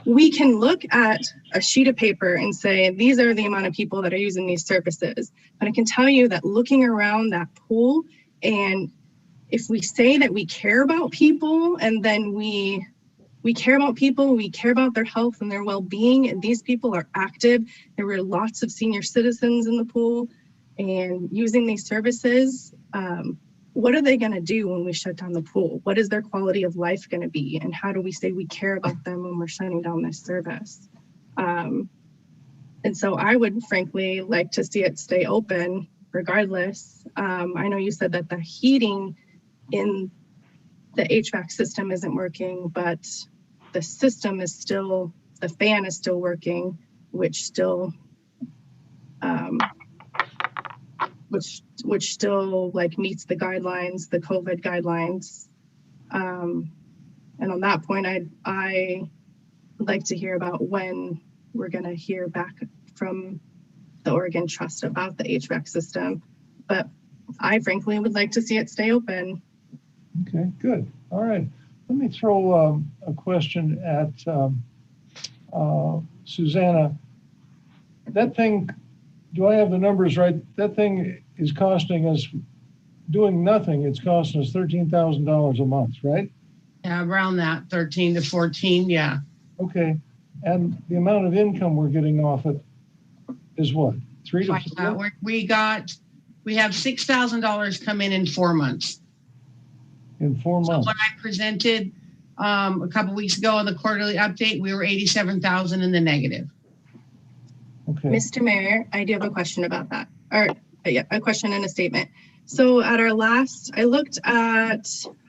Speaker 4: We can look at a sheet of paper and say, these are the amount of people that are using these services. But I can tell you that looking around that pool, and if we say that we care about people and then we care about people, we care about their health and their well-being, and these people are active. There were lots of senior citizens in the pool and using these services. What are they going to do when we shut down the pool? What is their quality of life going to be? And how do we say we care about them when we're shutting down this service? And so I would frankly like to see it stay open regardless. I know you said that the heating in the HVAC system isn't working, but the system is still, the fan is still working, which still which still like meets the guidelines, the COVID guidelines. And on that point, I would like to hear about when we're going to hear back from the Oregon Trust about the HVAC system. But I frankly would like to see it stay open.
Speaker 1: Okay, good. All right. Let me throw a question at Susanna. That thing, do I have the numbers right? That thing is costing us, doing nothing, it's costing us $13,000 a month, right?
Speaker 6: Yeah, around that 13 to 14, yeah.
Speaker 1: Okay. And the amount of income we're getting off it is what? 3 to 4?
Speaker 6: We have $6,000 come in 4 months.
Speaker 1: In 4 months.
Speaker 6: So when I presented a couple weeks ago on the quarterly update, we were 87,000 in the negative.
Speaker 1: Okay.
Speaker 4: Mr. Mayor, I do have a question about that, or yeah, a question and a statement. So at our last, I looked at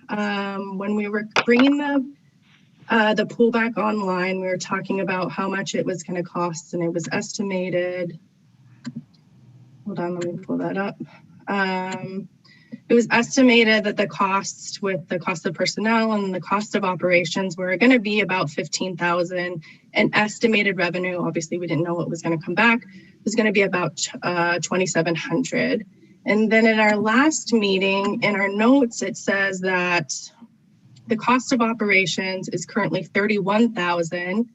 Speaker 4: when we were bringing the pool back online, we were talking about how much it was going to cost, and it was estimated. Hold on, let me pull that up. It was estimated that the cost with the cost of personnel and the cost of operations were going to be about $15,000, and estimated revenue, obviously we didn't know what was going to come back, was going to be about $2,700. And then in our last meeting, in our notes, it says that the cost of operations is currently $31,000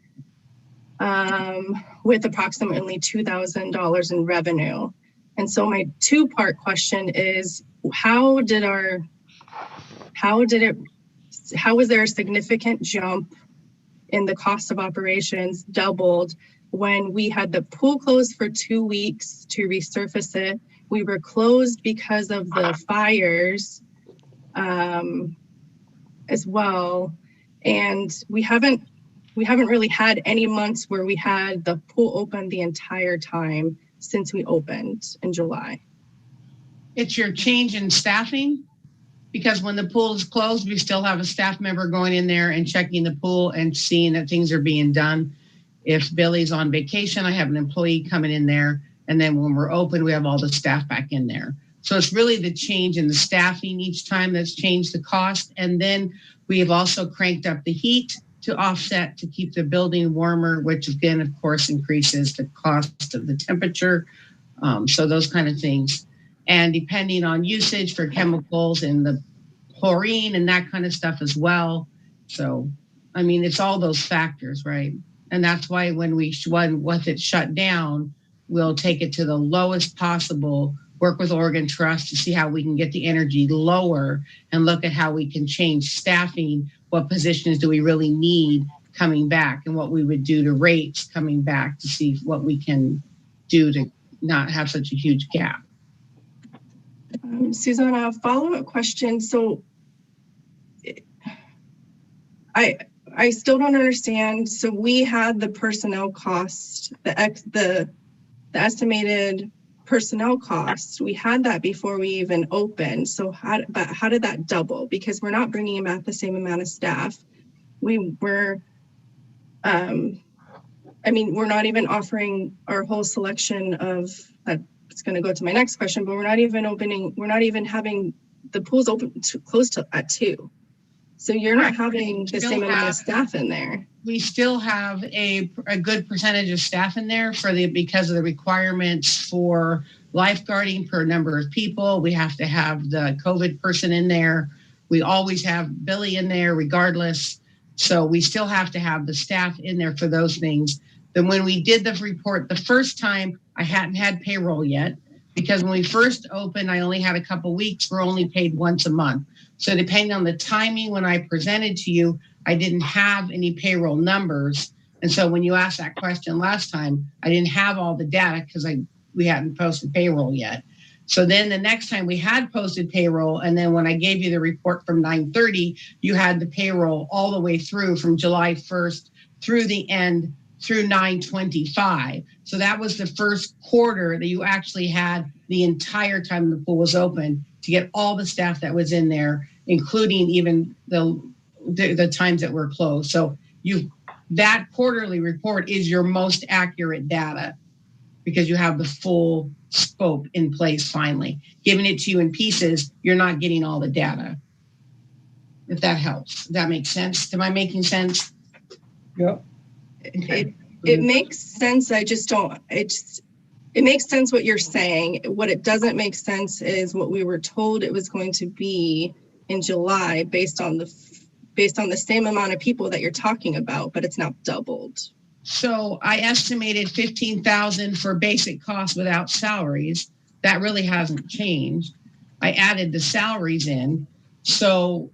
Speaker 4: with approximately $2,000 in revenue. And so my two-part question is, how was there a significant jump in the cost of operations doubled when we had the pool closed for 2 weeks to resurface it? We were closed because of the fires as well. And we haven't really had any months where we had the pool open the entire time since we opened in July.
Speaker 6: It's your change in staffing, because when the pool is closed, we still have a staff member going in there and checking the pool and seeing that things are being done. If Billy's on vacation, I have an employee coming in there. And then when we're open, we have all the staff back in there. So it's really the change in the staffing each time that's changed the cost. And then we have also cranked up the heat to offset to keep the building warmer, which again, of course, increases the cost of the temperature. So those kind of things. And depending on usage for chemicals and the chlorine and that kind of stuff as well. So, I mean, it's all those factors, right? And that's why once it's shut down, we'll take it to the lowest possible, work with Oregon Trust to see how we can get the energy lower and look at how we can change staffing. What positions do we really need coming back, and what we would do to rates coming back to see what we can do to not have such a huge gap.
Speaker 4: Susanna, a follow-up question. So I I still don't understand. So we had the personnel cost, the estimated personnel cost. We had that before we even opened. So how did that double? Because we're not bringing back the same amount of staff. We were, we're not even offering our whole selection of that. It's going to go to my next question, but we're not even having the pools open close to at 2. So you're not having the same amount of staff in there.
Speaker 6: We still have a good percentage of staff in there because of the requirements for lifeguarding per number of people. We have to have the COVID person in there. We always have Billy in there regardless. So we still have to have the staff in there for those things. Then when we did the report the first time, I hadn't had payroll yet because when we first opened, I only had a couple weeks. We're only paid once a month. So depending on the timing when I presented to you, I didn't have any payroll numbers. And so when you asked that question last time, I didn't have all the data because we hadn't posted payroll yet. So then the next time we had posted payroll, and then when I gave you the report from 9:30, you had the payroll all the way through from July 1st through the end through 9/25. So that was the first quarter that you actually had the entire time the pool was open to get all the staff that was in there, including even the times that were closed. So that quarterly report is your most accurate data because you have the full scope in place finally. Giving it to you in pieces, you're not getting all the data. If that helps. Does that make sense? Am I making sense?
Speaker 1: Yeah.
Speaker 4: Okay. It makes sense. I just don't, it makes sense what you're saying. What it doesn't make sense is what we were told it was going to be in July based on the same amount of people that you're talking about, but it's now doubled.
Speaker 6: So I estimated 15,000 for basic costs without salaries. That really hasn't changed. I added the salaries in. So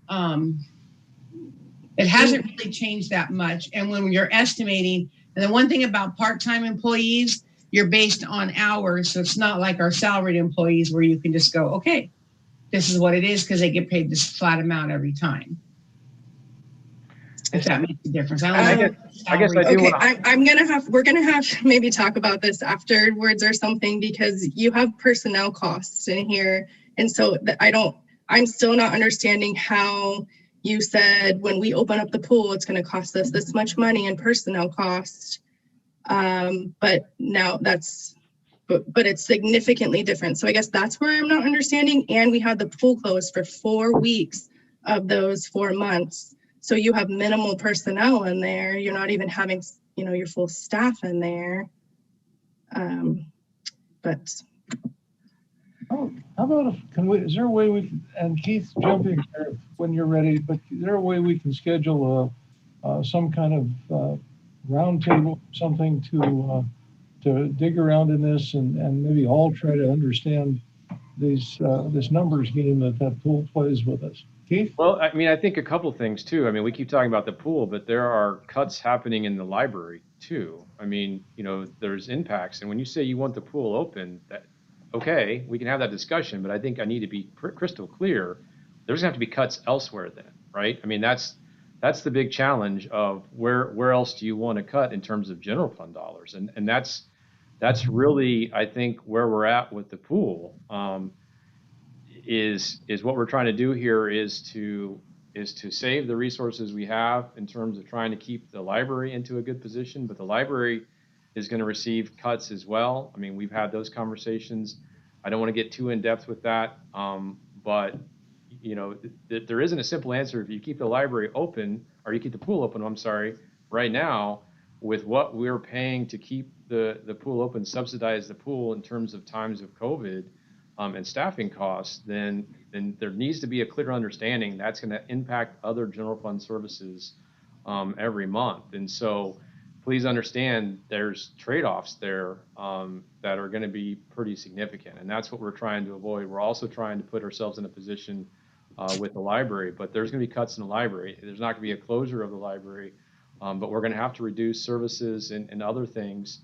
Speaker 6: it hasn't really changed that much. And when you're estimating, and the one thing about part-time employees, you're based on hours. So it's not like our salaried employees where you can just go, okay, this is what it is because they get paid this flat amount every time. If that makes a difference.
Speaker 7: I guess I do
Speaker 4: okay,
Speaker 7: want
Speaker 4: we're gonna have to maybe talk about this afterwards or something because you have personnel costs in here. And so I'm still not understanding how you said when we open up the pool, it's gonna cost us this much money in personnel cost. But now but it's significantly different. So I guess that's where I'm not understanding. And we had the pool closed for 4 weeks of those 4 months. So you have minimal personnel in there. You're not even having, your full staff in there. But
Speaker 1: how about is there a way and Keith, jump in here when you're ready, but is there a way we can schedule some kind of roundtable, something to dig around in this and maybe all try to understand this numbers game that pool plays with us? Keith?
Speaker 7: Well, I think a couple things too. We keep talking about the pool, but there are cuts happening in the library too. There's impacts. And when you say you want the pool open, okay, we can have that discussion, but I think I need to be crystal clear. There's going to have to be cuts elsewhere then, right? That's the big challenge of where else do you want to cut in terms of general fund dollars? And that's really, I think, where we're at with the pool. Is what we're trying to do here is to save the resources we have in terms of trying to keep the library into a good position, but the library is going to receive cuts as well. We've had those conversations. I don't want to get too in depth with that, but there isn't a simple answer. If you keep the library open, or you keep the pool open, right now, with what we're paying to keep the pool open, subsidize the pool in terms of times of COVID, and staffing costs, then there needs to be a clear understanding that's going to impact other general fund services every month. And so please understand there's trade-offs there that are going to be pretty significant. And that's what we're trying to avoid. We're also trying to put ourselves in a position with the library, but there's going to be cuts in the library. There's not going to be a closure of the library, but we're going to have to reduce services and other things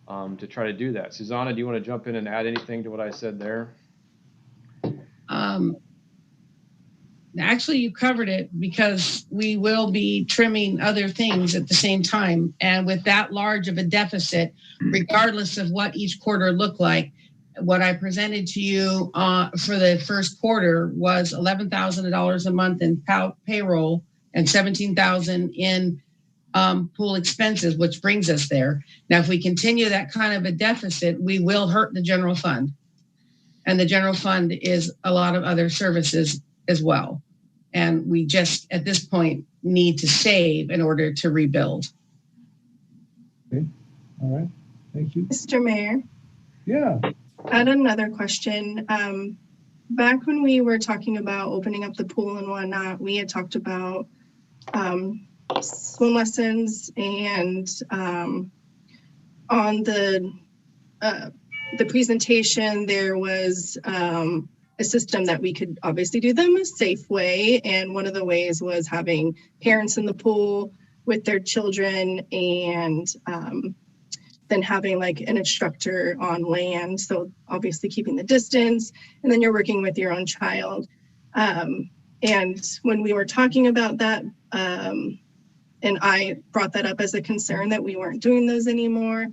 Speaker 7: to try to do that. Susanna, do you want to jump in and add anything to what I said there?
Speaker 6: Actually, you covered it because we will be trimming other things at the same time. And with that large of a deficit, regardless of what each quarter looked like, what I presented to you for the first quarter was $11,000 a month in payroll and $17,000 in pool expenses, which brings us there. Now, if we continue that kind of a deficit, we will hurt the general fund. And the general fund is a lot of other services as well. And we just, at this point, need to save in order to rebuild.
Speaker 1: Okay, all right, thank you.
Speaker 4: Mr. Mayor,
Speaker 1: Yeah,
Speaker 4: I had another question. Back when we were talking about opening up the pool and whatnot, we had talked about swim lessons and on the presentation, there was a system that we could obviously do them a safe way. And one of the ways was having parents in the pool with their children and then having like an instructor on land. So obviously keeping the distance, and then you're working with your own child. And when we were talking about that, and I brought that up as a concern that we weren't doing those anymore,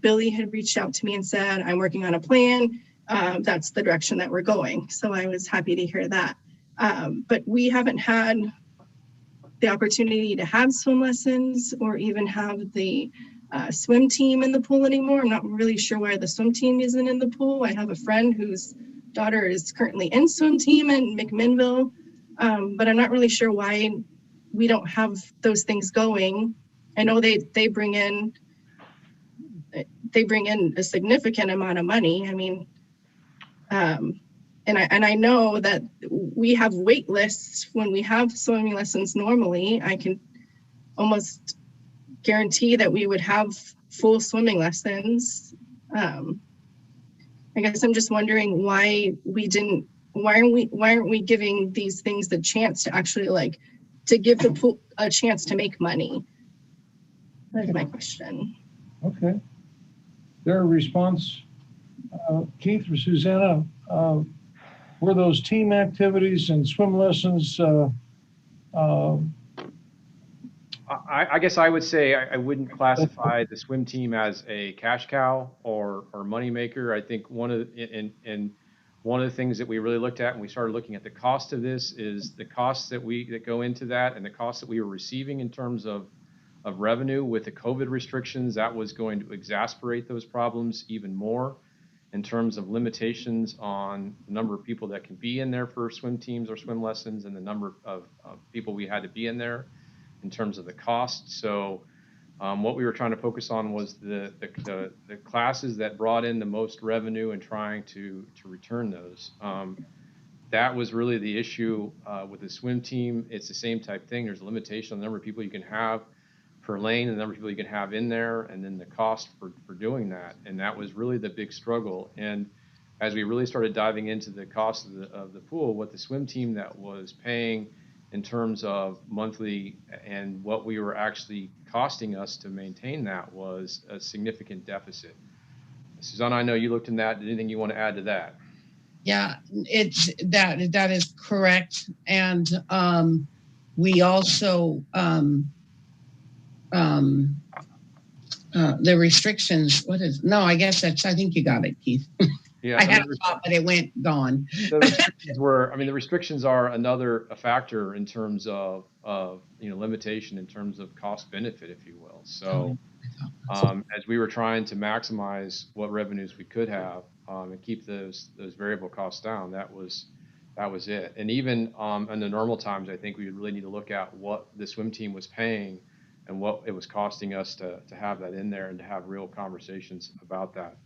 Speaker 4: Billy had reached out to me and said, I'm working on a plan. That's the direction that we're going. So I was happy to hear that. But we haven't had the opportunity to have swim lessons or even have the swim team in the pool anymore. I'm not really sure why the swim team isn't in the pool. I have a friend whose daughter is currently in swim team in McMinnville, but I'm not really sure why we don't have those things going. I know they bring in a significant amount of money. I mean, and I know that we have wait lists when we have swimming lessons normally. I can almost guarantee that we would have full swimming lessons. I guess I'm just wondering why aren't we giving these things the chance to actually like to give the pool a chance to make money? That's my question.
Speaker 1: okay. Their response, Keith or Susanna, were those team activities and swim lessons
Speaker 7: I guess I would say I wouldn't classify the swim team as a cash cow or money maker. I think one of the things that we really looked at when we started looking at the cost of this is the costs that go into that and the costs that we were receiving in terms of revenue with the COVID restrictions. That was going to exacerbate those problems even more in terms of limitations on the number of people that can be in there for swim teams or swim lessons and the number of people we had to be in there in terms of the cost. So what we were trying to focus on was the classes that brought in the most revenue and trying to return those. That was really the issue with the swim team. It's the same type thing. There's a limitation on the number of people you can have per lane, and the number of people you can have in there, and then the cost for doing that. And that was really the big struggle. And as we really started diving into the cost of the pool, what the swim team that was paying in terms of monthly and what we were actually costing us to maintain that was a significant deficit. Susanna, I know you looked in that. Anything you want to add to that?
Speaker 6: Yeah, it's that is correct. And we also the restrictions. I guess I think you got it, Keith.
Speaker 7: Yeah,
Speaker 6: I had a thought, but it went gone.
Speaker 7: The restrictions the restrictions are another factor in terms of limitation in terms of cost benefit, if you will. So as we were trying to maximize what revenues we could have and keep those variable costs down, that was it. And even in the normal times, I think we would really need to look at what the swim team was paying and what it was costing us to have that in there and to have real conversations about that.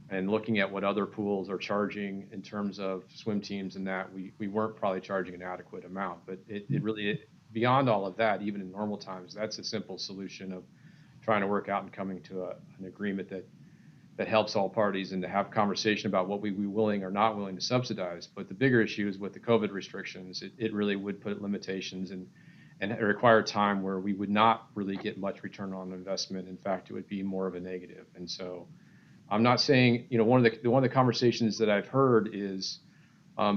Speaker 7: And looking at what other pools are charging in terms of swim teams and that, we weren't probably charging an adequate amount. But it really, beyond all of that, even in normal times, that's a simple solution of trying to work out and coming to an agreement that helps all parties and to have conversation about what we be willing or not willing to subsidize. But the bigger issue is with the COVID restrictions, it really would put limitations and it required time where we would not really get much return on investment. In fact, it would be more of a negative. And so I'm not saying, one of the conversations that I've heard is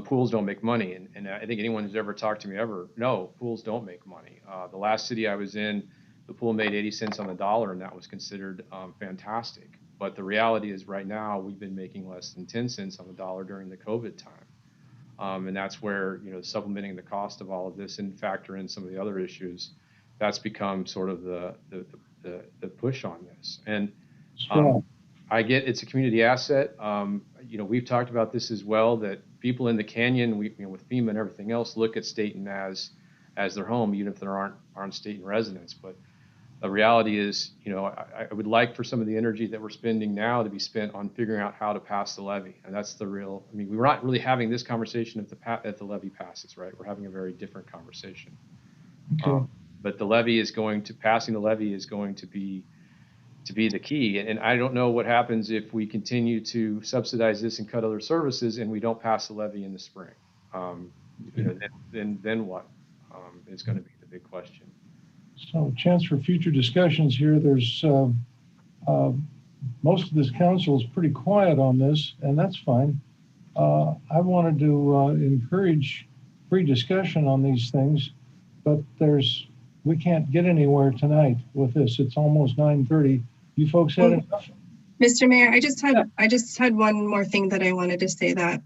Speaker 7: pools don't make money. And I think anyone who's ever talked to me no, pools don't make money. The last city I was in, the pool made 80 cents on the dollar, and that was considered fantastic. But the reality is right now we've been making less than 10 cents on the dollar during the COVID time. And that's where, supplementing the cost of all of this and factor in some of the other issues, that's become sort of the push on this. And I get it's a community asset. We've talked about this as well, that people in the canyon, with FEMA and everything else, look at Stayton as their home, even if there aren't Stayton residents. But the reality is, I would like for some of the energy that we're spending now to be spent on figuring out how to pass the levy. And that's the real, we're not really having this conversation if the levy passes, right? We're having a very different conversation.
Speaker 1: Okay.
Speaker 7: But passing the levy is going to be the key. And I don't know what happens if we continue to subsidize this and cut other services and we don't pass the levy in the spring. Then what is going to be the big question.
Speaker 1: So chance for future discussions here. There's most of this council is pretty quiet on this, and that's fine. I wanted to encourage free discussion on these things, but we can't get anywhere tonight with this. It's almost 9:30. You folks had enough?
Speaker 4: Mr. Mayor, I just had one more thing that I wanted to say, that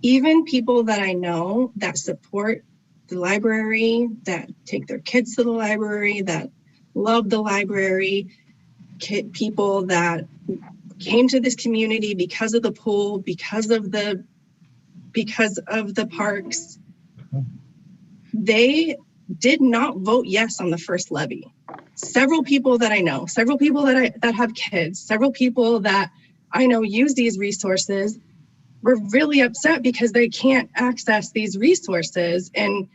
Speaker 4: even people that I know that support the library, that take their kids to the library, that love the library, people that came to this community because of the pool, because of the parks, they did not vote yes on the first levy. Several people that I know, several people that have kids, several people that I know use these resources were really upset because they can't access these resources. And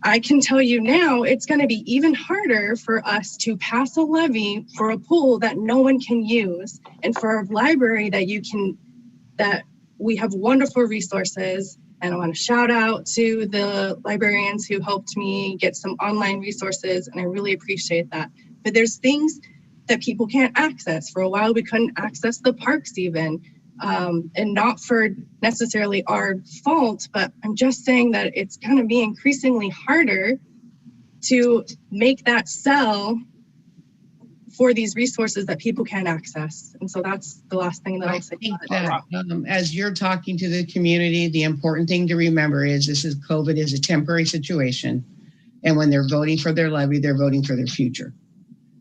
Speaker 4: I can tell you now, it's going to be even harder for us to pass a levy for a pool that no one can use, and for a library that we have wonderful resources. And I want to shout out to the librarians who helped me get some online resources, and I really appreciate that. But there's things that people can't access. For a while, we couldn't access the parks even, and not for necessarily our fault, but I'm just saying that it's going to be increasingly harder to make that sell for these resources that people can't access. And so that's the last thing that I'll say.
Speaker 6: I think that, as you're talking to the community, the important thing to remember is COVID is a temporary situation. And when they're voting for their levy, they're voting for their future.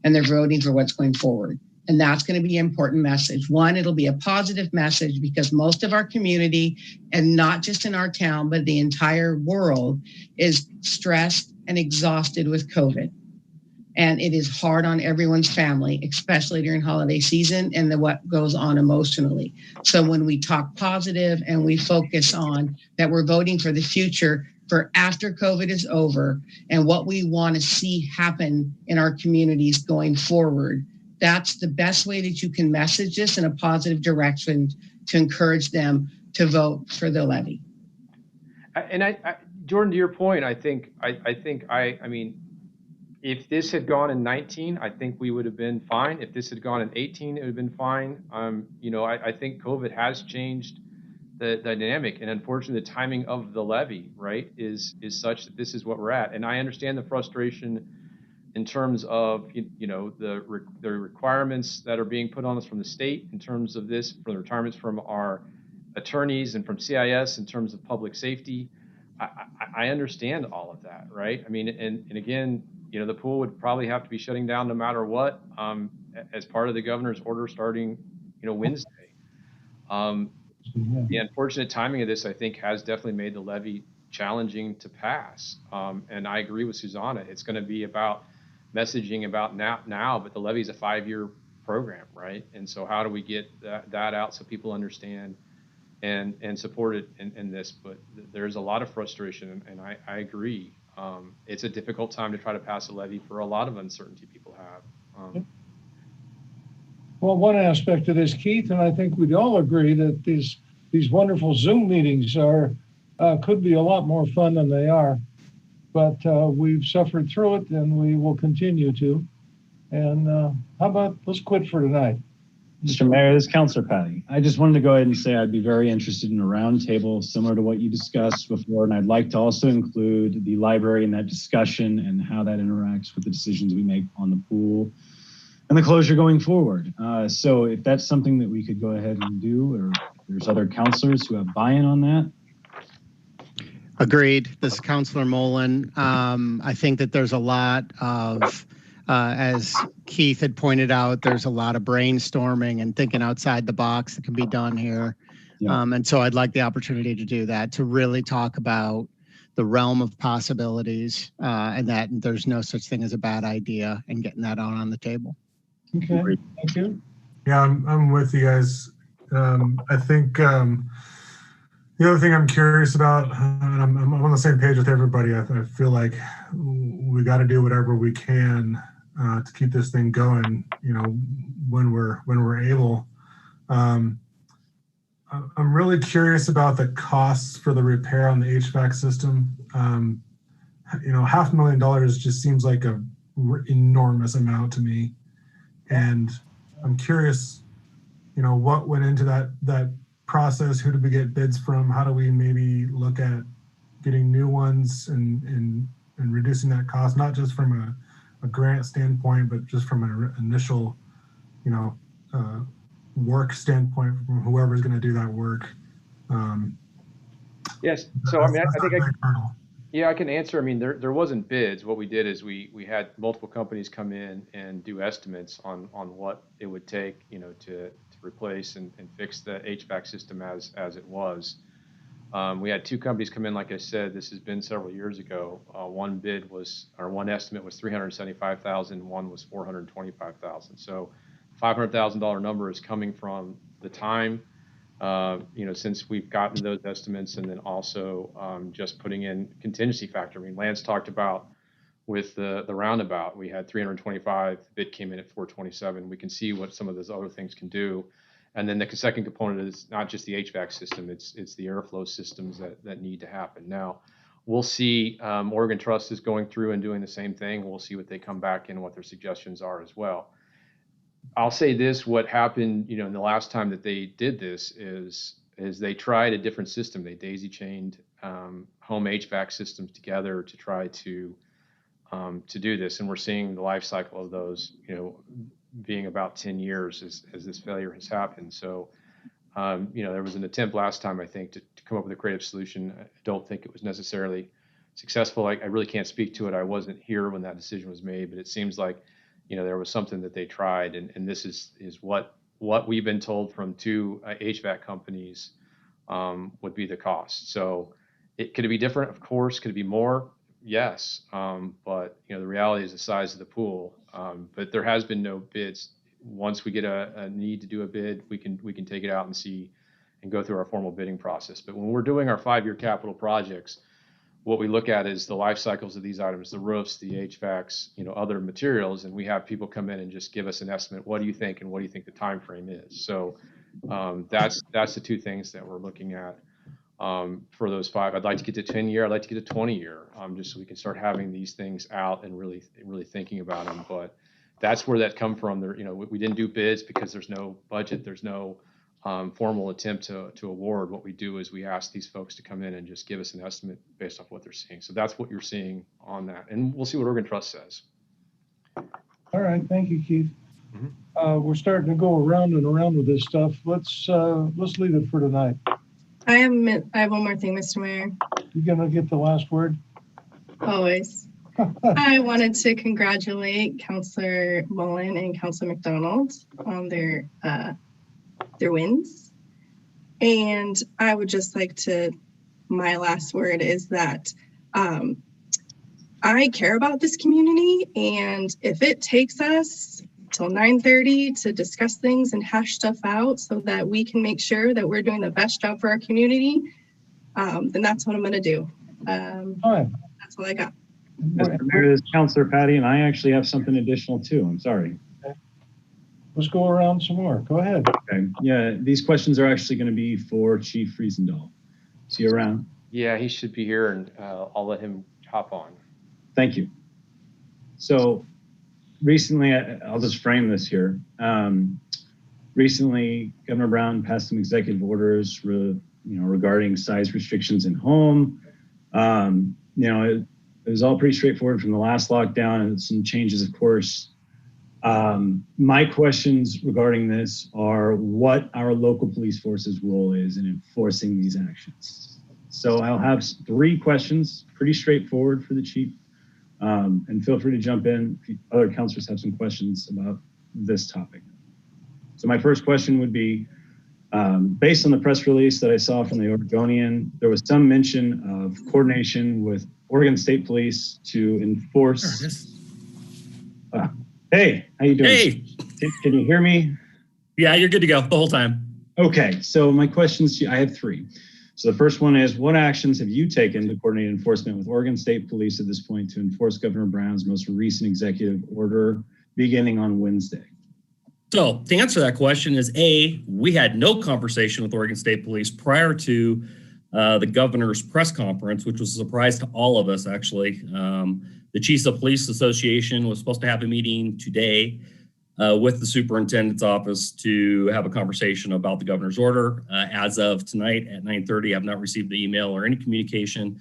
Speaker 6: And they're voting for what's going forward. And that's going to be an important message. One, it'll be a positive message because most of our community, and not just in our town, but the entire world, is stressed and exhausted with COVID. And it is hard on everyone's family, especially during holiday season and what goes on emotionally. So when we talk positive and we focus on that we're voting for the future, for after COVID is over, and what we want to see happen in our communities going forward, that's the best way that you can message this in a positive direction to encourage them to vote for the levy.
Speaker 7: And Jordan, to your point, I mean, if this had gone in 19, I think we would have been fine. If this had gone in 18, it would have been fine. I think COVID has changed the dynamic, and unfortunately, the timing of the levy, right, is such that this is what we're at. And I understand the frustration in terms of the requirements that are being put on us from the state in terms of this, for the requirements from our attorneys and from CIS in terms of public safety. I understand all of that, right? I mean, and again, the pool would probably have to be shutting down no matter what, as part of the governor's order starting, Wednesday. The unfortunate timing of this, I think, has definitely made the levy challenging to pass. And I agree with Susanna. It's going to be about messaging about now, but the levy is a 5-year program, right? And so how do we get that out so people understand and support it in this? But there's a lot of frustration, and I agree. It's a difficult time to try to pass a levy for a lot of uncertainty people have.
Speaker 1: Well, one aspect of this, Keith, and I think we'd all agree that these wonderful Zoom meetings could be a lot more fun than they are. But we've suffered through it, and we will continue to. And how about let's quit for tonight?
Speaker 3: Mr. Mayor, this is Councilor Patty. I just wanted to go ahead and say I'd be very interested in a roundtable similar to what you discussed before, and I'd like to also include the library in that discussion and how that interacts with the decisions we make on the pool and the closure going forward. So if that's something that we could go ahead and do, or if there's other counselors who have buy-in on that.
Speaker 5: Agreed. This is Councilor Mullen. I think that there's a lot of, as Keith had pointed out, there's a lot of brainstorming and thinking outside the box that can be done here.
Speaker 3: Yeah.
Speaker 5: And so I'd like the opportunity to do that, to really talk about the realm of possibilities, and that there's no such thing as a bad idea, and getting that out on the table.
Speaker 1: Okay, thank you.
Speaker 8: Yeah, I'm with you guys. I think the other thing I'm curious about, and I'm on the same page with everybody, I feel like we got to do whatever we can to keep this thing going, when we're able. I'm really curious about the costs for the repair on the HVAC system. $500,000 just seems like a enormous amount to me. And I'm curious, what went into that process? Who did we get bids from? How do we maybe look at getting new ones and reducing that cost, not just from a grant standpoint, but just from an initial, work standpoint from whoever's going to do that work.
Speaker 7: Yes. So I think I can answer. I mean, there wasn't bids. What we did is we had multiple companies come in and do estimates on what it would take, to replace and fix the HVAC system as it was. We had two companies come in. Like I said, this has been several years ago. One estimate was $375,000. One was $425,000. So $500,000 number is coming from the time, since we've gotten those estimates, and then also just putting in contingency factor. I mean, Lance talked about with the Roundabout, we had 325, the bid came in at 427. We can see what some of those other things can do. And then the second component is not just the HVAC system, it's the airflow systems that need to happen. Now, we'll see, Oregon Trust is going through and doing the same thing. We'll see what they come back in and what their suggestions are as well. I'll say this, what happened, in the last time that they did this is they tried a different system. They daisy chained home HVAC systems together to try to do this. And we're seeing the life cycle of those, being about 10 years as this failure has happened. So, there was an attempt last time, I think, to come up with a creative solution. I don't think it was necessarily successful. I really can't speak to it. I wasn't here when that decision was made, but it seems like, there was something that they tried, and this is what we've been told from two HVAC companies would be the cost. So could it be different? Of course. Could it be more? Yes. But the reality is the size of the pool. But there has been no bids. Once we get a need to do a bid, we can take it out and see and go through our formal bidding process. But when we're doing our 5-year capital projects, what we look at is the life cycles of these items, the roofs, the HVACs, other materials, and we have people come in and just give us an estimate. What do you think, and what do you think the time frame is? So that's the two things that we're looking at for those 5. I'd like to get to 10-year. I'd like to get to 20-year, just so we can start having these things out and really thinking about them. But that's where that come from. There, we didn't do bids because there's no budget. There's no formal attempt to award. What we do is we ask these folks to come in and just give us an estimate based off what they're seeing. So that's what you're seeing on that. And we'll see what Oregon Trust says.
Speaker 1: All right, thank you, Keith. We're starting to go around and around with this stuff. Let's leave it for tonight.
Speaker 4: I have one more thing, Mr. Mayor.
Speaker 1: You're gonna get the last word?
Speaker 4: Always. I wanted to congratulate Councilor Mullen and Councilor McDonald on their wins. And I would just like to, my last word is that I care about this community, and if it takes us till 9:30 to discuss things and hash stuff out so that we can make sure that we're doing the best job for our community, then that's what I'm gonna do.
Speaker 1: All right.
Speaker 4: That's all I got.
Speaker 3: Mr. Mayor, this is Councilor Patty, and I actually have something additional too. I'm sorry.
Speaker 1: Let's go around some more. Go ahead.
Speaker 3: Okay. Yeah, these questions are actually going to be for Chief Friesendahl. Is he around?
Speaker 7: Yeah, he should be here, and I'll let him hop on.
Speaker 3: Thank you. So recently, I'll just frame this here. recently, Governor Brown passed some executive orders, regarding size restrictions in home. It was all pretty straightforward from the last lockdown, and some changes, of course. My questions regarding this are what our local police force's role is in enforcing these actions. So I'll have 3 questions, pretty straightforward for the chief. And feel free to jump in if other counselors have some questions about this topic. So my first question would be, based on the press release that I saw from the Oregonian, there was some mention of coordination with Oregon State Police to enforce. Hey, how you doing?
Speaker 11: Hey.
Speaker 3: Can you hear me?
Speaker 11: Yeah, you're good to go the whole time.
Speaker 3: Okay, so my questions, I have 3. So the first one is, what actions have you taken to coordinate enforcement with Oregon State Police at this point to enforce Governor Brown's most recent executive order beginning on Wednesday?
Speaker 11: So to answer that question is we had no conversation with Oregon State Police prior to the governor's press conference, which was a surprise to all of us, actually. The Chiefs of Police Association was supposed to have a meeting today with the superintendent's office to have a conversation about the governor's order. As of tonight at 9:30, I have not received the email or any communication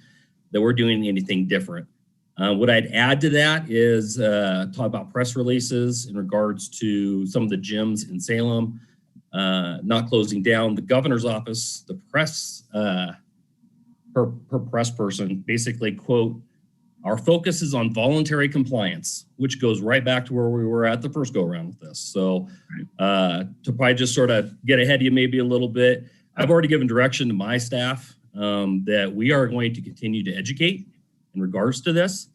Speaker 11: that we're doing anything different. What I'd add to that is talk about press releases in regards to some of the gyms in Salem not closing down. The governor's office, the press, her press person basically, quote, "Our focus is on voluntary compliance," which goes right back to where we were at the first go around with this. So to probably just sort of get ahead of you maybe a little bit, I've already given direction to my staff that we are going to continue to educate in regards to this.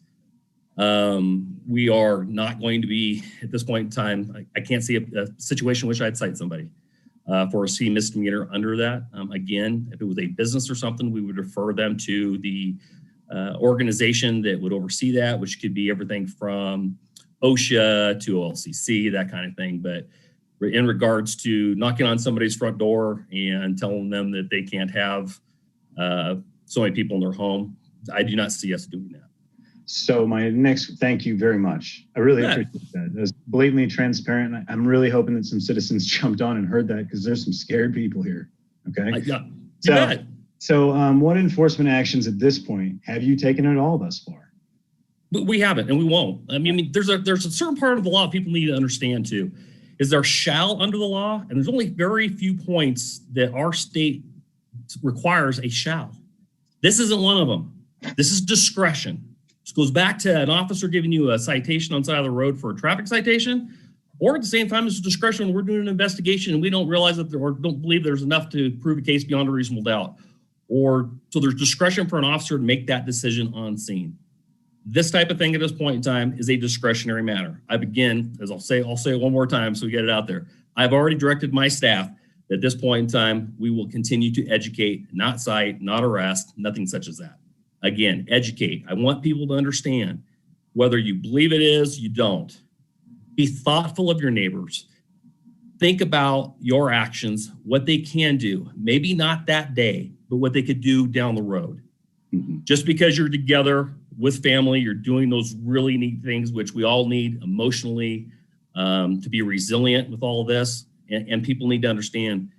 Speaker 11: We are not going to be, at this point in time, I can't see a situation in which I'd cite somebody for a C misdemeanor under that. Again, if it was a business or something, we would refer them to the organization that would oversee that, which could be everything from OSHA to OLCC, that kind of thing. But in regards to knocking on somebody's front door and telling them that they can't have so many people in their home, I do not see us doing that.
Speaker 3: So thank you very much. I really appreciate that. It was blatantly transparent. I'm really hoping that some citizens jumped on and heard that, because there's some scared people here. Okay. So what enforcement actions at this point have you taken at all thus far?
Speaker 11: But we haven't, and we won't. I mean, there's a certain part of the law people need to understand too, is there shall under the law, and there's only very few points that our state requires a shall. This isn't one of them. This is discretion. This goes back to an officer giving you a citation on the side of the road for a traffic citation, or at the same time, it's discretion when we're doing an investigation and we don't realize that or don't believe there's enough to prove a case beyond a reasonable doubt. So there's discretion for an officer to make that decision on scene. This type of thing at this point in time is a discretionary matter. As I'll say it one more time so we get it out there. I've already directed my staff that at this point in time, we will continue to educate, not cite, not arrest, nothing such as that. Again, educate. I want people to understand whether you believe it is, you don't. Be thoughtful of your neighbors. Think about your actions, what they can do. Maybe not that day, but what they could do down the road. Mm-hmm. Just because you're together with family, you're doing those really neat things, which we all need emotionally to be resilient with all of this. And people need to understand.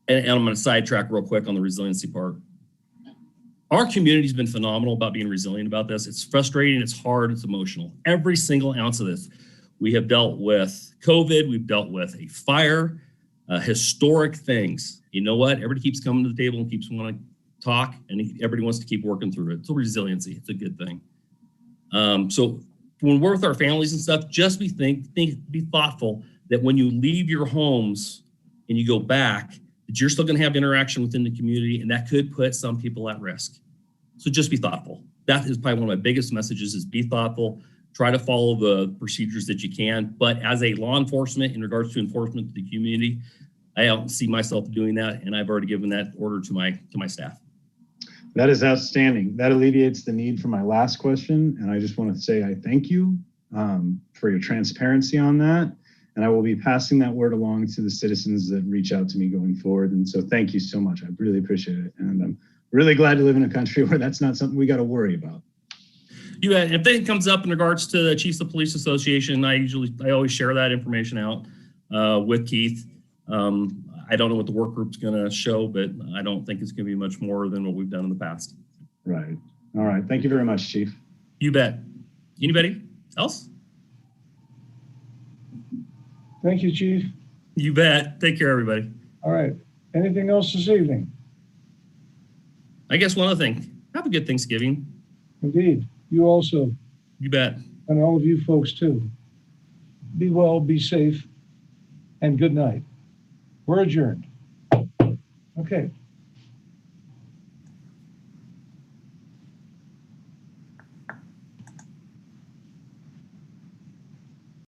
Speaker 11: And I'm going to sidetrack real quick on the resiliency part. Our community's been phenomenal about being resilient about this. It's frustrating, it's hard, it's emotional. Every single ounce of this. We have dealt with COVID, we've dealt with a fire, historic things. You know what? Everybody keeps coming to the table and keeps wanting to talk, and everybody wants to keep working through it. So resiliency, it's a good thing. So when we're with our families and stuff, just be thoughtful that when you leave your homes and you go back, that you're still going to have interaction within the community, and that could put some people at risk. So just be thoughtful. That is probably one of my biggest messages is be thoughtful, try to follow the procedures that you can. But as a law enforcement, in regards to enforcement to the community, I don't see myself doing that, and I've already given that order to my staff.
Speaker 3: That is outstanding. That alleviates the need for my last question, and I just want to say I thank you for your transparency on that. And I will be passing that word along to the citizens that reach out to me going forward. And so thank you so much. I really appreciate it. And I'm really glad to live in a country where that's not something we got to worry about.
Speaker 11: If anything comes up in regards to the Chiefs of Police Association, I always share that information out. with Keith. I don't know what the work group's going to show, but I don't think it's going to be much more than what we've done in the past.
Speaker 3: Right. All right. Thank you very much, Chief.
Speaker 11: You bet. Anybody else?
Speaker 1: Thank you, Chief.
Speaker 11: You bet. Take care, everybody.
Speaker 1: All right. Anything else this evening?
Speaker 11: I guess one other thing. Have a good Thanksgiving.
Speaker 1: Indeed. You also,
Speaker 11: You bet.
Speaker 1: and all of you folks too. Be well, be safe, and good night. We're adjourned. Okay.